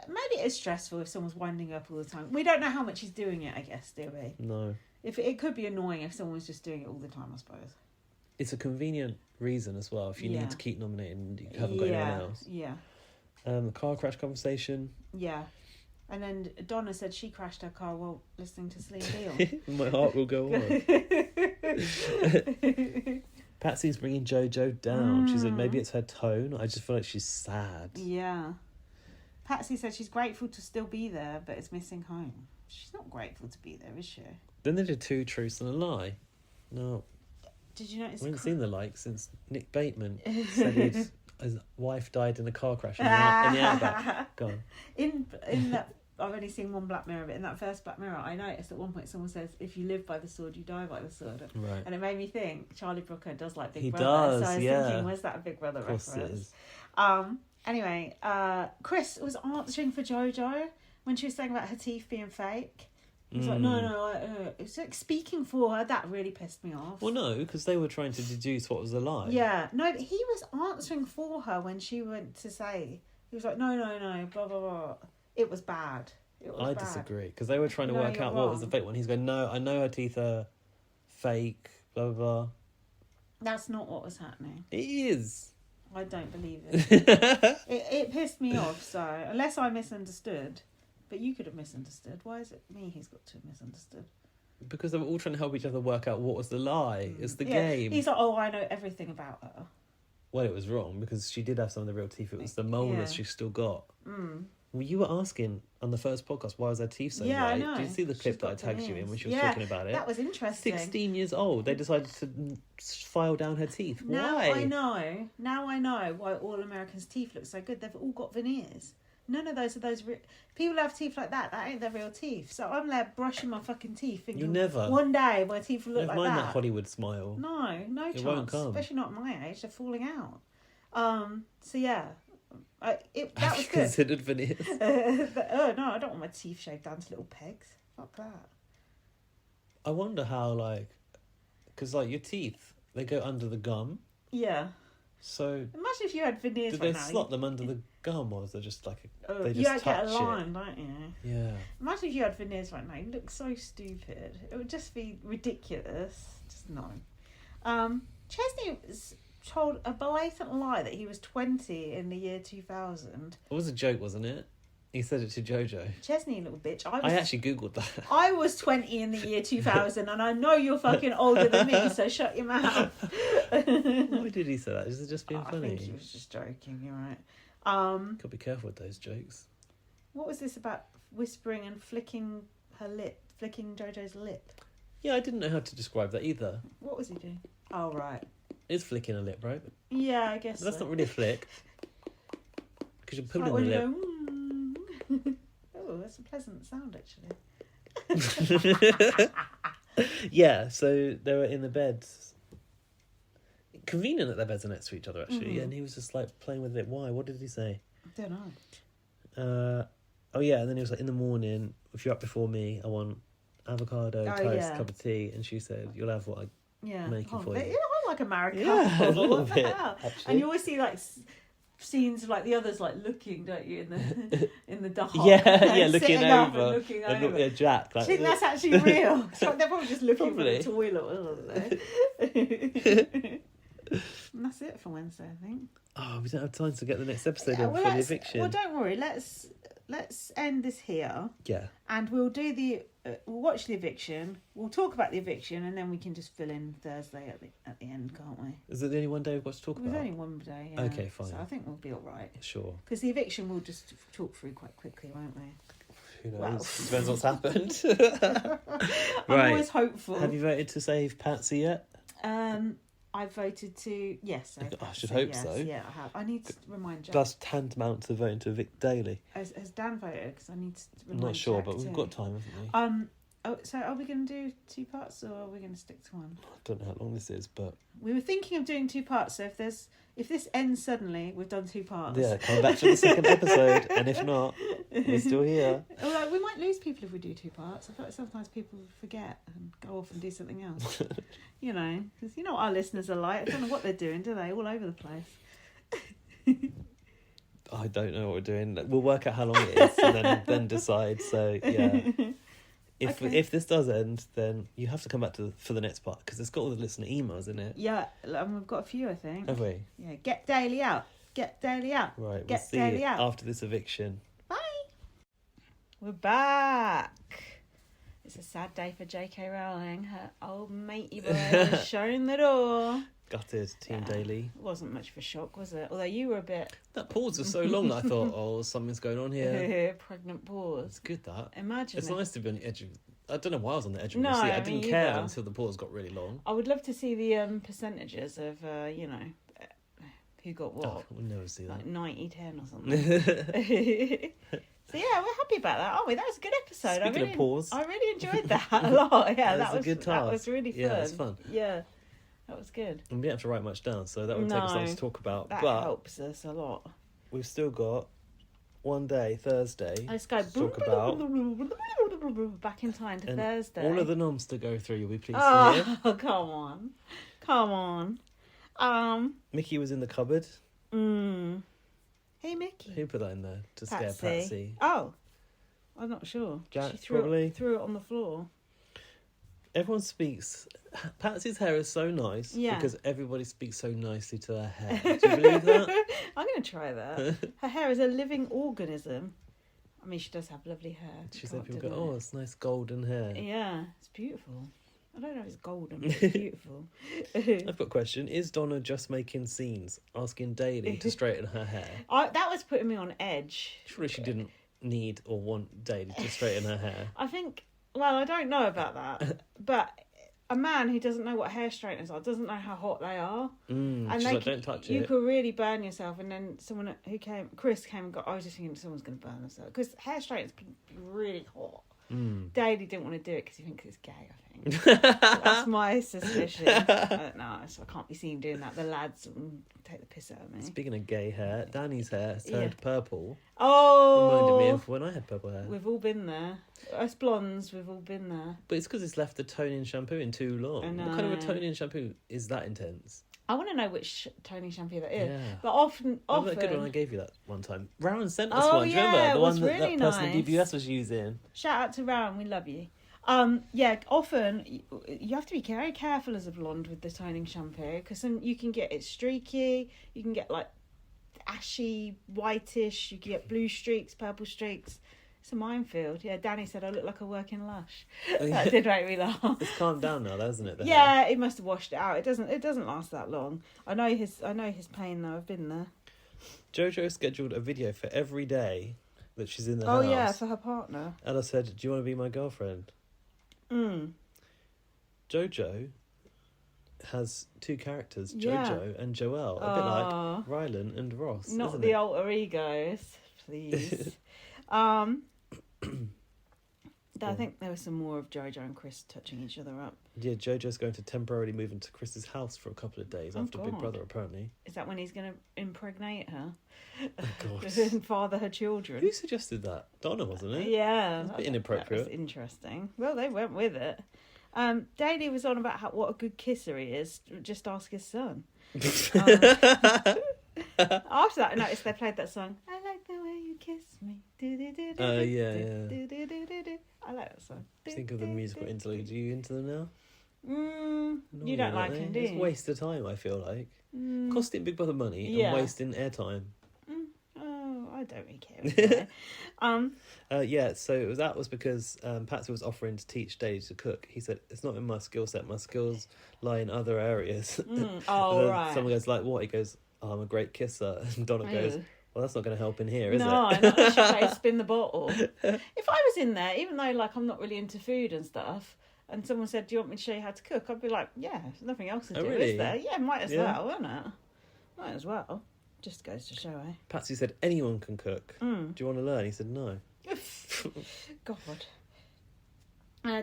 Maybe it is stressful if someone's winding up all the time. We don't know how much he's doing it, I guess, do we? No. If it could be annoying if someone's just doing it all the time, I suppose. It's a convenient reason as well. If you need to keep nominating and you haven't got anyone else. Yeah. The car crash conversation. Yeah. And then Donna said she crashed her car while listening to Celine Dion. My heart will go on. Patsy's bringing Jojo down. She said maybe it's her tone. I just feel like she's sad. Yeah. Patsy said she's grateful to still be there, but is missing home. She's not grateful to be there, is she? Then they did 2 truths and a lie. No. Did you notice? I haven't seen the like since Nick Bateman said his wife died in a car crash in the outback. Gone. In that, I've only seen one Black Mirror, but in that first Black Mirror, I noticed at one point someone says, "If you live by the sword, you die by the sword." Right. And it made me think Charlie Brooker does like Big He Brother. does, so I was thinking, where's that a Big Brother Of course reference? it is. Anyway, Chris was answering for Jojo when she was saying about her teeth being fake. He was like, no, it was like speaking for her. That really pissed me off. Well, no, because they were trying to deduce what was a lie. Yeah, no, but he was answering for her when she went to say, he was like, no, blah, blah, blah. It was bad. I disagree, because they were trying to work out what was the fake one. He's going, no, I know her teeth are fake, blah, blah, blah. That's not what was happening. It is. I don't believe it. It pissed me off, so, unless I misunderstood. But you could have misunderstood. Why is it me who's got to have misunderstood? Because they were all trying to help each other work out what was the lie. It's the game. He's like, I know everything about her. Well, it was wrong, because she did have some of the real teeth. It was the molars she still got. Well, you were asking on the first podcast, why was her teeth so white? I know. Did you see the clip that I tagged you in when she was talking about it? That was interesting. 16 years old. They decided to file down her teeth. Why? Now I know why all Americans' teeth look so good. They've all got veneers. None of those are those... People have teeth like that. That ain't their real teeth. So I'm there brushing my fucking teeth thinking... You never. One day my teeth will look like that. Never mind that Hollywood smile. No chance. It won't come. Especially not at my age. They're falling out. So yeah. That Have was you good. considered veneers? No, I don't want my teeth shaved down to little pegs. Fuck that. I wonder how, like... Because, like, your teeth, they go under the gum. Yeah. So... Imagine if you had veneers Did right they now. slot them under the gum, or is it just like they you just touch get a line, don't you? Yeah. Imagine if you had veneers right now. You look so stupid. It would just be ridiculous. Just no. Chesney was told a blatant lie that he was 20 in the year 2000. It was a joke, wasn't it? He said it to Jojo. Chesney, little bitch. I actually Googled that. I was 20 in the year 2000 and I know you're fucking older than me, so shut your mouth. Why did he say that? Is it just being funny? I think he was just joking, you're right. Gotta be careful with those jokes. What was this about whispering and flicking Jojo's lip? Yeah, I didn't know how to describe that either. What was he doing? Oh, right. It's flicking a lip, right? Yeah, I guess That's so. not really a flick. Because you're pulling like the lip. Go, oh, that's a pleasant sound, actually. Yeah, so they were in the beds. Convenient that their beds are next to each other, actually. Mm-hmm. And he was just like playing with it. Why? What did he say? I don't know. Oh yeah, and then he was like, in the morning, if you're up before me, I want avocado, toast, cup of tea. And she said, you'll have what I'm making for you. I'm like a married Yeah, couple. a little What the bit, hell? actually. And you always see like scenes of like the others like looking, don't you, in the dark? Yeah, looking Sitting up and over. looking And over. yeah, Jack. Do Like, you think that's actually real? So they're probably just looking Probably. for the toilet. And that's it for Wednesday, I think. oh, we don't have time to get the next episode in for the eviction. Well, don't worry. Let's end this here, Yeah. and we'll do we'll watch the eviction. We'll talk about the eviction, and then we can just fill in Thursday at the end, can't we? Is it the only one day we've got to talk We've about? only one day. Yeah. Okay, fine. So I think we'll be all right. Sure. Because the eviction we'll just talk through quite quickly, won't we? Who knows? Well. Depends what's happened. I'm Right. always hopeful. Have you voted to save Patsy yet? I voted to yes. I should hope so. Yeah, I have. I need to remind Jack. That's tantamount to voting to evict Daley. Has Dan voted? Because I need to I'm remind not sure, Jack but we've too. got time, haven't we? So are we going to do 2 parts or are we going to stick to one? I don't know how long this is, but we were thinking of doing 2 parts. So if this ends suddenly, we've done 2 parts. Yeah, come back for the second episode, and if not, we're still here. Although we might lose people if we do 2 parts. I feel like sometimes people forget and go off and do something else. You know, because you know what our listeners are like. I don't know what they're doing, do they? All over the place. I don't know what we're doing. We'll work out how long it is and then decide. So yeah, if this does end, then you have to come back for the next part because it's got all the listener emails in it. Yeah, we've got a few, I think. Have we? Yeah, get Daley out. Get Daley out. Right, get we'll see Daley out after this eviction. Bye. We're back. It's a sad day for J.K. Rowling. Her old matey boy has shown the door. Gutted, Team Daley. It wasn't much of a shock, was it? Although you were a bit... That pause was so long that I thought, oh, something's going on here. Pregnant pause. It's good, that. Imagine it's it. nice to be on the edge of... I don't know why I was on the edge of my my seat. I me didn't care either. until the pause got really long. I would love to see the percentages of, who got what. Oh, we'll never see that. Like 90-10 or something. So yeah, we're happy about that, aren't we? That was a good episode. Speaking of pause. I really enjoyed that a lot. Yeah, that was a good task. That was really fun. Yeah, it was fun. Yeah, that was good. And we didn't have to write much down, so that would take us long to talk about. That but helps us a lot. We've still got one day, Thursday, Let's go to talk about. Back in time to And Thursday. all of the noms to go through, you'll be pleased to hear. Oh, come on. Mickey was in the cupboard. Hey, Mickey. Who put that in there to scare Patsy? Oh, I'm not sure. Jack, She threw it on the floor. Everyone speaks. Patsy's hair is so nice because everybody speaks so nicely to her hair. Do you believe that? I'm going to try that. Her hair is a living organism. I mean, she does have lovely hair. She said people go, oh, it's nice golden hair. Yeah, it's beautiful. I don't know if it's golden, but it's beautiful. I've got a question. Is Donna just making scenes, asking Daley to straighten her hair? That was putting me on edge. Surely she didn't need or want Daley to straighten her hair. I think, well, I don't know about that, but a man who doesn't know what hair straighteners are doesn't know how hot they are. And she's like, don't touch it. You could really burn yourself. And then Chris came and got, I was just thinking someone's going to burn themselves. Because hair straighteners can be really hot. Daley didn't want to do it because he thinks it's gay, I think. That's my suspicion. I don't know, so I can't be seen doing that. The lads take the piss out of me. Speaking of gay hair, Danny's hair has turned purple. Oh! Reminded me of when I had purple hair. We've all been there. Us blondes, we've all been there. But it's because it's left the toning shampoo in too long. I know. What kind of a toning shampoo is that intense? I want to know which toning shampoo that is. Yeah. But often... Remember that good one I gave you that one time? Rowan sent us Oh, one. Do you yeah, remember? The it was one that really that person nice. at BBS was using. Shout out to Rowan, we love you. Often you have to be very careful as a blonde with the toning shampoo because then you can get it streaky, you can get like ashy, whitish, you can get blue streaks, purple streaks. It's a minefield. Yeah, Danny said I look like a working Lush. That did make me laugh. It's calmed down now, hasn't it? Yeah, it must have washed it out. It doesn't last that long. I know his pain though. I've been there. Jojo scheduled a video for every day that she's in the house. Oh yeah, for her partner. And I said, do you want to be my girlfriend? Jojo has 2 characters, Jojo and Joelle. A bit like Rylan and Ross. Not the alter egos, please. I think there was some more of Jojo and Chris touching each other up. Yeah, Jojo's going to temporarily move into Chris's house for a couple of days after Big Brother, apparently. Is that when he's going to impregnate her? Oh, God. And father her children? Who suggested that? Donna, wasn't it? Yeah. That's a bit inappropriate. That was interesting. Well, they went with it. Daley was on about what a good kisser he is. Just ask his son. After that, I noticed they played that song. I like the way you kiss me. I like that song. Think of the musical interludes. Are you into them now? You don't like them, do you? It's a waste of time, I feel like. Costing Big Brother money and wasting airtime. Oh, I don't really care. So that was because Patsy was offering to teach Daley to cook. He said, it's not in my skill set. My skills lie in other areas. Right. Someone goes, like what? He goes, I'm a great kisser. And Donna goes, well, that's not going to help in here, is it? No, I should play spin the bottle. If I was in there, even though like I'm not really into food and stuff, and someone said, do you want me to show you how to cook? I'd be like, yeah, there's nothing else to do, really? is there? Yeah, might as well, wouldn't it? Might as well. Just goes to show, eh? Patsy said, anyone can cook. Do you want to learn? He said, no. God.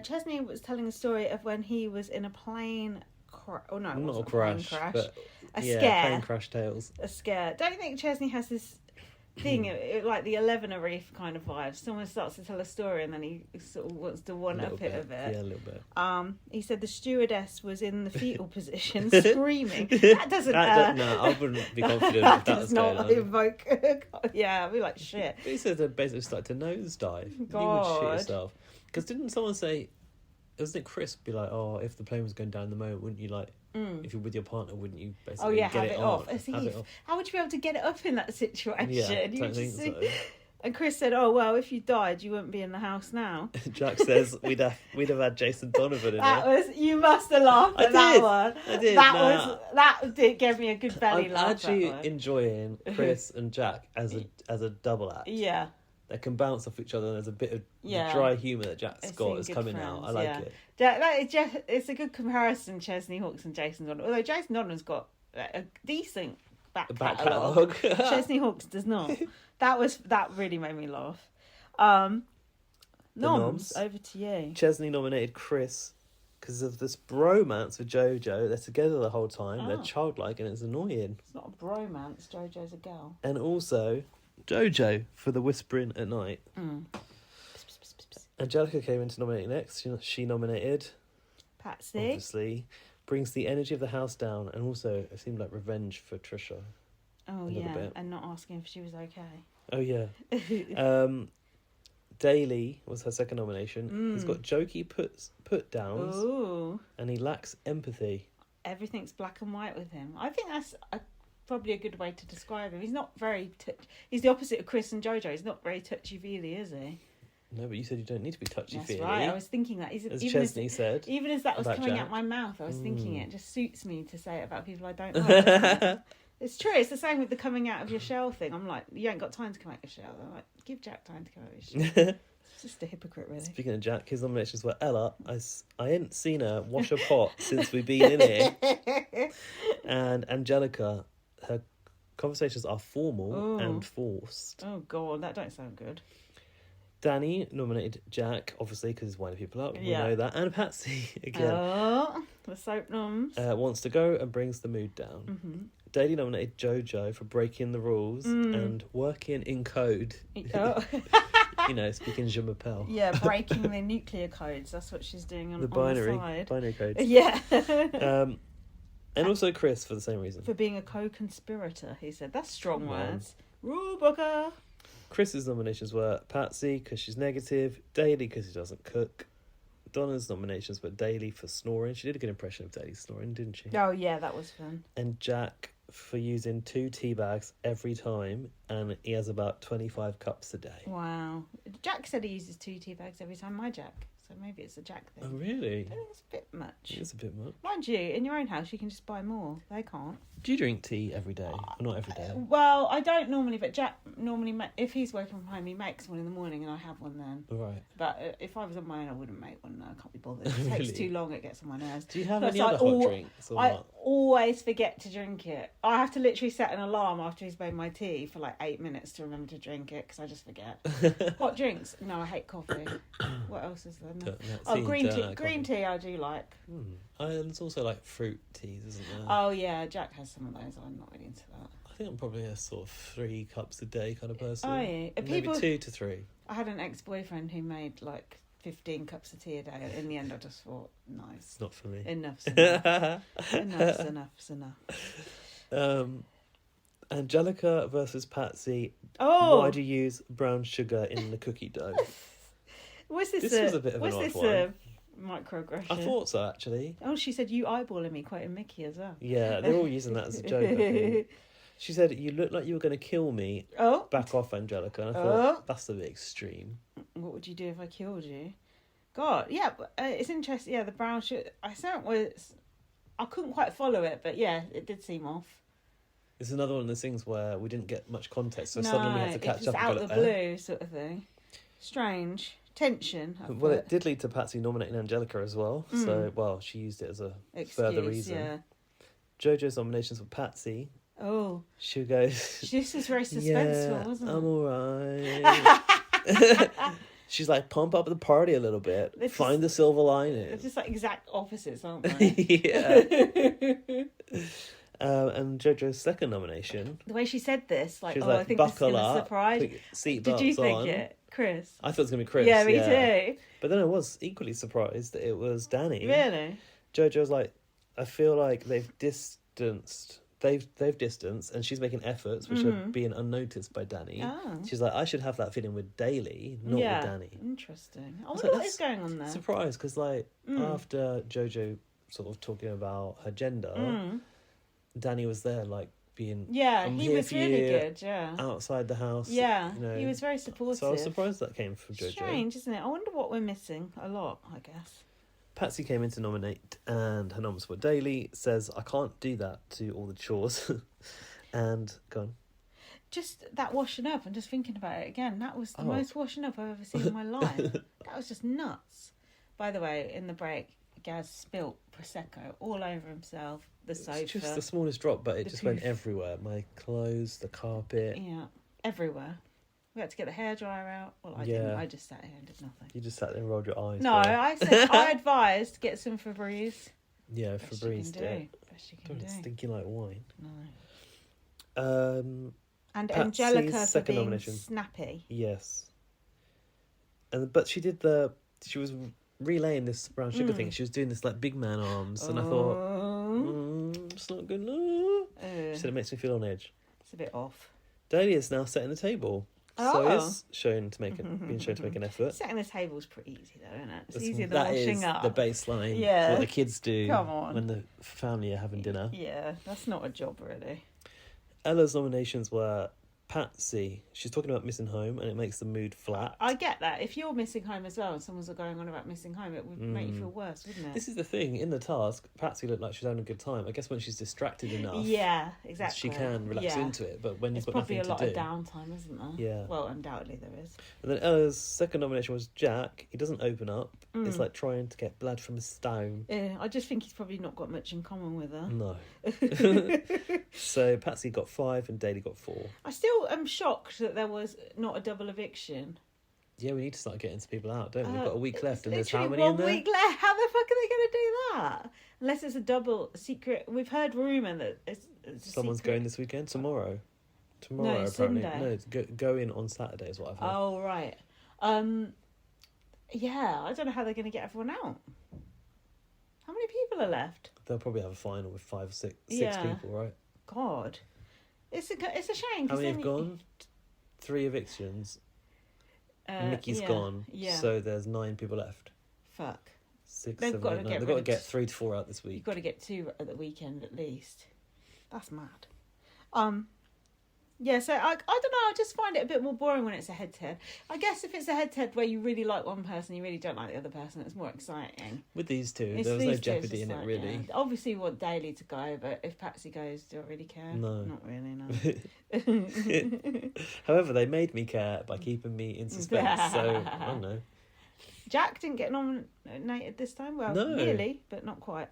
Chesney was telling a story of when he was in a plane crash. Oh, no, it Not wasn't a crash, but scare. plane crash tales. A scare. Don't you think Chesney has this thing, like the 11 Reef kind of vibe? Someone starts to tell a story and then he sort of wants to one-up it a bit. Yeah, a little bit. He said the stewardess was in the fetal position, screaming. That doesn't... no, I wouldn't be confident if that was going on. That does not evoke... Yeah, I'd be like, shit. But he said they basically started to nosedive. God. You would shit yourself. Because didn't someone say... Wasn't it Chris be like, oh, if the plane was going down in the moment, wouldn't you like... If you're with your partner, wouldn't you basically get have it off? Have it off? How would you be able to get it up in that situation? Yeah, don't think so. And Chris said, "Oh well, if you died, you wouldn't be in the house now." Jack says we'd have had Jason Donovan in You must have laughed at that one. I did. That did give me a good belly laugh. I'm actually enjoying Chris and Jack as a double act. Yeah. They can bounce off each other, and there's a bit of dry humour that Jack's got is coming out. I like it. It's a good comparison, Chesney Hawkes and Jason Donovan. Although Jason Donovan's got a decent back catalogue. Chesney Hawkes does not. That really made me laugh. Noms, over to you. Chesney nominated Chris because of this bromance with Jojo. They're together the whole time. They're childlike and it's annoying. It's not a bromance. Jojo's a girl. And also Jojo for the whispering at night. Angelica came in to nominate next. She nominated Patsy. Obviously, brings the energy of the house down, and also it seemed like revenge for Trisha. Oh yeah, and not asking if she was okay. Oh yeah. Daley was her second nomination. He's got jokey put downs. Ooh. And he lacks empathy. Everything's black and white with him. I think that's probably a good way to describe him. He's not very... He's the opposite of Chris and Jojo. He's not very touchy-feely, is he? No, but you said you don't need to be touchy-feely. That's right. I was thinking that. As Chesney said. Even as that was coming out my mouth, I was thinking it just suits me to say it about people I don't like. It's true. It's the same with the coming out of your shell thing. I'm like, you ain't got time to come out of your shell. I'm like, give Jack time to come out of his shell. It's just a hypocrite, really. Speaking of Jack, his nominations were Ella. I ain't seen her wash a pot since we've been in here. And Angelica, her conversations are formal and forced. Oh, God, that don't sound good. Danny nominated Jack, obviously, because he's winding people up. We know that. And Patsy, again. Oh, the soap noms. Wants to go and brings the mood down. Mm-hmm. Daley nominated Jojo for breaking the rules and working in code. Oh. Speaking je m'appelle. Yeah, breaking the nuclear codes. That's what she's doing on the side. Binary codes. Yeah. And also Chris for the same reason. For being a co-conspirator, he said. That's strong words. Rule booker. Chris's nominations were Patsy because she's negative, Daley because he doesn't cook. Donna's nominations were Daley for snoring. She did a good impression of Daley snoring, didn't she? Oh, yeah, that was fun. And Jack for using 2 tea bags every time, and he has about 25 cups a day. Wow. Jack said he uses 2 tea bags every time, my Jack. So maybe it's a Jack thing. Oh, really? I think it's a bit much. It is a bit much. Mind you, in your own house, you can just buy more. They can't. Do you drink tea every day? Or not every day? Well, I don't normally, but Jack normally, if he's working from home, he makes one in the morning and I have one then. Right. But if I was on my own, I wouldn't make one. No, I can't be bothered. It takes too long, it gets on my nerves. Do you have any other hot drinks? Or I always forget to drink it. I have to literally set an alarm after he's made my tea for like 8 minutes to remember to drink it because I just forget. Hot drinks? No, I hate coffee. What else is there? No. Green tea I do like. There's also like fruit teas, isn't there? Oh yeah, Jack has some of those. I'm not really into that. I think I'm probably a sort of 3 cups a day kind of person. Oh yeah. Maybe 2 to 3. I had an ex-boyfriend who made like 15 cups of tea a day. In the end I just thought, no. It's not for me. Enough's enough. Enough's enough. Angelica versus Patsy. Oh! Why do you use brown sugar in the cookie dough? Was a bit of an odd one. Microaggression. I thought so, actually. Oh, she said you eyeballing me, quoting Mickey as well. Yeah, they're all using that as a joke, I think. She said, you look like you were going to kill me. Oh. Back off, Angelica. And I thought, that's a bit extreme. What would you do if I killed you? God, yeah, but it's interesting. Yeah, the brown sugar. I couldn't quite follow it, but yeah, it did seem off. It's another one of those things where we didn't get much context, so suddenly we had to catch up. Out of the blue sort of thing. Strange. Tension. Well, it did lead to Patsy nominating Angelica as well. So, she used it as a further reason. Yeah. Jojo's nominations were Patsy. Oh. She goes... This was very suspenseful, wasn't it? I'm all right. She's like, pump up the party a little bit. Find the silver lining. They're just like exact opposites, aren't they? Yeah. And JoJo's second nomination. The way she said this, like, like, I think this is going to surprise. Seatbelts Did you think on. it, Chris? I thought it was going to be Chris. Yeah, me too. But then I was equally surprised that it was Danny. Really? JoJo was like, I feel like they've distanced, and she's making efforts which are being unnoticed by Danny. Oh. She's like, I should have that feeling with Daley, not with Danny. Interesting. I wonder what is going on there. Surprised, because after JoJo sort of talking about her gender, Danny was there, like, being he was really good, outside the house. Yeah, he was very supportive. So I was surprised that came from JoJo. Strange, isn't it? I wonder what we're missing a lot, I guess. Patsy came in to nominate, and her noms were Daley, says, I can't do that to all the chores. And gone. Just that washing up, I'm just thinking about it again. That was the most washing up I've ever seen in my life. That was just nuts. By the way, in the break, Gaz spilt Prosecco all over himself, the sofa. It's just the smallest drop, but it just went everywhere. My clothes, the carpet. Yeah, everywhere. We had to get the hairdryer out. Well, I didn't. I just sat here and did nothing. You just sat there and rolled your eyes. No, I said I advised get some Febreze. Yeah, Febreze did. Best you can do. Stinky like wine. No. And Patsy's Angelica for being nomination. snappy. Yes. But she was relaying this brown sugar thing. She was doing this like big man arms, and I thought, it's not good enough. She said it makes me feel on edge. It's a bit off. Daley is now setting the table. So is being shown to make an effort. Setting the table's pretty easy though, isn't it? It's easier than washing up. The baseline. Yeah. What the kids do Come on. when the family are having dinner. Yeah, that's not a job really. Ella's nominations were Patsy. She's talking about missing home, and it makes the mood flat. I get that. If you're missing home as well and someone's going on about missing home, it would make you feel worse, wouldn't it? This is the thing. In the task, Patsy looked like she's having a good time. I guess when she's distracted enough, yeah, exactly, she can relax into it. But when you've got nothing to do, there's probably a lot of downtime, isn't there? Yeah. Well, undoubtedly there is. And then Ella's second nomination was Jack. He doesn't open up. It's like trying to get blood from a stone. Yeah, I just think he's probably not got much in common with her. No. So Patsy got 5 and Daley got 4. I still am shocked that there was not a double eviction. Yeah, we need to start getting some people out, don't we? We've got a week left, and there's literally how many in there? 1 week left. How the fuck are they going to do that? Unless it's a double secret. We've heard rumour that it's someone's secret. going this weekend. Tomorrow, No, apparently. Sunday. No, it's go in on Saturday is what I've heard. Oh, right. Yeah, I don't know how they're going to get everyone out. How many people are left? They'll probably have a final with 5 or 6 Yeah. people, right? God. It's a shame. How many have gone? 3 evictions. Mickey's gone. Yeah. So there's 9 people left. Fuck. 6, They've 7, got to 8, 9. get They've got to rid get of- 3 to 4 out this week. You've got to get 2 at the weekend at least. That's mad. Yeah, so I don't know, I just find it a bit more boring when it's a head-to-head. I guess if it's a head-to-head where you really like one person, you really don't like the other person, it's more exciting. With these two, It's there was no these two, it's jeopardy just in it, like, really. yeah. Obviously you want Daley to go, but if Patsy goes, do I really care? No. Not really, no. However, they made me care by keeping me in suspense, so I don't know. Jack didn't get nominated this time. Well, No. nearly, but not quite.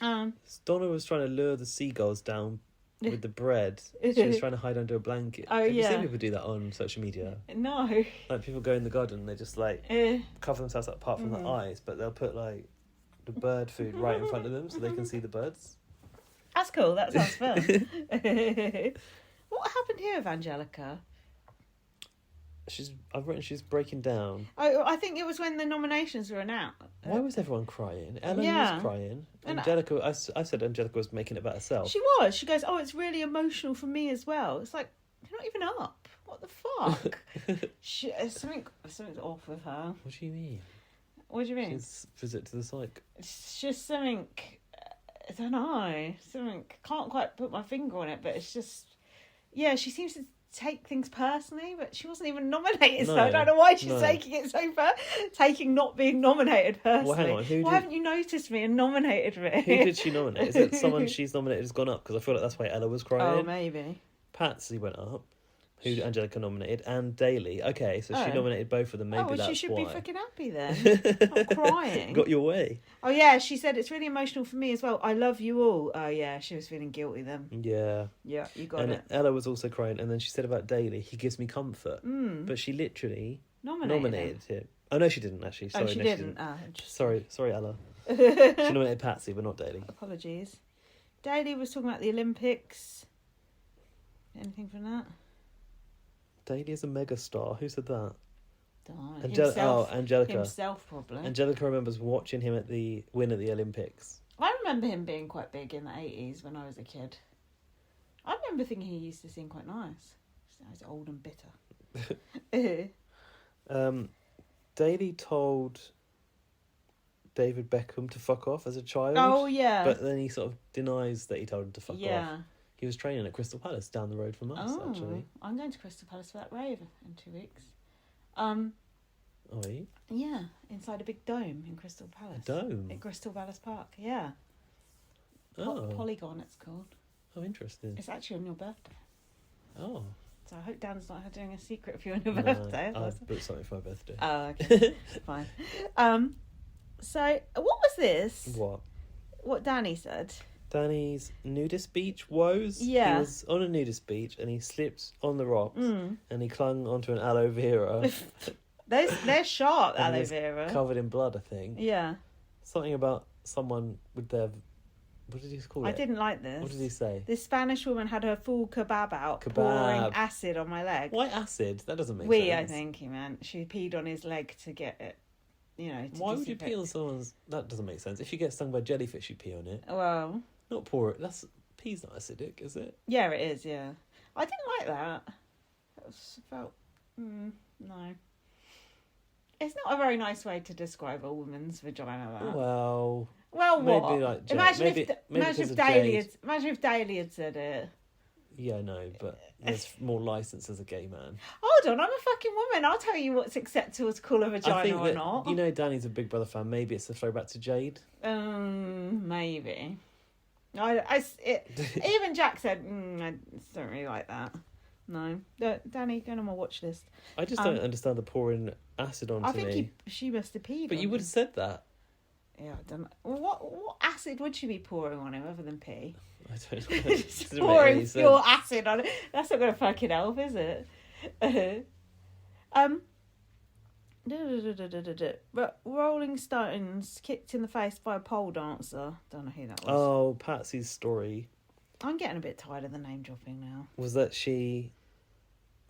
Donna was trying to lure the seagulls down with the bread. She was trying to hide under a blanket. Oh, Have you yeah. seen people do that on social media? No. Like people go in the garden, they just like cover themselves up apart from the eyes, but they'll put like the bird food right in front of them so they can see the birds. That's cool. That sounds fun. What happened here with Angelica? I've written she's breaking down. Oh, I think it was when the nominations were announced. Why was everyone crying? Ellen was crying. And Angelica, I said Angelica was making it about herself. She was. She goes, oh, it's really emotional for me as well. It's like, you're not even up. What the fuck? Something's off with her. What do you mean? What do you mean? She's visit to the psych. It's just something, I don't know, something, can't quite put my finger on it, but it's just, yeah, she seems to take things personally, but she wasn't even nominated, so I don't know why she's taking it so far. Taking not being nominated personally. Well, hang on. Why haven't you noticed me and nominated me? Who did she nominate? Is it someone she's nominated has gone up? Because I feel like that's why Ella was crying. Oh, maybe. Patsy went up, who Angelica nominated, and Daley. Okay, so she nominated both of them. Maybe that's why. She should be fucking happy then. Not crying. Got your way. Oh yeah, she said it's really emotional for me as well. I love you all. Oh yeah, she was feeling guilty then. Yeah. Yeah, you got and it. Ella was also crying, and then she said about Daley, he gives me comfort. But she literally nominated him. Oh no, she didn't actually. Sorry, she no, didn't. Sorry, Ella. She nominated Patsy, but not Daley. Apologies. Daley was talking about the Olympics. Anything from that? Daley is a megastar. Who said that? Angelica. Himself, probably. Angelica remembers watching him at the Olympics. I remember him being quite big in the 80s when I was a kid. I remember thinking he used to seem quite nice. He's old and bitter. Daley told David Beckham to fuck off as a child. Oh, yeah. But then he sort of denies that he told him to fuck off. He was training at Crystal Palace down the road from us, actually. I'm going to Crystal Palace for that rave in 2 weeks. Are you? Yeah, inside a big dome in Crystal Palace. A dome? At Crystal Palace Park, yeah. Polygon, it's called. Oh, interesting. It's actually on your birthday. Oh. So I hope Dan's not doing a secret for you on your birthday. I've booked something for my birthday. Oh, okay. Fine. So, what was this? What Danny said? Danny's nudist beach woes. Yeah. He was on a nudist beach and he slipped on the rocks and he clung onto an aloe vera. They're sharp, aloe vera. Covered in blood, I think. Yeah. Something about someone with their... What did he call it? I didn't like this. What did he say? This Spanish woman had her full kebab out, pouring acid on my leg. Why acid? That doesn't make sense. I think he meant. She peed on his leg to get it, Why would you pee on someone's... That doesn't make sense. If you get stung by jellyfish, you pee on it. Well... Not pour it. Pee's not acidic, is it? Yeah, it is, yeah. I didn't like that. It felt... no. It's not a very nice way to describe a woman's vagina, that. Well, what? Maybe like imagine if Daley had said it. Yeah, no, but there's more license as a gay man. Hold on, I'm a fucking woman. I'll tell you what's acceptable to call a vagina or not. You know, Danny's a Big Brother fan. Maybe it's a throwback to Jade. Maybe. Even Jack said, I don't really like that. No. Danny, go on my watch list. I just don't understand the pouring acid onto me. I think she must have peed. But you would have said that. Yeah, I don't know. What acid would she be pouring on him other than pee? I don't know. Just pouring pure acid on it. That's not going to fucking help, is it? Rolling Stones kicked in the face by a pole dancer. Don't know who that was. Oh, Patsy's story. I'm getting a bit tired of the name dropping now. Was that she...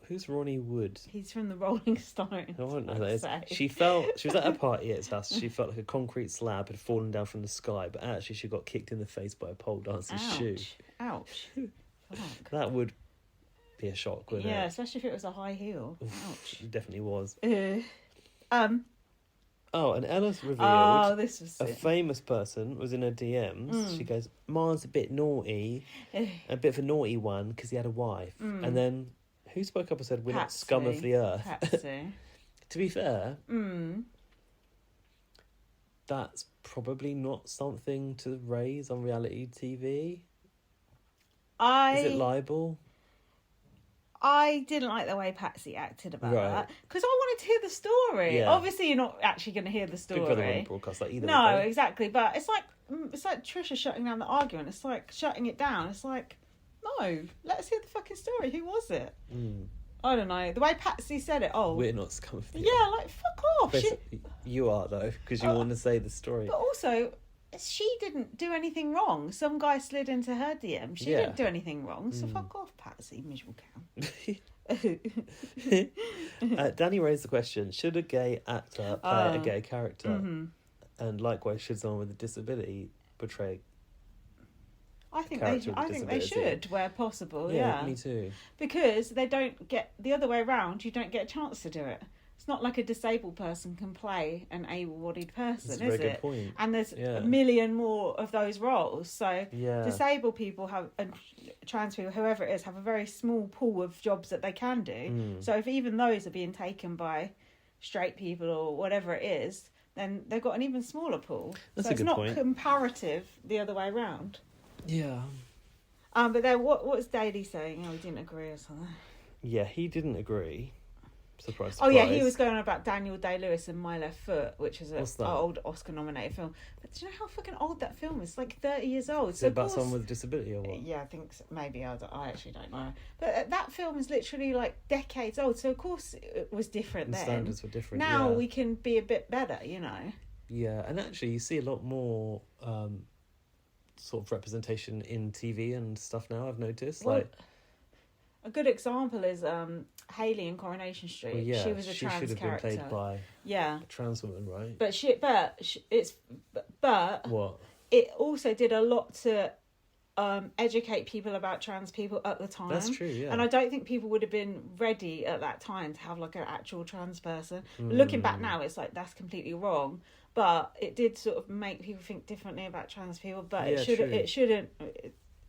Who's Ronnie Wood? He's from the Rolling Stones. I don't know who that is. She was at a party at his house. She felt like a concrete slab had fallen down from the sky, but actually she got kicked in the face by a pole dancer's shoe. Ouch. Fuck. That would be a shock, wouldn't it? Yeah, especially if it was a high heel. Ouch. It definitely was. Oh, and Ella's revealed this was a famous person was in her DMs. She goes, "Mine's a bit naughty, a bit of a naughty one because he had a wife." And then who spoke up and said, "We're not scum of the earth"? Patsy. To be fair, that's probably not something to raise on reality TV. Is it libel? I didn't like the way Patsy acted about that because I wanted to hear the story. Yeah. Obviously, you're not actually going to hear the story. Big Brother wouldn't broadcast that either. No, exactly. But it's like Trisha shutting down the argument. It's like shutting it down. It's like, no, let's hear the fucking story. Who was it? I don't know. The way Patsy said it. Oh, we're not scum of the earth. Yeah, like fuck off. You are though because you want to say the story. But also, she didn't do anything wrong. Some guy slid into her DM. She didn't do anything wrong. So fuck off, Patsy, miserable cow. Danny raised the question: should a gay actor play a gay character? And likewise, should someone with a disability portray? I think they should, where possible. Yeah, me too. Because they don't get the other way around. You don't get a chance to do it. It's not like a disabled person can play an able-bodied person, is it? That's a very good point. And there's a million more of those roles. So disabled people and trans people, whoever it is, have a very small pool of jobs that they can do. So if even those are being taken by straight people or whatever it is, then they've got an even smaller pool. That's so it's not comparative the other way around. Yeah. But then what was Daley saying? Oh, he didn't agree or something. Yeah, he didn't agree. Surprise. Oh yeah, he was going on about Daniel Day-Lewis and My Left Foot, which is an old Oscar-nominated film. But do you know how fucking old that film is? It's like 30 years old. Is it about someone with a disability or what? Yeah, I think so. Maybe. I actually don't know. But that film is literally like decades old, so of course it was different then. Standards were different. Now we can be a bit better, you know. Yeah, and actually you see a lot more sort of representation in TV and stuff now, I've noticed. Well, a good example is Hayley in Coronation Street. Well, yeah, she was a trans should have character. been played by a trans woman, right? But what? It also did a lot to educate people about trans people at the time. That's true, yeah. And I don't think people would have been ready at that time to have like an actual trans person. Looking back now, it's like that's completely wrong. But it did sort of make people think differently about trans people. But it shouldn't.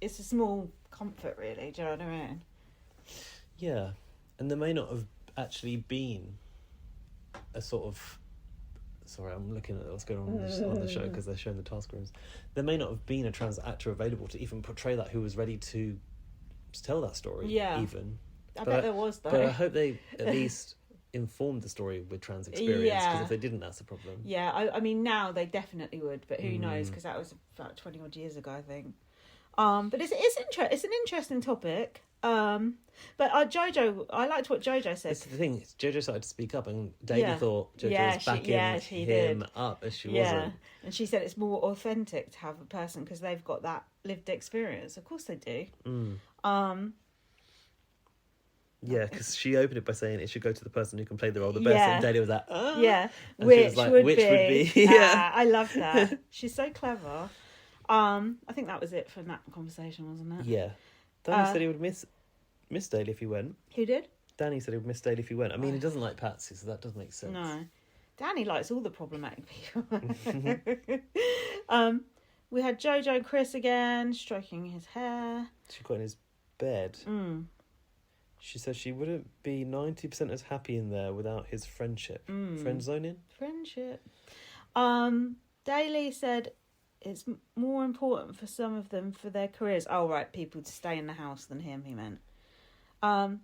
It's a small comfort, really. Do you know what I mean? Yeah, and there may not have actually been a sort of... Sorry, I'm looking at what's going on the show because they're showing the task rooms. There may not have been a trans actor available to even portray that who was ready to tell that story. Yeah. Even. I bet there was, though. But I hope they at least informed the story with trans experience, because if they didn't, that's a problem. Yeah, I mean, now they definitely would, but who knows, because that was about 20 odd years ago, I think. But it's an interesting topic. But Jojo, I liked what Jojo said. That's the thing. Jojo started to speak up, and Daley thought Jojo was backing him up as she wasn't. And she said it's more authentic to have a person because they've got that lived experience. Of course they do. Yeah, because she opened it by saying it should go to the person who can play the role the best, and Daley was like, yeah, and which would be. Yeah, I love that. She's so clever. I think that was it for that conversation, wasn't it? Yeah. Danny said he would miss Daley if he went. Who did? Danny said he would miss Daley if he went. I mean, he doesn't like Patsy, so that does make sense. No. Danny likes all the problematic people. We had Jojo and Chris again, stroking his hair. She got in his bed. She said she wouldn't be 90% as happy in there without his friendship. Friend zoning? Friendship. Daley said it's more important for some of them for their careers. Oh, right, people to stay in the house than him, he meant.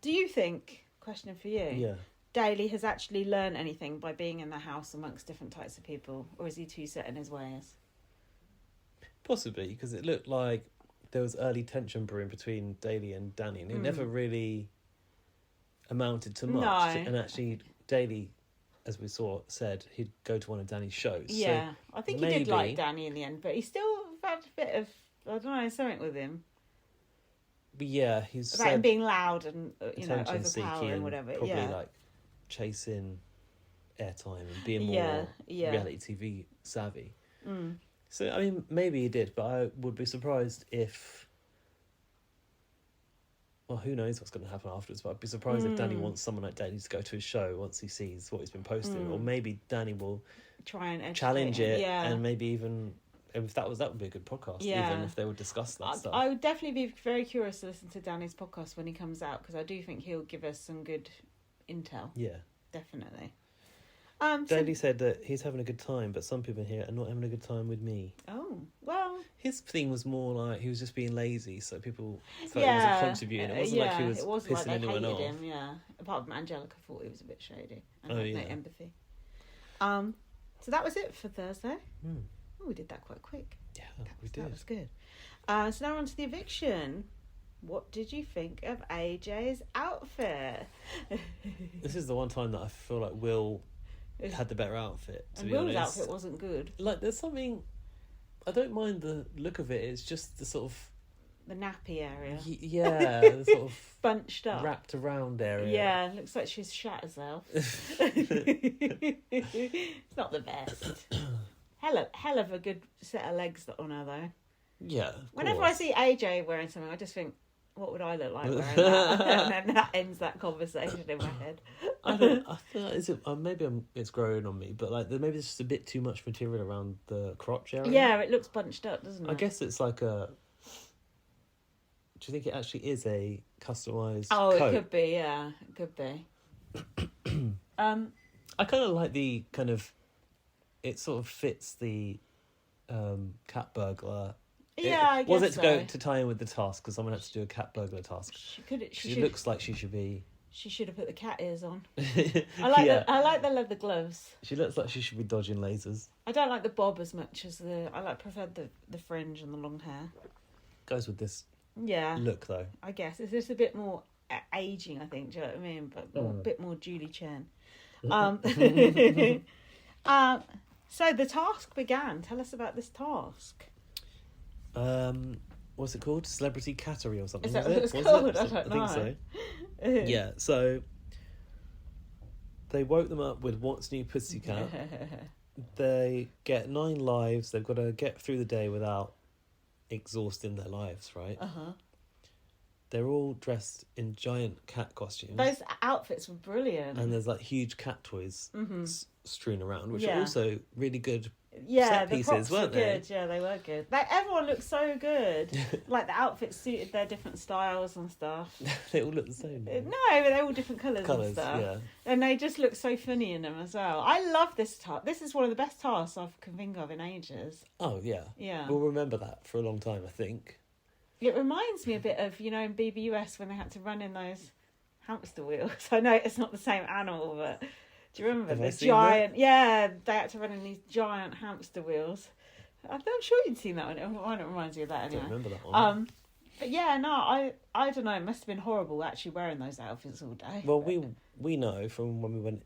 Do you think, question for you, Daley has actually learned anything by being in the house amongst different types of people, or is he too set in his ways? Possibly, because it looked like there was early tension brewing between Daley and Danny, and it never really amounted to much. No. And actually, Daley, as we said he'd go to one of Danny's shows. Yeah, so I think he did like Danny in the end, but he still had a bit of, I don't know, something with him. But yeah, he's about him being loud and attention overpowering and whatever. Probably like chasing airtime and being more reality TV savvy. So I mean, maybe he did, but I would be surprised if. Well, who knows what's going to happen afterwards, but I'd be surprised if Danny wants someone like Daley to go to his show once he sees what he's been posting. Or maybe Danny will try and challenge it, and maybe even, if that would be a good podcast, even if they would discuss that stuff. I would definitely be very curious to listen to Danny's podcast when he comes out, because I do think he'll give us some good intel. Yeah. Definitely. Daley said that he's having a good time, but some people here are not having a good time with me. Oh, well. His thing was more like he was just being lazy, so people thought he wasn't contributing. It wasn't like he was pissing anyone off. Him, apart from Angelica thought he was a bit shady and had no empathy. So that was it for Thursday. Oh, we did that quite quick. Yeah, we did. That was good. So now on to the eviction. What did you think of AJ's outfit? This is the one time that I feel like Will had the better outfit, to be honest. Will's outfit wasn't good. Like, there's something... I don't mind the look of it. It's just the sort of... The nappy area. The sort of... bunched up. Wrapped around area. Yeah, looks like she's shat herself. It's not the best. Hell of a good set of legs on her, though. Yeah, whenever I see AJ wearing something, I just think, what would I look like wearing that? And then that ends that conversation in my head. I feel like maybe it's growing on me, but like maybe there's just a bit too much material around the crotch area. Yeah, it looks bunched up, doesn't it? I guess it's like a... Do you think it actually is a customised coat? It could be, yeah. It could be. I kind of like the kind of... It sort of fits the cat burglar... Yeah, I guess was it to go to tie in with the task, because someone had to do a cat burglar task? She looks like she should be She should have put the cat ears on. I like the leather gloves. She looks like she should be dodging lasers. I don't like the bob as much as prefer the fringe and the long hair. Goes with this Yeah. look, though. I guess. It's just a bit more aging, I think. Do you know what I mean? But a bit more Julie Chen. So the task began. Tell us about this task. What's it called? Celebrity Cattery or something? Is that what it's called? I don't know. I think so. Yeah, so they woke them up with What's New Pussycat. They get 9 lives. They've got to get through the day without exhausting their lives, right? Uh-huh. They're all dressed in giant cat costumes. Those outfits were brilliant. And there's like huge cat toys strewn around, which are Yeah. also really good Yeah, set the pieces, props weren't were they? good. Yeah, they were good. Everyone looked so good. Like the outfits suited their different styles and stuff. They all look the same. No, but they're all different colours and stuff. Yeah. And they just look so funny in them as well. I love this task. This is one of the best tasks I can think of in ages. Oh, yeah. Yeah. We'll remember that for a long time, I think. It reminds me a bit of, in BBUS when they had to run in those hamster wheels. I know it's not the same animal, but do you remember the giant? That? Yeah, they had to run in these giant hamster wheels. I'm sure you'd seen that one. It reminds you of that anyway. I don't remember that one. But yeah, no, I don't know. It must have been horrible actually wearing those outfits all day. Well, we know from when we went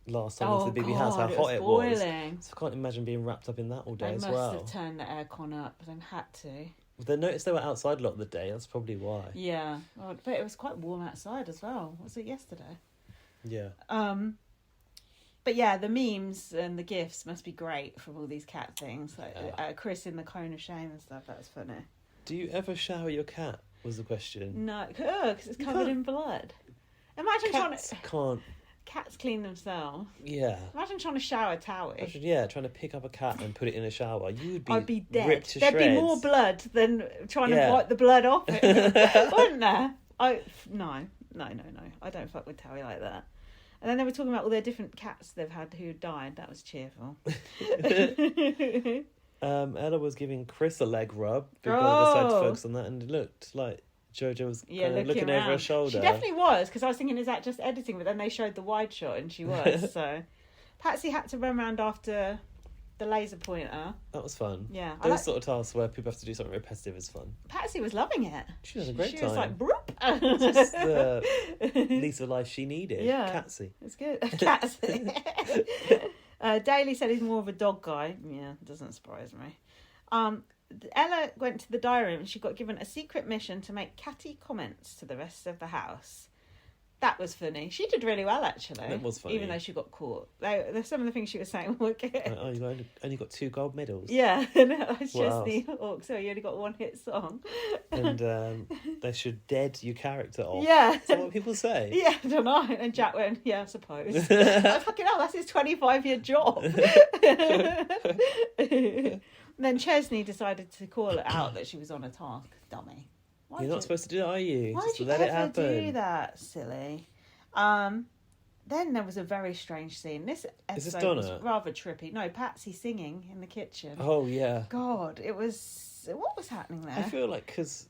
last time into the BB house how hot it was. Boiling. So I can't imagine being wrapped up in that all day they as must well. have turned the aircon up. They had to. They noticed they were outside a lot of the day. That's probably why. Yeah, well, but it was quite warm outside as well. Was it yesterday? Yeah. But yeah, the memes and the gifs must be great from all these cat things. Like Chris in the cone of shame and stuff. That's funny. Do you ever shower your cat? Was the question. No, because it's covered in blood. Imagine Cats clean themselves. Yeah. Imagine trying to shower Towie. Trying to pick up a cat and put it in a shower. You'd be I'd be dead. ripped to There'd shreds. be more blood than trying to wipe the blood off it. Wouldn't there? No. I don't fuck with Towie like that. And then they were talking about all their different cats they've had who died. That was cheerful. Ella was giving Chris a leg rub. Big Brother decided to focus on that, and it looked like Jojo was kind of looking over her shoulder. She definitely was, because I was thinking, is that just editing? But then they showed the wide shot, and she was. So Patsy had to run around after the laser pointer. That was fun. Yeah. Those sort of tasks where people have to do something repetitive is fun. Patsy was loving it. She had a great time. She was like, broop. It's just the lease of life she needed. Yeah. Catsy. It's good. Catsy. Daley said he's more of a dog guy. Yeah, doesn't surprise me. Ella went to the diary room and she got given a secret mission to make catty comments to the rest of the house. That was funny. She did really well, actually. That was funny. Even though she got caught. Some of the things she was saying were good. Oh, you only got 2 gold medals. Yeah, it's just New York, so you only got one hit song. And they should dead your character off. Yeah. Is that what people say? Yeah, I don't know. And Jack went, yeah, I suppose. Fucking hell, that's his 25-year job. And then Chesney decided to call it out that she was on a task. Dummy. You're not supposed to do that, are you? Why'd Just you let ever it happen. do that, silly? Then there was a very strange scene. This episode was rather trippy. No, Patsy singing in the kitchen. Oh, yeah. God, it was... What was happening there? I feel like because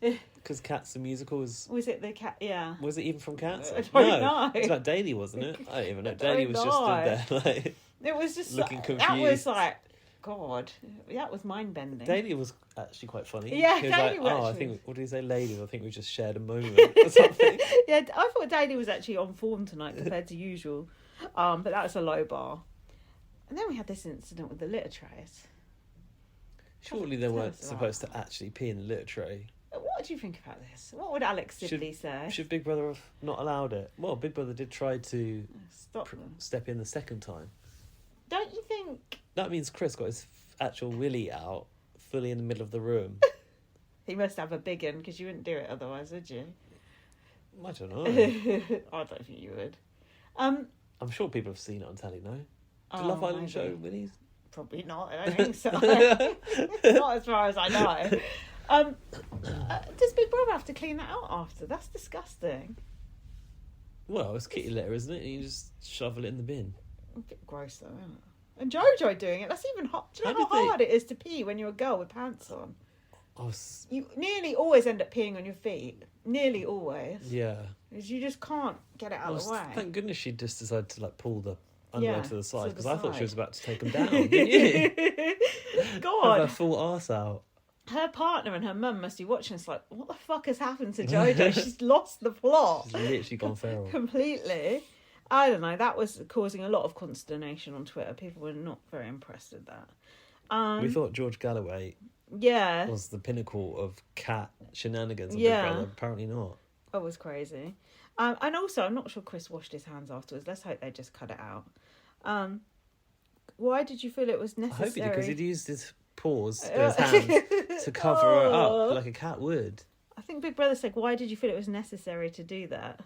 Cats the musical was... Was it the cat? Yeah. Was it even from Cats? I don't know. It's about Daley, wasn't it? I don't even know. Daley was just stood there like... It was just looking confused. That was like... God, that was mind-bending. Daley was actually quite funny. Yeah, he was Daley was I think, what did he say, ladies? I think we just shared a moment or something. Yeah, I thought Daley was actually on form tonight compared to usual. But that was a low bar. And then we had this incident with the litter trays. Surely they weren't supposed to actually pee in the litter tray. What do you think about this? What would Alex Sibley say? Should Big Brother have not allowed it? Well, Big Brother did try to step in the second time. Don't you think... That means Chris got his actual willy out fully in the middle of the room. He must have a big one, because you wouldn't do it otherwise, would you? I don't know. I don't think you would. I'm sure people have seen it on telly, no? Do Love Island show willies? Probably not. I don't think so. Not as far as I know. Does Big Brother have to clean that out after? That's disgusting. Well, it's kitty litter, isn't it? And you just shovel it in the bin. A bit gross though, isn't it? And Jojo doing it, that's even hot. Do you know how hard it is to pee when you're a girl with pants on? You nearly always end up peeing on your feet. Nearly always. Yeah. Because you just can't get it out of the way. Thank goodness she just decided to like pull the underwear to the side, because I thought she was about to take them down, didn't you? God. Have her full arse out. Her partner and her mum must be watching this like, what the fuck has happened to Jojo? She's lost the plot. She's literally gone feral. Completely. I don't know. That was causing a lot of consternation on Twitter. People were not very impressed with that. We thought George Galloway was the pinnacle of cat shenanigans on Big Brother. Apparently not. That was crazy. And also, I'm not sure Chris washed his hands afterwards. Let's hope they just cut it out. Why did you feel it was necessary? I hope he did, because he'd used his paws, his hands, to cover her up like a cat would. I think Big Brother said, why did you feel it was necessary to do that?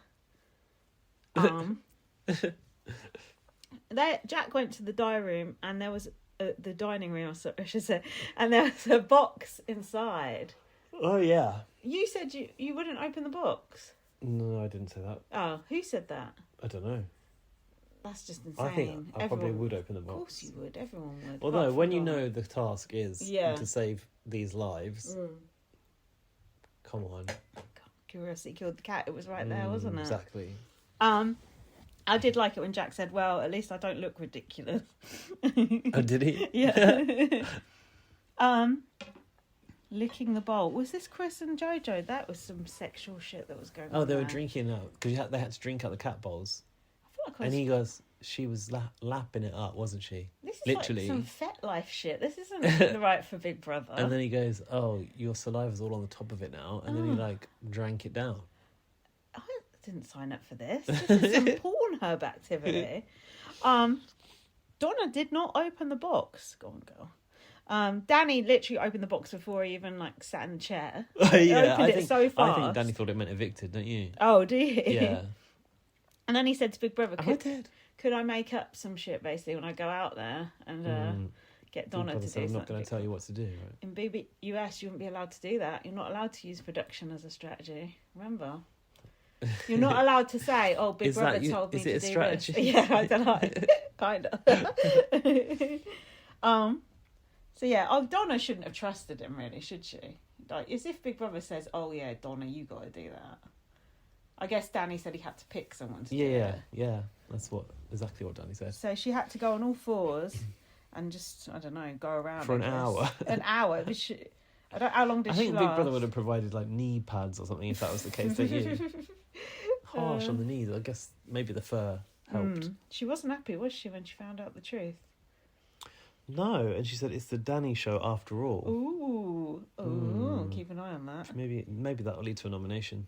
Jack went to the diary room, and there was the dining room, I should say, and there was a box inside. Oh, yeah. You said you wouldn't open the box. No, I didn't say that. Oh, who said that? I don't know. That's just insane. I think I probably would open the box. Of course you would. Everyone would. Although, when you know the task is to save these lives, come on. Curiosity killed the cat. It was right there, wasn't it? Exactly. I did like it when Jack said, well, at least I don't look ridiculous. Oh, did he? Yeah. Licking the bowl. Was this Chris and Jojo? That was some sexual shit that was going on. Oh, they were there. drinking out, because they had to drink out the cat bowls. I feel like and he goes, she was lapping it up, wasn't she? This is literally like some fet life shit. This isn't right for Big Brother. And then he goes, oh, your saliva's all on the top of it now. And then he like drank it down. I didn't sign up for this. This is some Pornhub activity. Donna did not open the box. Go on, girl. Danny literally opened the box before he even like sat in the chair. Yeah, I think so fast. I think Danny thought it meant evicted, don't you? Oh, do you? Yeah. And then he said to Big Brother, could I make up some shit basically when I go out there and get Donna to do something? I'm not going to tell you what to do. Right? In BBUS, you wouldn't be allowed to do that. You're not allowed to use production as a strategy. Remember? You're not allowed to say, "Oh, Big Brother told me to do this." Is it a strategy? Yeah, I don't know. Kind of. So yeah, Donna shouldn't have trusted him, really, should she? Like, as if Big Brother says, "Oh yeah, Donna, you got to do that." I guess Danny said he had to pick someone to do it. Yeah, that's exactly what Danny said. So she had to go on all fours and just, I don't know, go around for an hour. An hour. I don't know how long did she last. I think Big Brother would have provided like knee pads or something if that was the case. Don't you? Harsh on the knees. I guess maybe the fur helped. She wasn't happy, was she, when she found out the truth? No, and she said it's the Danny show after all. Ooh, keep an eye on that. Maybe that'll lead to a nomination.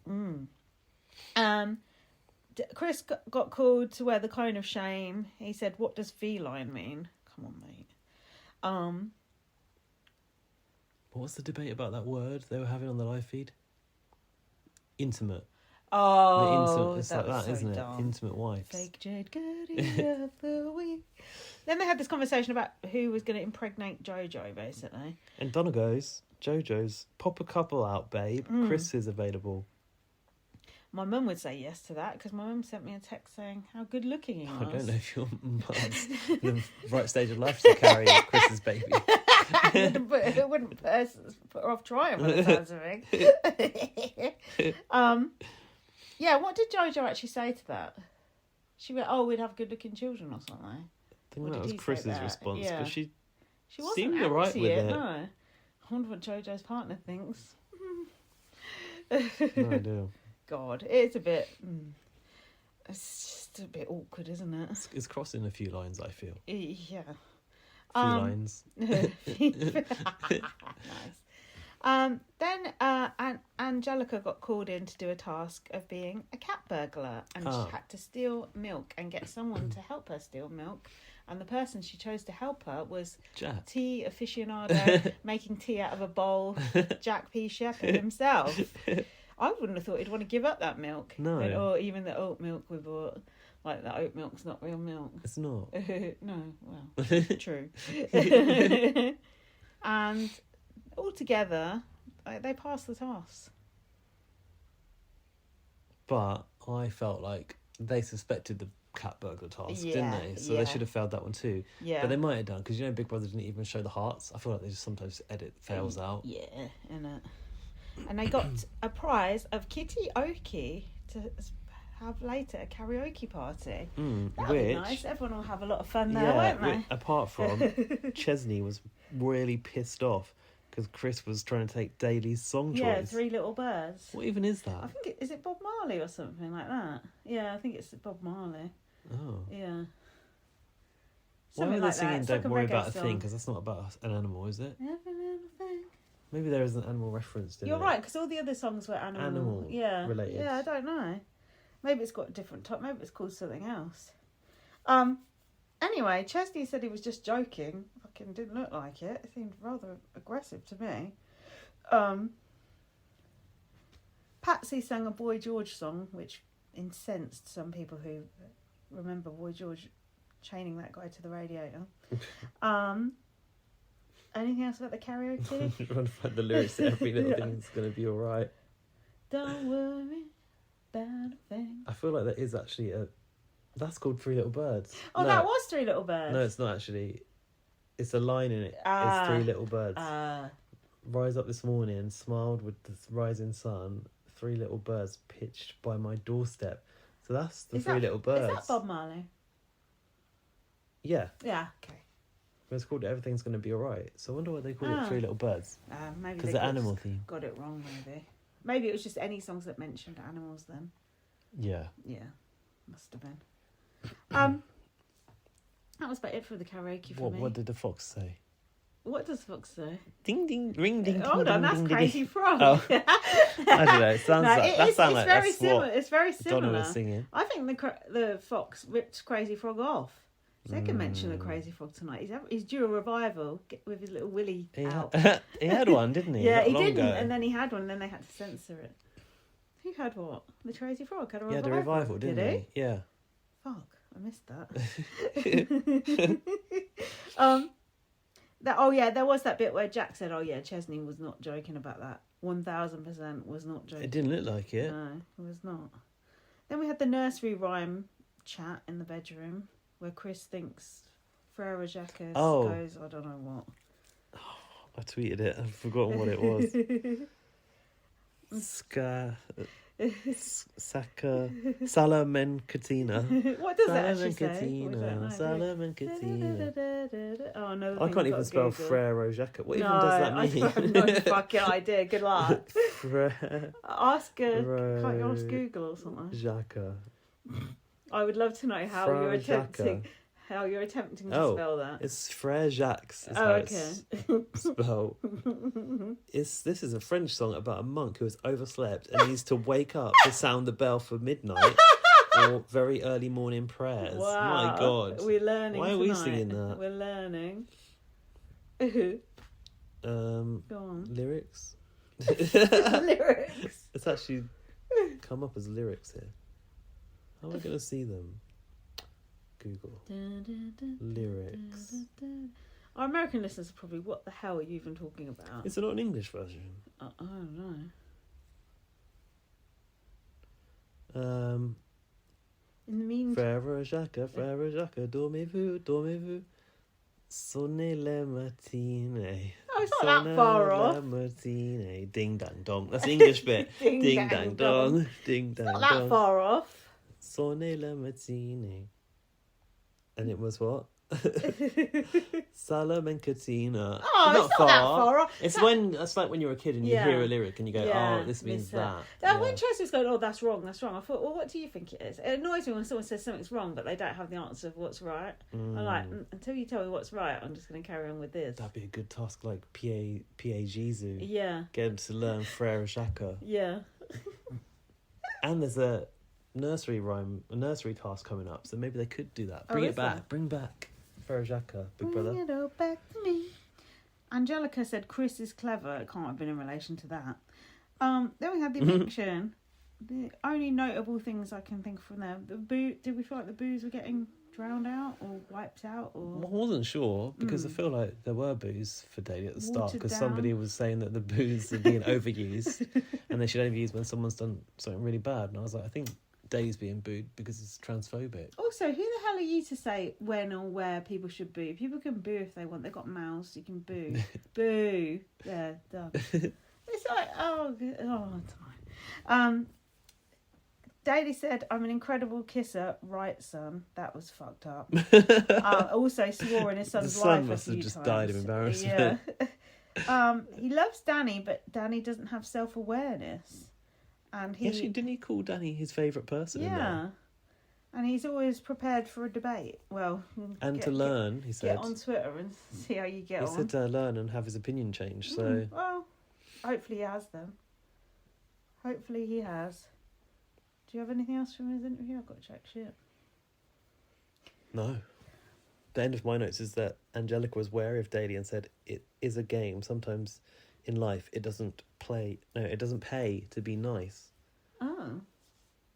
Chris got called to wear the cone of shame. He said, "What does feline mean?" Come on, mate. What was the debate about that word they were having on the live feed? Intimate. Oh, it's that like that, isn't dumb. it? Intimate wives. Fake Jade Goody of the week. Then they had this conversation about who was going to impregnate Jojo, basically. And Donna goes, "Jojo's, pop a couple out, babe. Chris is available." My mum would say yes to that, because my mum sent me a text saying how good looking he was. I don't know if your mum's in the right stage of life to carry Chris's baby. It wouldn't put her off trying by the sounds of it. Yeah, what did Jojo actually say to that? She went, "Oh, we'd have good looking children" or something. I think that was Chris's response, but she wasn't seemed alright with it. No. I wonder what Jojo's partner thinks. No idea. God, it's a bit. It's just a bit awkward, isn't it? It's crossing a few lines, I feel. Yeah. Few lines. Nice. Then Angelica got called in to do a task of being a cat burglar, and she had to steal milk and get someone to help her steal milk. And the person she chose to help her was Jack. Tea aficionado, making tea out of a bowl, Jack P. Shepherd himself. I wouldn't have thought he'd want to give up that milk. No. Or even the oat milk we bought. Like, the oat milk's not real milk. It's not. No, well, true. And altogether, they passed the task. But I felt like they suspected the cat burglar task, Yeah, didn't they? So yeah. they should have failed that one too. Yeah. But they might have done, because Big Brother didn't even show the hearts. I feel like they just sometimes edit fails out. Yeah, innit? And they got a prize of Kitty Oki to have later a karaoke party. That'll be nice. Everyone will have a lot of fun there, won't they? Apart from Chesney was really pissed off because Chris was trying to take Daley's song choice. Yeah, Three Little Birds. What even is that? I think is it Bob Marley or something like that? Yeah, I think it's Bob Marley. Oh. Yeah. Why are Something they like singing that. Don't Like a Worry reggae About a song. Thing? Because that's not about an animal, is it? Every little thing. Maybe there is an animal reference in You're it. right, because all the other songs were animal related. Yeah, I don't know. Maybe it's got a different top. Maybe it's called something else. Anyway, Chesney said he was just joking. Fucking didn't look like it. It seemed rather aggressive to me. Patsy sang a Boy George song, which incensed some people who remember Boy George chaining that guy to the radiator. Anything else about the karaoke? I'm trying to find the lyrics to Every Little Thing's Gonna Be Alright. Don't worry about a thing. I feel like that is actually that's called Three Little Birds. Oh, No, that was Three Little Birds. No, it's not actually. It's a line in it. It's Three Little Birds. Rise up this morning, smiled with the rising sun. Three little birds pitched by my doorstep. So that's the Three Little Birds. Is that Bob Marley? Yeah. Yeah, okay. But it's called Everything's Gonna Be Alright. So I wonder why they call it Three Little Birds. Maybe Because they the animal theme. got it wrong, maybe. Maybe it was just any songs that mentioned animals then. Yeah. Yeah, must have been. That was about it for the karaoke for me. What did the fox say? What does Fox say? Ding ding ring ding. Hold on, that's Crazy Frog. Oh. I don't know. It sounds that's very what similar. It's very similar. Donna was singing. I think the Fox ripped Crazy Frog off. Second mention of Crazy Frog tonight. He's due a revival with his little willy out. He had one, didn't he? Yeah, Not he long didn't, ago. and then he had one, and then they had to censor it. Who had what? The Crazy Frog had a He revival. had a revival, didn't Did he? Yeah. Fuck, I missed that. There was that bit where Jack said, "Oh yeah, Chesney was not joking about that. 1000% was not joking." It didn't look like it. No, it was not. Then we had the nursery rhyme chat in the bedroom where Chris thinks Frere Jacques goes, I don't know what. I tweeted it. I've forgotten what it was. Salamencatina. What does that actually say? Salamencatina. Oh no! I can't even spell Frere Jacques. What even does that mean? I have no fucking idea. Good luck. Frere Can't you ask Google or something? Jacques. I would love to know how you're attempting to spell that. It's Frere Jacques. It's spelled. This is a French song about a monk who has overslept and needs to wake up to sound the bell for midnight or very early morning prayers. Wow. My God. We're learning. Why are we singing that? We're learning. Go on. Lyrics? Lyrics. It's actually come up as lyrics here. How am I going to see them? Google. Lyrics. Our American listeners are probably, what the hell are you even talking about? Is it not an English version? I don't know. In the meantime... Frère Jacques, dormez-vous, sonnez le matine. Oh, it's not that far off. Matine. Ding dang dong. That's the English bit. Ding dang dong. Ding dang dong. Not that far off. Sonnez le matine. And it was what? Salamencatina. Oh, it's not that far off. It's like when you're a kid and you hear a lyric and you go, oh, this means that. When Tracy's going, oh, that's wrong. I thought, well, what do you think it is? It annoys me when someone says something's wrong, but they don't have the answer of what's right. I'm like, until you tell me what's right, I'm just going to carry on with this. That'd be a good task, like P.A. Jésus. Yeah. Get him to learn Frère Jacques. Yeah. And there's a nursery task coming up, so maybe they could do that. Bring it back. Bring back Frère Jacques, Big Brother. Bring it all back to me. Angelica said Chris is clever. It can't have been in relation to that. Then we had the eviction. The only notable things I can think from there. Did we feel like the boos were getting drowned out or wiped out? Or I wasn't sure because I feel like there were boos for Daley at the start because down. somebody was saying that the boos are being overused and they should only be used when someone's done something really bad. And I was like, I think Daley's being booed because it's transphobic. Also, who the hell are you to say when or where people should boo? People can boo if they want. They've got mouths, you can boo. Boo. Yeah, done. It's like, time. Daley said, I'm an incredible kisser. Right, son. That was fucked up. Also swore in his son's the son life must a few have just times. died of embarrassment. Yeah. He loves Danny, but Danny doesn't have self-awareness. And Actually, didn't he call Danny his favourite person? Yeah. And he's always prepared for a debate. Well, to learn, he said. Get on Twitter and see how you get on. He said to learn and have his opinion changed, so... Well, hopefully he has them. Hopefully he has. Do you have anything else from his interview? I've got to check shit. No. The end of my notes is that Angelica was wary of Daley and said, it is a game. Sometimes in life it doesn't pay to be nice. Oh.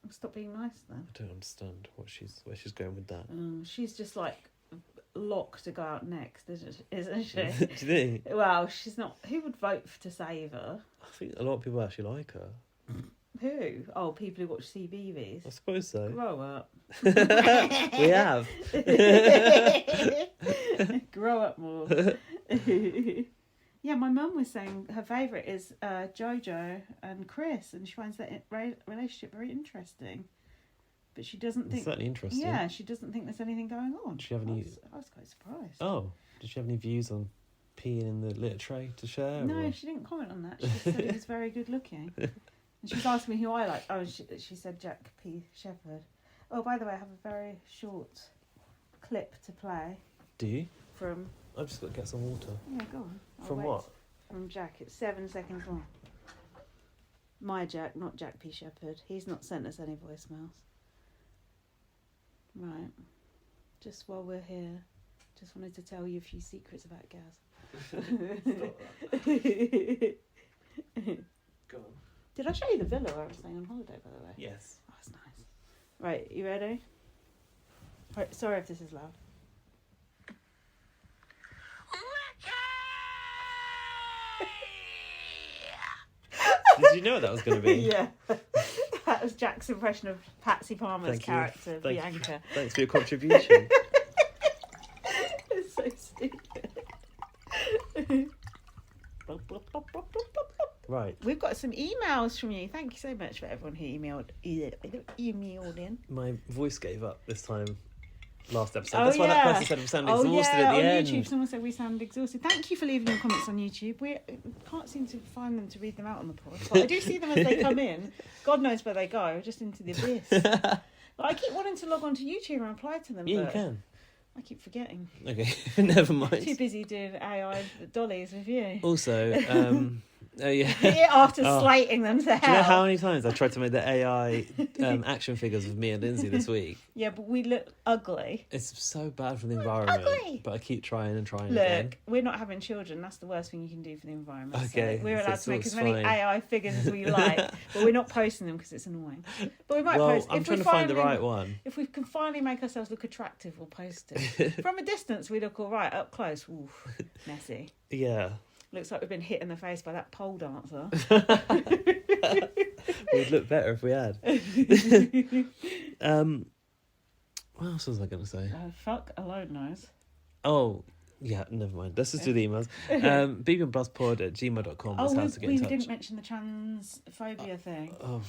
Stop being nice then. I don't understand where she's going with that. She's just like locked to go out next, isn't she? Do you think? Well, she's not. Who would vote to save her? I think a lot of people actually like her. Who? Oh, people who watch CBBUK. I suppose so. Grow up. We have. Grow up more. Yeah, my mum was saying her favourite is Jojo and Chris, and she finds that relationship very interesting. But she doesn't think... It's certainly interesting. Yeah, she doesn't think there's anything going on. Did she have any... I was quite surprised. Oh, did she have any views on peeing in the litter tray to share? No, or... she didn't comment on that. She just said he was very good looking. And she was asking me who I like. Oh, she said Jack P. Shepherd. Oh, by the way, I have a very short clip to play. Do you? From... I've just got to get some water. Yeah, go on. From what? From Jack. It's 7 seconds long. My Jack, not Jack P. Shepherd. He's not sent us any voicemails. Right. Just while we're here, just wanted to tell you a few secrets about Gaz. Go on. Did I show you the villa where I was staying on holiday, by the way? Yes. Oh, it's nice. Right, you ready? Right, sorry if this is loud. Did you know what that was going to be? Yeah. That was Jack's impression of Patsy Palmer's character, Bianca. Thanks for your contribution. It's so stupid. Right. We've got some emails from you. Thank you so much for everyone who emailed in. My voice gave up this time. Last episode. That's why that person said we sounded exhausted at the on end. YouTube, someone said we sound exhausted. Thank you for leaving your comments on YouTube. We can't seem to find them to read them out on the pod, but I do see them as they come in. God knows where they go, just into the abyss. But I keep wanting to log on to YouTube and reply to them. Yeah, you can. I keep forgetting. Okay, never mind. Too busy doing AI dollies with you. Also, oh yeah. After slating them to hell. Do you know how many times I tried to make the AI action figures of me and Lindsay this week? Yeah, but we look ugly. It's so bad for the environment. Ugly. But I keep trying and trying Look, again. we're not having children. That's the worst thing you can do for the environment. Okay. So we're allowed to make as it's many fine. AI figures as we like, but we're not posting them because it's annoying. But we might post. I'm trying to find the right one. If we can finally make ourselves look attractive, we'll post it. From a distance, we look all right. Up close, oof, messy. Yeah. Looks like we've been hit in the face by that pole dancer. We'd look better if we had. What else was I going to say? Fuck alone knows. Oh, yeah, never mind. Let's just do the emails. bbandbluspod@gmail.com is how to get in touch. We didn't mention the transphobia thing. Oh,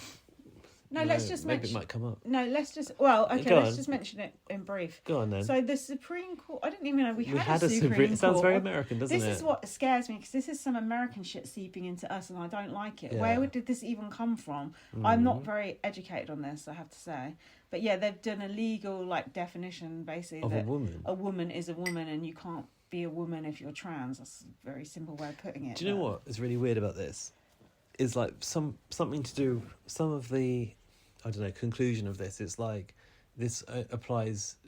no, let's just maybe mention... it might come up. No, let's just... Well, okay, Go let's on. just mention it in brief. Go on then. So the Supreme Court... I didn't even know we had a Supreme Court. It sounds very American, doesn't it? This is what scares me, because this is some American shit seeping into us, and I don't like it. Yeah. Where did this even come from? I'm not very educated on this, I have to say. But yeah, they've done a legal definition, basically, of that a woman. A woman is a woman, and you can't be a woman if you're trans. That's a very simple way of putting it. Do you know what is really weird about this? Is like something to do... Some of the... I don't know, conclusion of this, it's like this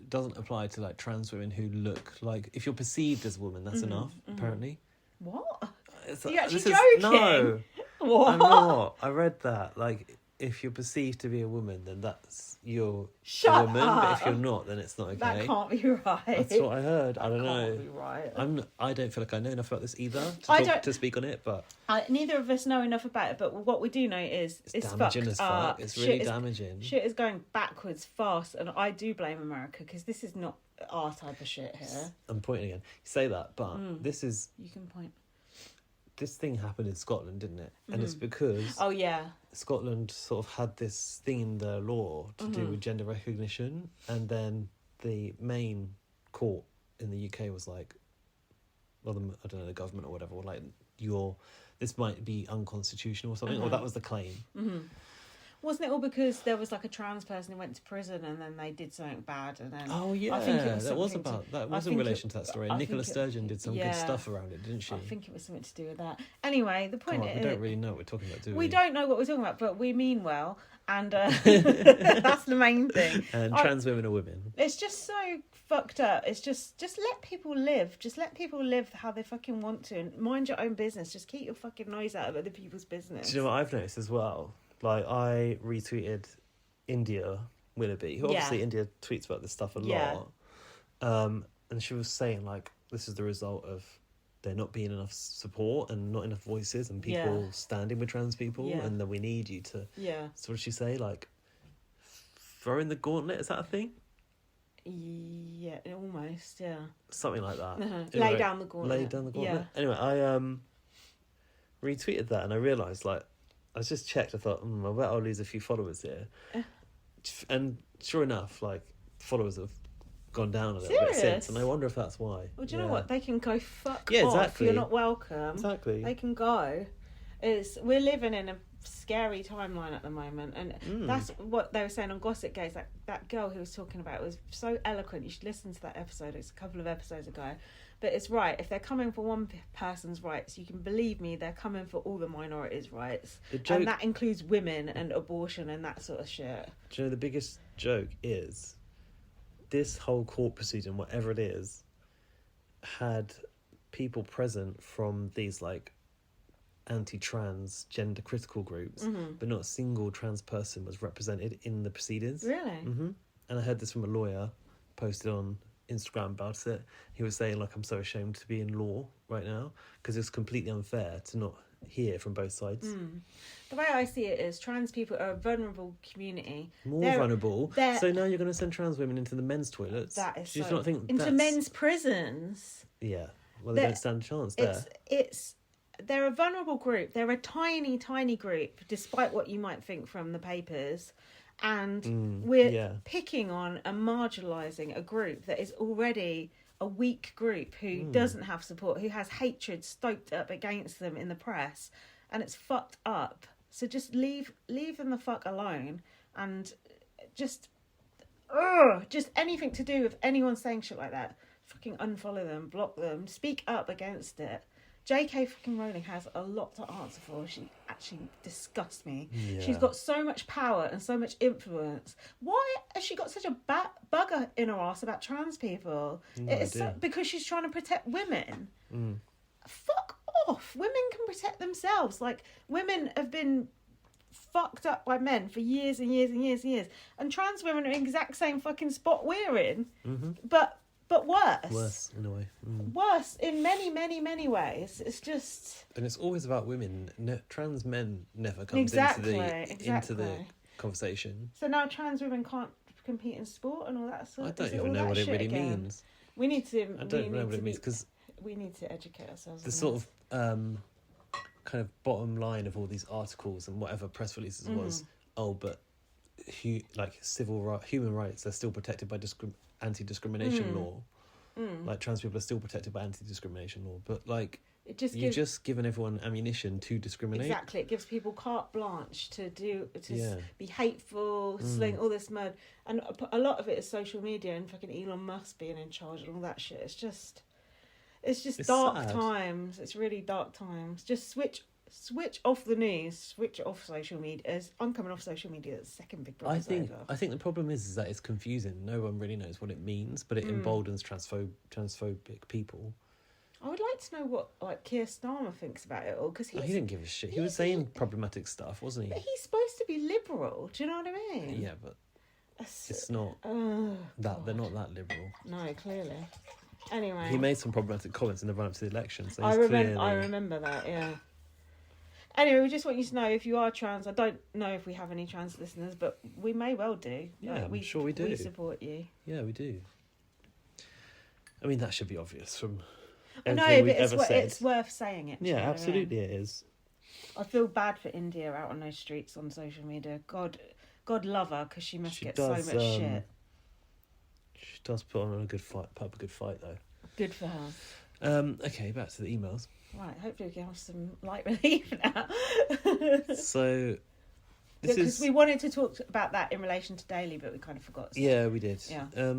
doesn't apply to like trans women who look like, if you're perceived as a woman, that's enough, apparently. What? It's Are you actually joking? No, What? I'm not. I read that. Like, if you're perceived to be a woman, then that's you're Shut a woman. up. But if you're not, then it's not okay. That can't be right. That's what I heard. I don't know. Can't be right. I don't feel like I know enough about this either to speak on it. But neither of us know enough about it. But what we do know is it's damaging as fuck. It's really damaging. Shit is going backwards fast, and I do blame America because this is not our type of shit here. I'm pointing again. You say that, but this is. You can point. This thing happened in Scotland, didn't it? And it's because Scotland sort of had this thing in the law to do with gender recognition, and then the main court in the UK was like, well, I don't know, the government or whatever, were like, this might be unconstitutional or something, or that was the claim. Wasn't it all because there was like a trans person who went to prison and then they did something bad and then... Oh yeah, I think it was that was in relation to that story. Nicola Sturgeon did some good stuff around it, didn't she? I think it was something to do with that. Anyway, the point is... We don't really know what we're talking about, do we? We don't know what we're talking about, but we mean well, and that's the main thing. And trans women are women. It's just so fucked up. It's just let people live. Just let people live how they fucking want to, and mind your own business. Just keep your fucking nose out of other people's business. Do you know what I've noticed as well? Like, I retweeted India Willoughby, who obviously India tweets about this stuff a lot. And she was saying, like, this is the result of there not being enough support and not enough voices and people standing with trans people, and that we need you to... Yeah. So what did she say? Like, throwing the gauntlet, is that a thing? Yeah, almost, yeah. Something like that. Anyway, lay down the gauntlet. Lay down the gauntlet. Yeah. Anyway, I retweeted that and I realised, like, I just checked. I thought, I bet I'll lose a few followers here. And sure enough, like, followers have gone down a little bit since. And I wonder if that's why. Well, do you know what? They can go fuck off. Exactly. You're not welcome. Exactly. They can go. We're living in a scary timeline at the moment. And that's what they were saying on Gossip Gaze. That girl who was talking about it was so eloquent. You should listen to that episode. It's a couple of episodes ago. But it's right. If they're coming for one person's rights, you can believe me, they're coming for all the minorities' rights. And that includes women and abortion and that sort of shit. Do you know the biggest joke is this whole court proceeding, whatever it is, had people present from these, like, anti-trans, gender critical groups, but not a single trans person was represented in the proceedings. Really? And I heard this from a lawyer, posted on Instagram about it. He was saying, like, I'm so ashamed to be in law right now because it's completely unfair to not hear from both sides. The way I see it is trans people are a vulnerable community. They're vulnerable. So now you're going to send trans women into the men's toilets? That is Do you not think into men's prisons? Yeah. Well, they don't stand a chance there. They're a vulnerable group. They're a tiny, tiny group, despite what you might think from the papers. And we're picking on and marginalising a group that is already a weak group who doesn't have support, who has hatred stoked up against them in the press, and it's fucked up. So just leave them the fuck alone, and just anything to do with anyone saying shit like that, fucking unfollow them, block them, speak up against it. J.K. fucking Rowling has a lot to answer for. She actually disgusts me. Yeah. She's got so much power and so much influence. Why has she got such a bugger in her ass about trans people? Because she's trying to protect women. Fuck off. Women can protect themselves. Like, women have been fucked up by men for years and years and years and years. And trans women are in the exact same fucking spot we're in. But worse. Worse, in a way. Worse in many, many, many ways. It's just... And it's always about women. Trans men never come into the conversation. So now trans women can't compete in sport and all that sort of... I don't even know what it really means. We need to... I don't know what it means, because... We need to educate ourselves. The sort of kind of bottom line of all these articles and whatever press releases was, but human rights, they're still protected by anti-discrimination law. Like, trans people are still protected by anti-discrimination law, but, like, you've just given everyone ammunition to discriminate. Exactly. It gives people carte blanche to be hateful, sling all this mud, and a lot of it is social media and fucking Elon Musk being in charge and all that shit. It's just dark sad times. It's really dark times. Just switch off the news, switch off social media. I'm coming off social media. The second Big Brother's over. I think the problem is that it's confusing. No one really knows what it means, but it emboldens transphobic people. I would like to know what Keir Starmer thinks about it all, because he didn't give a shit. He was saying problematic stuff, wasn't he? But he's supposed to be liberal. Do you know what I mean? Yeah, but it's not that they're not that liberal. No, clearly. Anyway, he made some problematic comments in the run up to the election. So I remember that. Yeah. Anyway, we just want you to know, if you are trans, I don't know if we have any trans listeners, but we may well do. Yeah, I'm sure we do. We support you. Yeah, we do. I mean, that should be obvious from everything we've ever said. It's worth saying it. Yeah, absolutely it is. I feel bad for India out on those streets on social media. God love her, because she must get so much shit. She does put on a good fight, though. Good for her. Okay, back to the emails. Right, hopefully we can have some light relief now. So, because we wanted to talk about that in relation to Daley, but we kind of forgot. So. Yeah, we did. Yeah.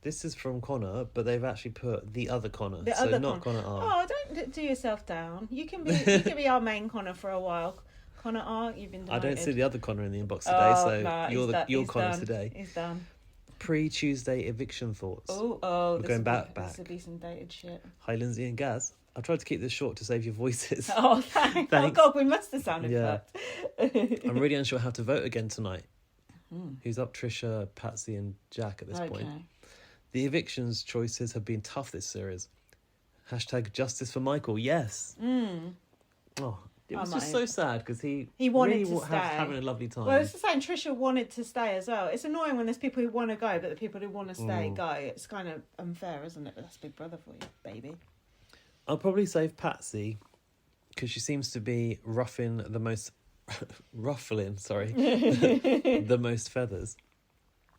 This is from Connor, but they've actually put the other Connor, not Connor R. Oh, don't do yourself down. You can be our main Connor for a while. Connor R, you've been demoted. I don't see the other Connor in the inbox today, you're Connor done. today. He's done. Pre-Tuesday eviction thoughts. Oh, we're going back. This will be some dated shit. Hi, Lindsay and Gaz. I tried to keep this short to save your voices. Oh, thanks. Oh, God, we must have sounded fucked. I'm really unsure how to vote again tonight. Who's up? Trisha, Patsy and Jack at this point. The evictions choices have been tough this series. # justice for Michael. Yes. Oh, it was just so sad because he wanted really to stay. Having a lovely time. Well, it's the same. Trisha wanted to stay as well. It's annoying when there's people who want to go, but the people who want to stay go. It's kind of unfair, isn't it? That's Big Brother for you, baby. I'll probably save Patsy because she seems to be ruffling the most feathers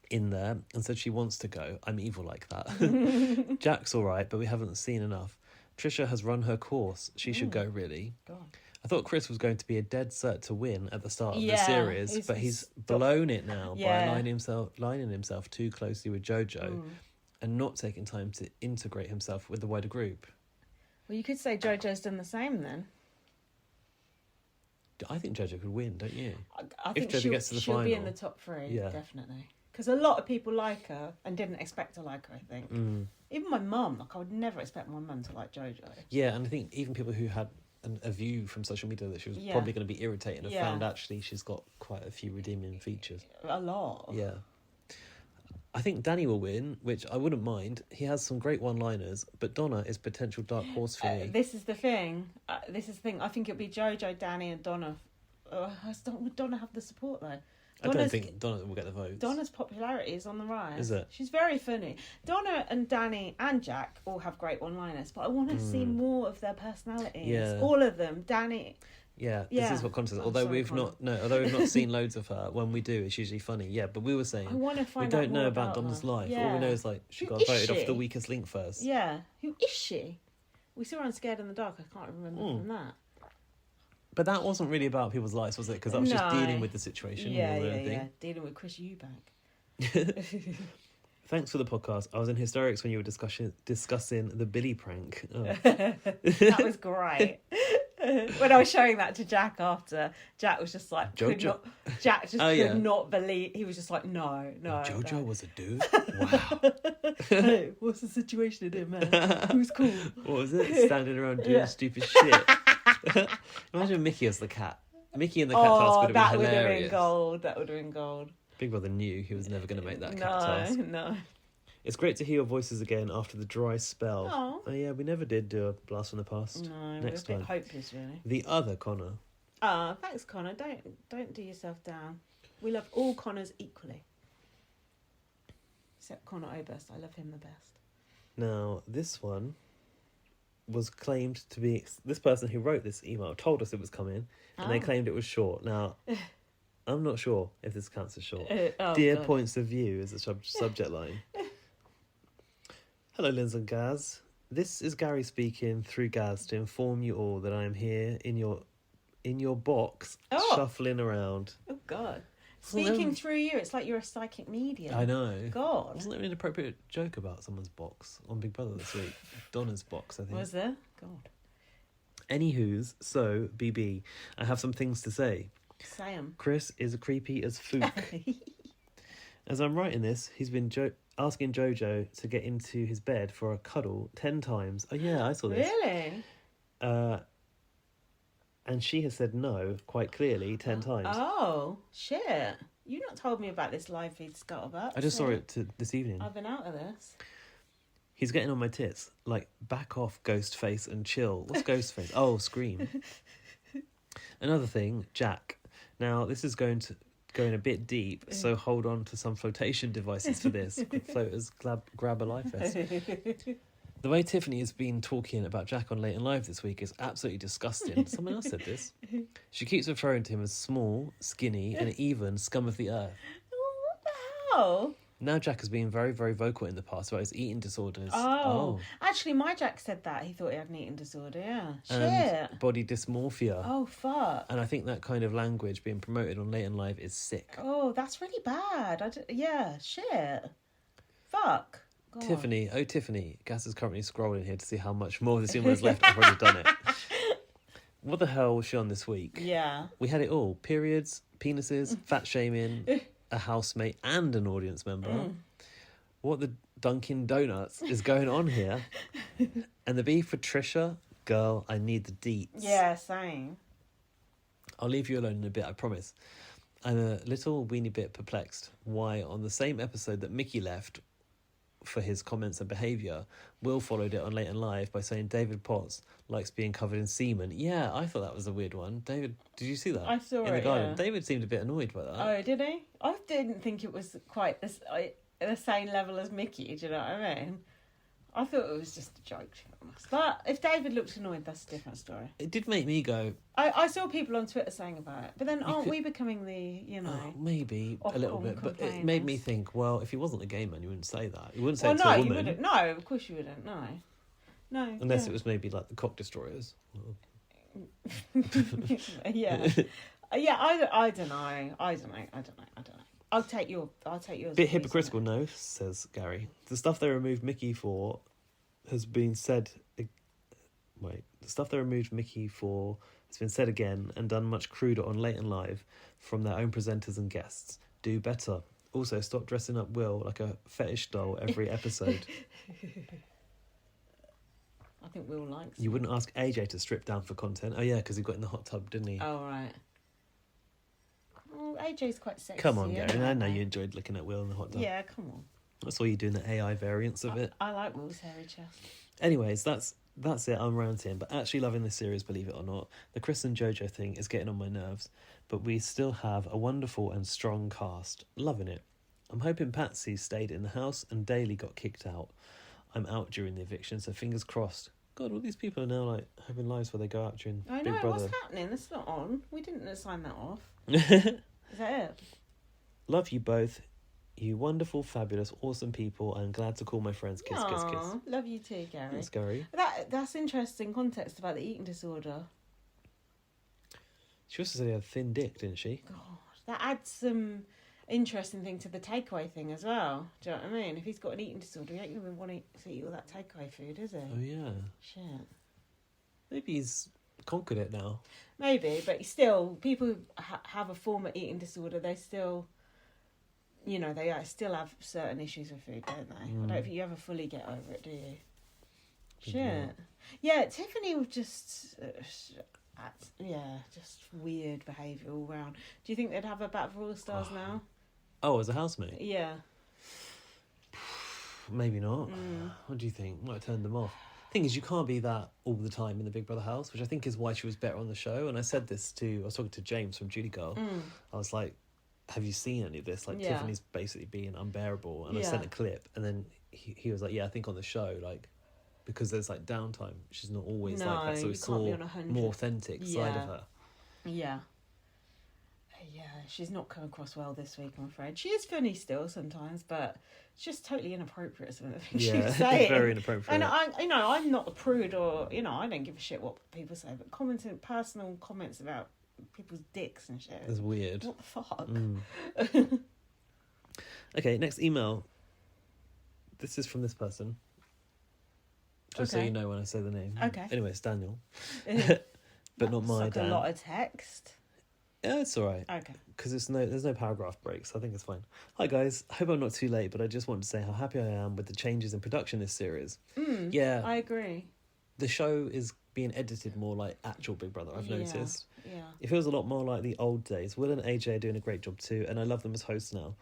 in there, and said she wants to go. I'm evil like that. Jack's all right, but we haven't seen enough. Trisha has run her course. She should go, really. God. I thought Chris was going to be a dead cert to win at the start of the series, but he's blown it now by lining himself too closely with Jojo and not taking time to integrate himself with the wider group. Well, you could say Jojo's done the same then. I think Jojo could win, don't you? I think Jojo gets to the final, she'll be in the top 3, definitely. Because a lot of people like her and didn't expect to like her, I think. Even my mum, I would never expect my mum to like Jojo. Yeah, and I think even people who had a view from social media that she was probably going to be irritating have found actually she's got quite a few redeeming features. A lot. Yeah. I think Danny will win, which I wouldn't mind. He has some great one-liners, but Donna is potential dark horse for me. This is the thing. I think it'll be Jojo, Danny and Donna. Would Donna have the support though? I don't think Donna will get the votes. Donna's popularity is on the rise. Is it? She's very funny. Donna and Danny and Jack all have great one-liners, but I want to see more of their personalities. Yeah. All of them. Danny. Yeah, this is what Connor says. Although we've not seen loads of her, when we do, it's usually funny. Yeah, but we were saying I want to find we out don't more know about Donna's life. Yeah. All we know is she got voted off the weakest link first. Yeah, who is she? We saw her on Scared in the Dark. I can't remember from that. But that wasn't really about people's lives, was it? Because that was just dealing with the situation. Yeah, dealing with Chris Eubank. Thanks for the podcast. I was in hysterics when you were discussing the Billy prank. Oh. That was great. When I was showing that to Jack after, Jack was just like, could not believe. He was just like, no. Jojo was a dude? Wow. Hey, what's the situation in here, man? Who's cool? What was it? Standing around doing stupid shit. Imagine Mickey as the cat. Mickey and the cat task would have been hilarious. That would have been gold. Big Brother knew he was never going to make that cat task. No. It's great to hear your voices again after the dry spell. Oh yeah, we never did do a blast from the past. No, next time. Hopeless, really. The other Connor. Thanks, Connor. Don't do yourself down. We love all Connors equally, except Connor Oberst. I love him the best. Now, this one was claimed to be... This person who wrote this email told us it was coming, and they claimed it was short. Now, I'm not sure if this counts as short. Dear God. Points of View is the subject line. Hello, Linz and Gaz. This is Gary speaking through Gaz to inform you all that I am here in your box, shuffling around. Oh, God. Speaking through you, it's like you're a psychic medium. I know. God. Wasn't there an inappropriate joke about someone's box on Big Brother this week? Donna's box, I think. Was there? God. Anywho's, so, BB, I have some things to say. Say 'em. Chris is creepy as fook. As I'm writing this, he's been asking Jojo to get into his bed for a cuddle 10 times. Oh, yeah, I saw this. Really? And she has said no quite clearly 10 times. Oh, shit. You not told me about this live feed scuttlebutt. I just saw it this evening. I've been out of this. He's getting on my tits. Like, back off, ghost face, and chill. What's ghost face? Oh, scream. Another thing, Jack. Now, this is going a bit deep, so hold on to some flotation devices for this. Floaters grab a life vest. The way Tiffany has been talking about Jack on Late and Live this week is absolutely disgusting. Someone else said this. She keeps referring to him as small, skinny, and even scum of the earth. What the hell? Now Jack has been very, very vocal in the past about his eating disorders. Oh. Actually, my Jack said that. He thought he had an eating disorder, yeah. And Shit. body dysmorphia. Oh, fuck. And I think that kind of language being promoted on Late and Live is sick. Oh, that's really bad. Yeah, shit. Fuck. God. Tiffany, Gas is currently scrolling here to see how much more of this email is left. I've already done it. What the hell was she on this week? Yeah. We had it all. Periods, penises, fat shaming, a housemate and an audience member. What the Dunkin' Donuts is going on here? And the beef for Trisha, girl, I need the deets. Yeah, same. I'll leave you alone in a bit, I promise. I'm a little weeny bit perplexed why on the same episode that Mickey left for his comments and behaviour, Will followed it on Late and Live by saying David Potts likes being covered in semen. Yeah, I thought that was a weird one. David, did you see that? I saw in the it, garden. yeah. David seemed a bit annoyed by that. Oh, did he? I didn't think it was quite the same level as Mickey, do you know what I mean? I thought it was just a joke, to be honest. But if David looked annoyed, that's a different story. It did make me go... I saw people on Twitter saying about it, but then aren't we becoming the, maybe a little bit, but it made me think, well, if he wasn't a gay man, you wouldn't say that. You wouldn't say it to a woman. You wouldn't. No, of course you wouldn't, no. Unless it was maybe like the cock destroyers. Yeah. Yeah, I don't know. I'll take yours. Bit hypocritical, no, says Gary. The stuff they removed Mickey for has been said... Wait. The stuff they removed Mickey for has been said again and done much cruder on Late and Live from their own presenters and guests. Do better. Also, stop dressing up Will like a fetish doll every episode. I think Will likes You wouldn't ask AJ to strip down for content. Oh, yeah, because he got in the hot tub, didn't he? Oh, right. Well, AJ's quite sexy. Come on, Gary. I know you enjoyed looking at Will in the hot tub. Yeah, come on. I saw you doing the AI variants of it. I like Will's hairy chest. Anyways, that's it. I'm ranting, but actually loving this series, believe it or not. The Chris and JoJo thing is getting on my nerves, but we still have a wonderful and strong cast. Loving it. I'm hoping Patsy stayed in the house and Daley got kicked out. I'm out during the eviction, so fingers crossed. God, all these people are now like having lives where they go out during I Big know, Brother. what's happening? That's not on. We didn't sign that off. Is that it? Love you both. You wonderful, fabulous, awesome people. I'm glad to call my friends. Kiss, kiss, kiss. Love you too, Gary. Thanks, Gary. That's interesting context about the eating disorder. She also said he had a thin dick, didn't she? God, that adds some interesting thing to the takeaway thing as well. Do you know what I mean? If he's got an eating disorder, he ain't going to want to eat all that takeaway food, is he? Oh, yeah. Shit. Maybe he's conquered it now. Maybe, but still, people who have a form of eating disorder, they still... they still have certain issues with food, don't they? I don't think you ever fully get over it, do you? Shit. Yeah, Tiffany was just... just weird behaviour all round. Do you think they'd have her back for All Stars now? Oh, as a housemate? Yeah. Maybe not. What do you think? Might have turned them off. Thing is, you can't be that all the time in the Big Brother house, which I think is why she was better on the show. And I said this I was talking to James from Judy Girl. I was like, have you seen any of this? Like, Tiffany's basically being unbearable. And I sent a clip, and then he was like, yeah, I think on the show, like, because there's like downtime, she's not always like that. So we saw more authentic side of her. Yeah. Yeah, she's not come across well this week, I'm afraid. She is funny still sometimes, but it's just totally inappropriate, some of the things she's saying. Very inappropriate. And I'm not a prude, or I don't give a shit what people say, but personal comments about people's dicks and shit. It's weird. What the fuck? Okay, next email. This is from this person. Just so you know when I say the name. Okay. Anyway, it's Daniel. But That's not my like Dan. a lot of text. Yeah, it's all right. Okay. Because there's no paragraph breaks. So I think it's fine. Hi guys, I hope I'm not too late, but I just wanted to say how happy I am with the changes in production this series. Yeah, I agree. The show is being edited more like actual Big Brother. I've noticed. Yeah. It feels a lot more like the old days. Will and AJ are doing a great job too, and I love them as hosts now.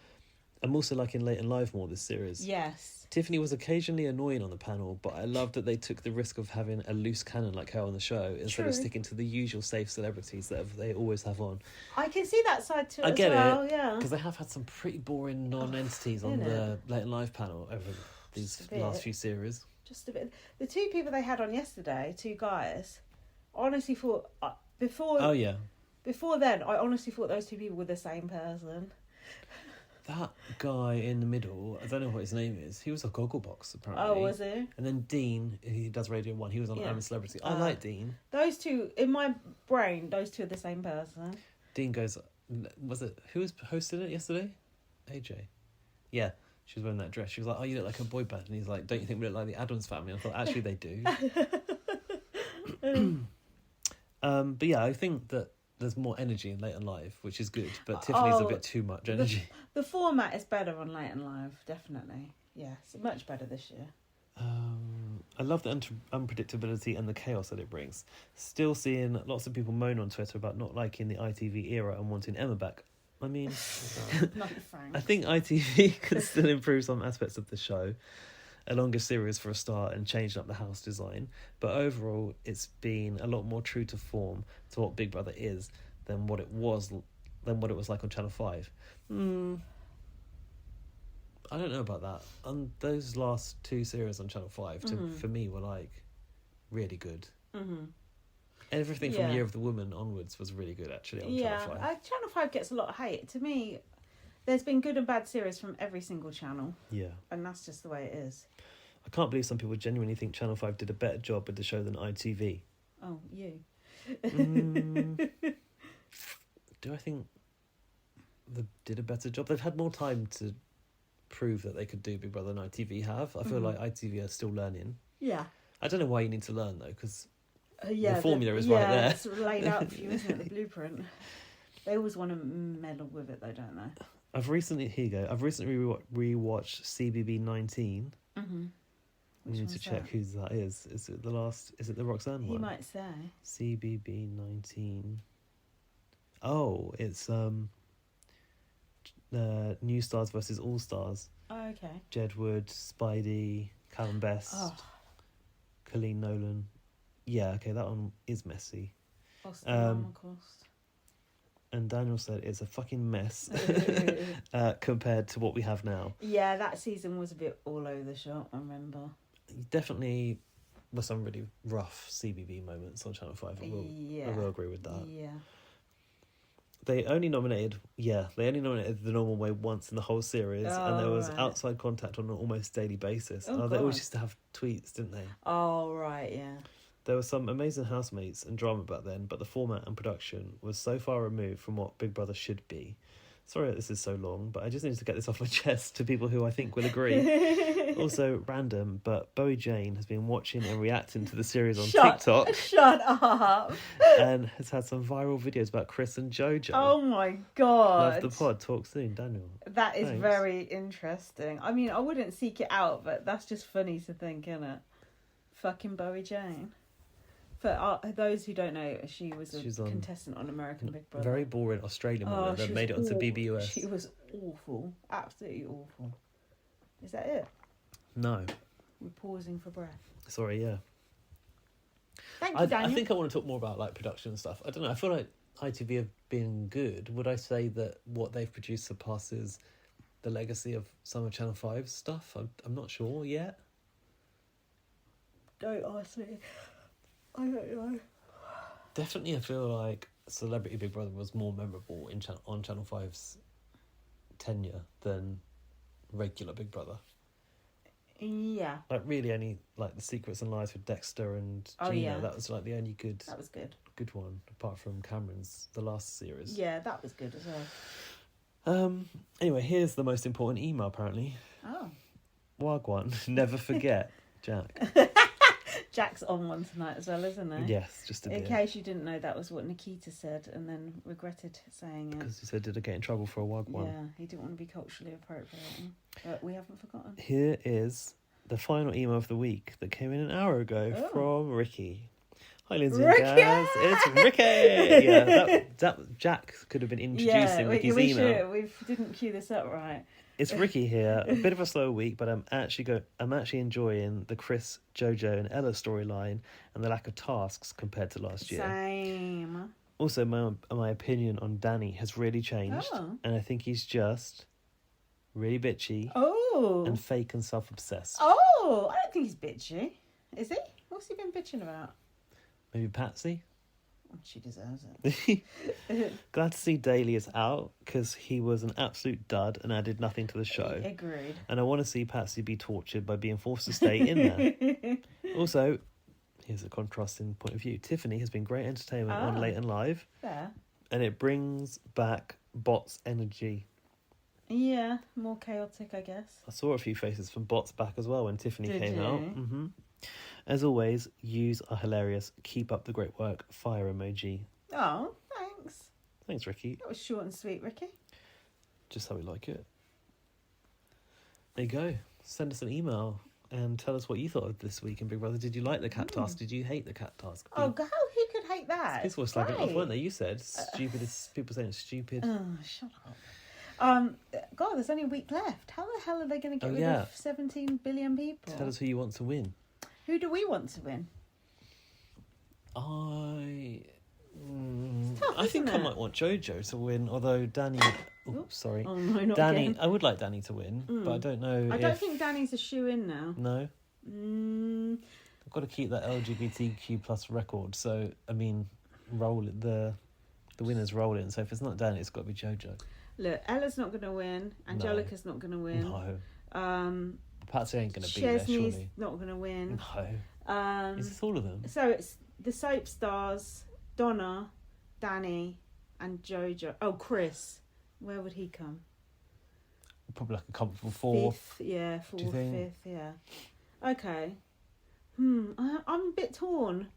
I'm also liking Late and Live more this series. Yes. Tiffany was occasionally annoying on the panel, but I loved that they took the risk of having a loose cannon like her on the show instead of sticking to the usual safe celebrities that they always have on. I can see that side too. I get it, yeah. Because they have had some pretty boring non-entities on the Late and Live panel over these last few series. Just a bit. The two people they had on yesterday, two guys, honestly thought before. Oh yeah. Before then, I honestly thought those two people were the same person. That guy in the middle, I don't know what his name is. He was a Gogglebox, apparently. Oh, was he? And then Dean, he does Radio 1. He was on I'm a Celebrity. I like Dean. Those two, in my brain, those two are the same person. Dean goes, was it, who was hosting it yesterday? AJ. Yeah, she was wearing that dress. She was like, oh, you look like a boy band. And he's like, don't you think we look like the Addams Family? I thought, actually, they do. But yeah, I think that there's more energy in Late and Live, which is good, but Tiffany's a bit too much energy. The format is better on Late and Live, definitely. Yes, much better this year. I love the unpredictability and the chaos that it brings. Still seeing lots of people moan on Twitter about not liking the ITV era and wanting Emma back. I mean, I think ITV can still improve some aspects of the show. A longer series for a start and changing up the house design, but overall it's been a lot more true to form to what Big Brother is than what it was like on Channel 5. I don't know about that. Those last two series on Channel 5 for me were like really good. Everything from Year of the Woman onwards was really good actually on Channel 5. Channel 5 gets a lot of hate. To me, there's been good and bad series from every single channel. Yeah. And that's just the way it is. I can't believe some people genuinely think Channel 5 did a better job with the show than ITV. Oh, you. Do I think they did a better job? They've had more time to prove that they could do Big Brother than ITV have. I feel like ITV are still learning. Yeah. I don't know why you need to learn, though, because the formula is right there. Yeah, it's laid out for you, isn't it, the blueprint? They always want to meddle with it, though, don't they? I've recently rewatched CBB 19. We need to check who that is. Is it the Roxanne one? You might say. CBB 19. Oh, it's New Stars versus All Stars. Oh, okay. Jedward, Spidey, Callum Best, Colleen Nolan. Yeah, okay, that one is messy. And Daniel said it's a fucking mess compared to what we have now. Yeah, that season was a bit all over the shop, I remember. Definitely were some really rough CBB moments on Channel 5. I will agree with that. Yeah. They only nominated The Normal Way once in the whole series, and there was outside contact on an almost daily basis. They always used to have tweets, didn't they? Oh, right, yeah. There were some amazing housemates and drama back then, but the format and production was so far removed from what Big Brother should be. Sorry that this is so long, but I just needed to get this off my chest to people who I think will agree. Also, random, but Bowie Jane has been watching and reacting to the series on TikTok. Shut up! And has had some viral videos about Chris and Jojo. Oh my God. Love the pod. Talk soon, Daniel. That is very interesting. I mean, I wouldn't seek it out, but that's just funny to think, isn't it? Fucking Bowie Jane. For those who don't know, she was a contestant on American Big Brother. Very boring Australian woman that made it onto BBUS. She was awful. Absolutely awful. Is that it? No. We're pausing for breath. Sorry, yeah. Thank you, Daniel. I think I want to talk more about like production and stuff. I don't know. I feel like ITV have been good. Would I say that what they've produced surpasses the legacy of some of Channel 5's stuff? I'm not sure yet. Don't ask me. I don't know. Definitely, I feel like Celebrity Big Brother was more memorable on Channel 5's tenure than regular Big Brother. Yeah. Like really only like The Secrets and Lies with Dexter and Gina. That was like the only good. That was good. Good one, apart from Cameron's the last series. Yeah, that was good as well. Anyway, here's the most important email apparently. Oh. Wagwan, never forget, Jack. Jack's on one tonight as well, isn't he? Yes, just a bit. In case you didn't know, that was what Nikita said and then regretted saying it. Because he said, did I get in trouble for a wagwan? Yeah, he didn't want to be culturally appropriate. But we haven't forgotten. Here is the final email of the week that came in an hour ago from Ricky. Hi, Lindsay and Gaz. It's Ricky! Yeah, that Jack could have been introducing Ricky's email. We didn't cue this up right. It's Ricky here. A bit of a slow week, but I'm actually enjoying the Chris, Jojo, and Ella storyline and the lack of tasks compared to last year. Same. Also, my opinion on Danny has really changed, and I think he's just really bitchy and fake and self-obsessed. Oh, I don't think he's bitchy. Is he? What's he been bitching about? Maybe Patsy? She deserves it. Glad to see Daley is out because he was an absolute dud and added nothing to the show. Agreed. And I want to see Patsy be tortured by being forced to stay in there. Also, here's a contrasting point of view. Tiffany has been great entertainment on Late and Live. Fair. And it brings back Bot's energy. Yeah, more chaotic, I guess. I saw a few faces from Bots back as well when Tiffany came out. Mm-hmm. As always, yous are hilarious. Keep up the great work. Fire emoji. Oh, thanks. Thanks, Ricky. That was short and sweet, Ricky. Just how we like it. There you go. Send us an email and tell us what you thought of this week in Big Brother. Did you like the cat task? Did you hate the cat task? Oh, God, who could hate that? People were slagging it off, weren't they? You said stupid. People saying it's stupid. Oh, shut up. God, there's only a week left. How the hell are they going to get rid of 17 billion people? Tell us who you want to win. Who do we want to win? I tough, think I might want Jojo to win, although Danny... sorry. Oh, no, not Danny. again. I would like Danny to win, but I don't know I don't think Danny's a shoe-in now. No? I've got to keep that LGBTQ plus record, so, I mean, the winners roll in, so if it's not Danny, it's got to be Jojo. Look, Ella's not going to win. Angelica's not going to win. No. Patsy ain't going to be there, Chesney's surely. not going to win. No. Is this all of them? So it's the soap stars, Donna, Danny, and Jojo. Oh, Chris. Where would he come? Probably like a comfortable fourth. Fifth, yeah. Okay. I'm a bit torn.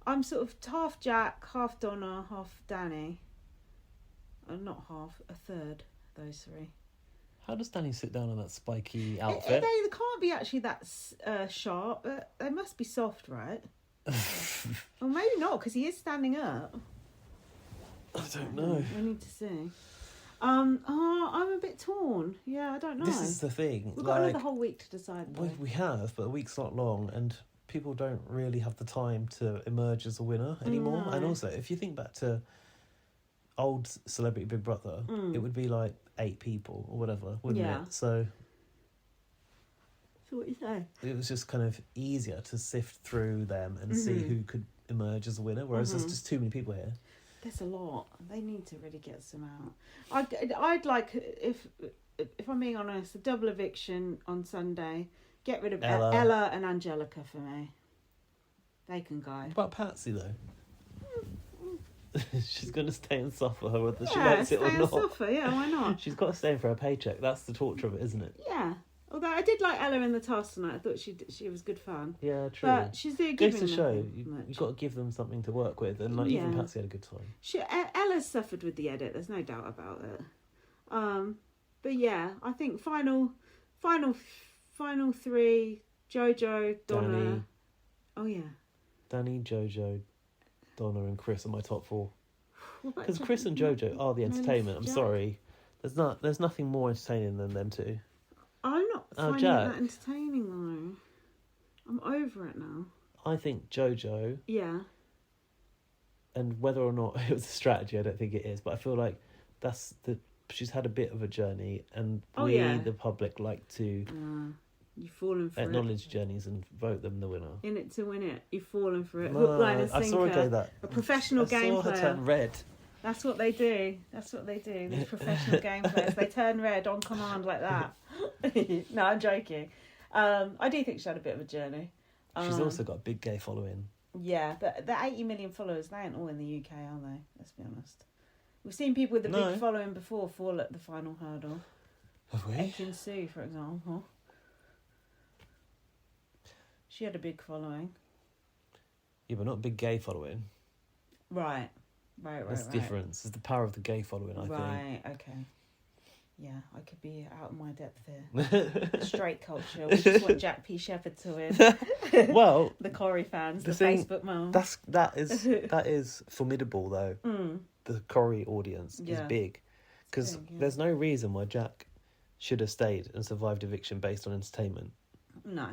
I'm sort of half Jack, half Donna, half Danny. Not half, a third, those three. How does Danny sit down in that spiky outfit? They can't be actually that sharp. They must be soft, right? Or maybe not, because he is standing up. I don't know. We need to see. I'm a bit torn. Yeah, I don't know. This is the thing. We've got another whole week to decide. We have, but a week's not long, and people don't really have the time to emerge as a winner anymore. No. And also, if you think back to old Celebrity Big Brother, it would be like 8 people or whatever, wouldn't it? So what you say? It was just kind of easier to sift through them and see who could emerge as a winner, whereas there's just too many people here. There's a lot. They need to really get some out. I'd like, if I'm being honest, a double eviction on Sunday. Get rid of Ella and Angelica for me. They can go. What about Patsy though? She's going to stay and suffer whether she likes it or not. Suffer, yeah, why not? She's got to stay for her paycheck. That's the torture of it, isn't it? Yeah. Although I did like Ella in the task tonight. I thought she was good fun. Yeah, true. But she's doing goes to show you've got to give them something to work with, and even Patsy had a good time. Ella's suffered with the edit. There's no doubt about it. But yeah, I think final 3: Jojo, Donna. Danny. Oh yeah. Danny, Jojo, Donna, and Chris are my top 4. Because Chris and Jojo are the entertainment. I'm sorry, there's nothing more entertaining than them two. I'm not finding that entertaining though. I'm over it now. I think Jojo. Yeah. And whether or not it was a strategy, I don't think it is. But I feel like she's had a bit of a journey, and the public, like to you've fallen for acknowledge journeys and vote them the winner. In it to win it, you've fallen for it. No, Hook, line, and sinker. I saw her go that. A professional game player. I saw her turn red. That's what they do. These professional game players. They turn red on command like that. No, I'm joking. I do think she had a bit of a journey. She's also got a big gay following. Yeah, but the 80 million followers, they ain't all in the UK, are they? Let's be honest. We've seen people with a big following before fall at the final hurdle. Have we? Ekin Sue, for example. She had a big following. Yeah, but not a big gay following. Right. That's the difference. It's the power of the gay following, I think. Right, okay. Yeah, I could be out of my depth here. Straight culture. We just want Jack P. Shepherd to win. Well, the Corrie fans, the Facebook mom. That is formidable, though. The Corrie audience is big. Because there's no reason why Jack should have stayed and survived eviction based on entertainment. No.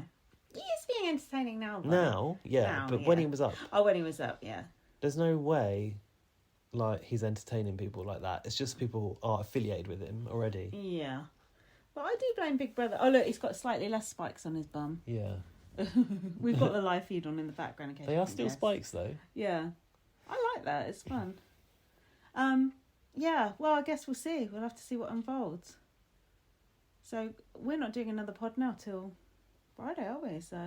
He is being entertaining now, though. Now, but when he was up. Oh, when he was up, yeah. There's no way, like, he's entertaining people like that. It's just people are affiliated with him already. Yeah. But I do blame Big Brother. Oh, look, he's got slightly less spikes on his bum. Yeah. We've got the live feed on in the background. In case they are still spikes, though. Yeah. I like that. It's fun. Yeah, well, I guess we'll see. We'll have to see what unfolds. So, we're not doing another pod now till Friday, are we? So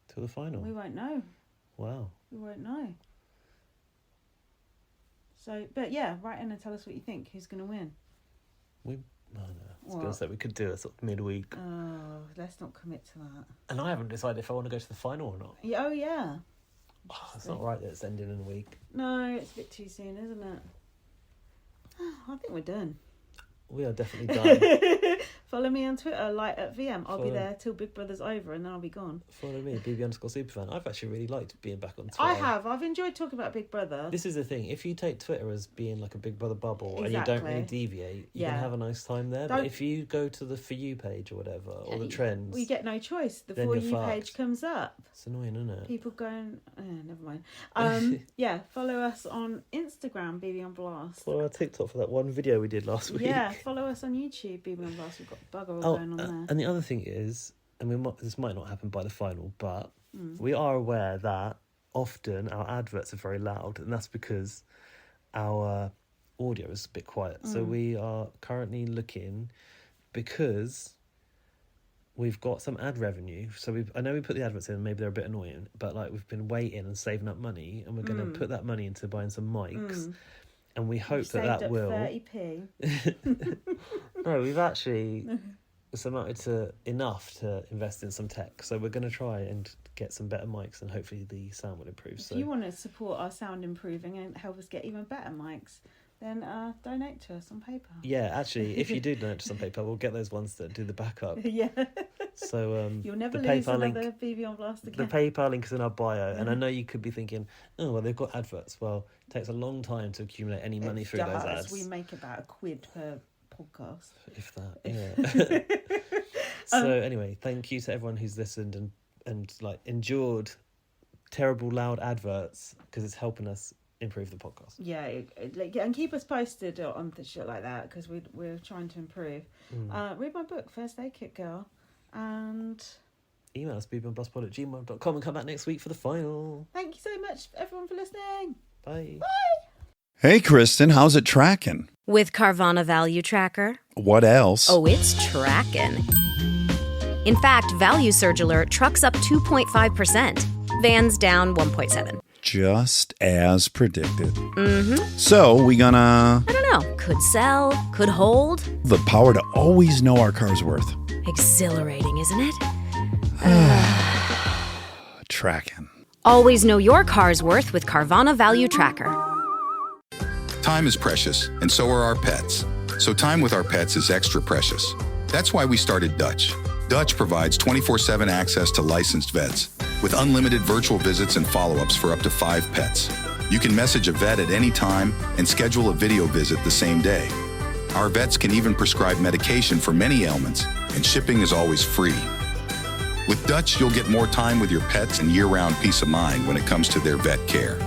till the final. We won't know. Wow. We won't know. So, but yeah, write in and tell us what you think. Who's going to win? I was going to say we could do a sort of midweek. Oh, let's not commit to that. And I haven't decided if I want to go to the final or not. Yeah, oh, yeah. Oh, it's not right that it's ending in a week. No, it's a bit too soon, isn't it? I think we're done. We are definitely done. Follow me on Twitter, @VM. I'll be there till Big Brother's over and then I'll be gone. Follow me, BB_Superfan. I've actually really liked being back on Twitter. I have. I've enjoyed talking about Big Brother. This is the thing. If you take Twitter as being like a Big Brother bubble and you don't really deviate, you can have a nice time there. But if you go to the For You page or whatever, or the trends... We get no choice. The For You page comes up. It's annoying, isn't it? People going... never mind. Yeah, follow us on Instagram, BB on Blast. Follow our TikTok for that one video we did last week. Yeah, follow us on YouTube, BB on Blast. We've got bugger all going on there. And the other thing is, this might not happen by the final, but we are aware that often our adverts are very loud, and that's because our audio is a bit quiet. So we are currently looking, because we've got some ad revenue. So I know we put the adverts in, maybe they're a bit annoying, but like we've been waiting and saving up money, and we're going to put that money into buying some mics. And we hope that will... 30p. No, we've actually... It's amounted to enough to invest in some tech. So we're going to try and get some better mics, and hopefully the sound will improve. If you want to support our sound improving and help us get even better mics, then donate to us on PayPal. Yeah, actually, if you do donate to us on PayPal, we'll get those ones that do the backup. Yeah. So you'll never lose another BB on Blast again. The PayPal link is in our bio, and I know you could be thinking, oh, well, they've got adverts. Well, it takes a long time to accumulate any money through those ads. We make about £1 per podcast. If that, yeah. So anyway, thank you to everyone who's listened and like endured terrible loud adverts, because it's helping us improve the podcast. Yeah, and keep us posted on the shit like that, because we're trying to improve. Read my book, First Aid Kit Girl, and email us bbonblastpod@gmail.com and come back next week for the final. Thank you so much, everyone, for listening. Bye. Hey, Kristen, how's it tracking? With Carvana Value Tracker. What else? Oh, it's tracking. In fact, Value Surge Alert trucks up 2.5%. Vans down 1.7%. Just as predicted. So, we gonna... I don't know. Could sell, could hold. The power to always know our car's worth. Exhilarating, isn't it? Tracking. Always know your car's worth with Carvana Value Tracker. Time is precious, and so are our pets. So time with our pets is extra precious. That's why we started Dutch. Dutch provides 24/7 access to licensed vets, with unlimited virtual visits and follow-ups for up to 5 pets. You can message a vet at any time and schedule a video visit the same day. Our vets can even prescribe medication for many ailments, and shipping is always free. With Dutch, you'll get more time with your pets and year-round peace of mind when it comes to their vet care.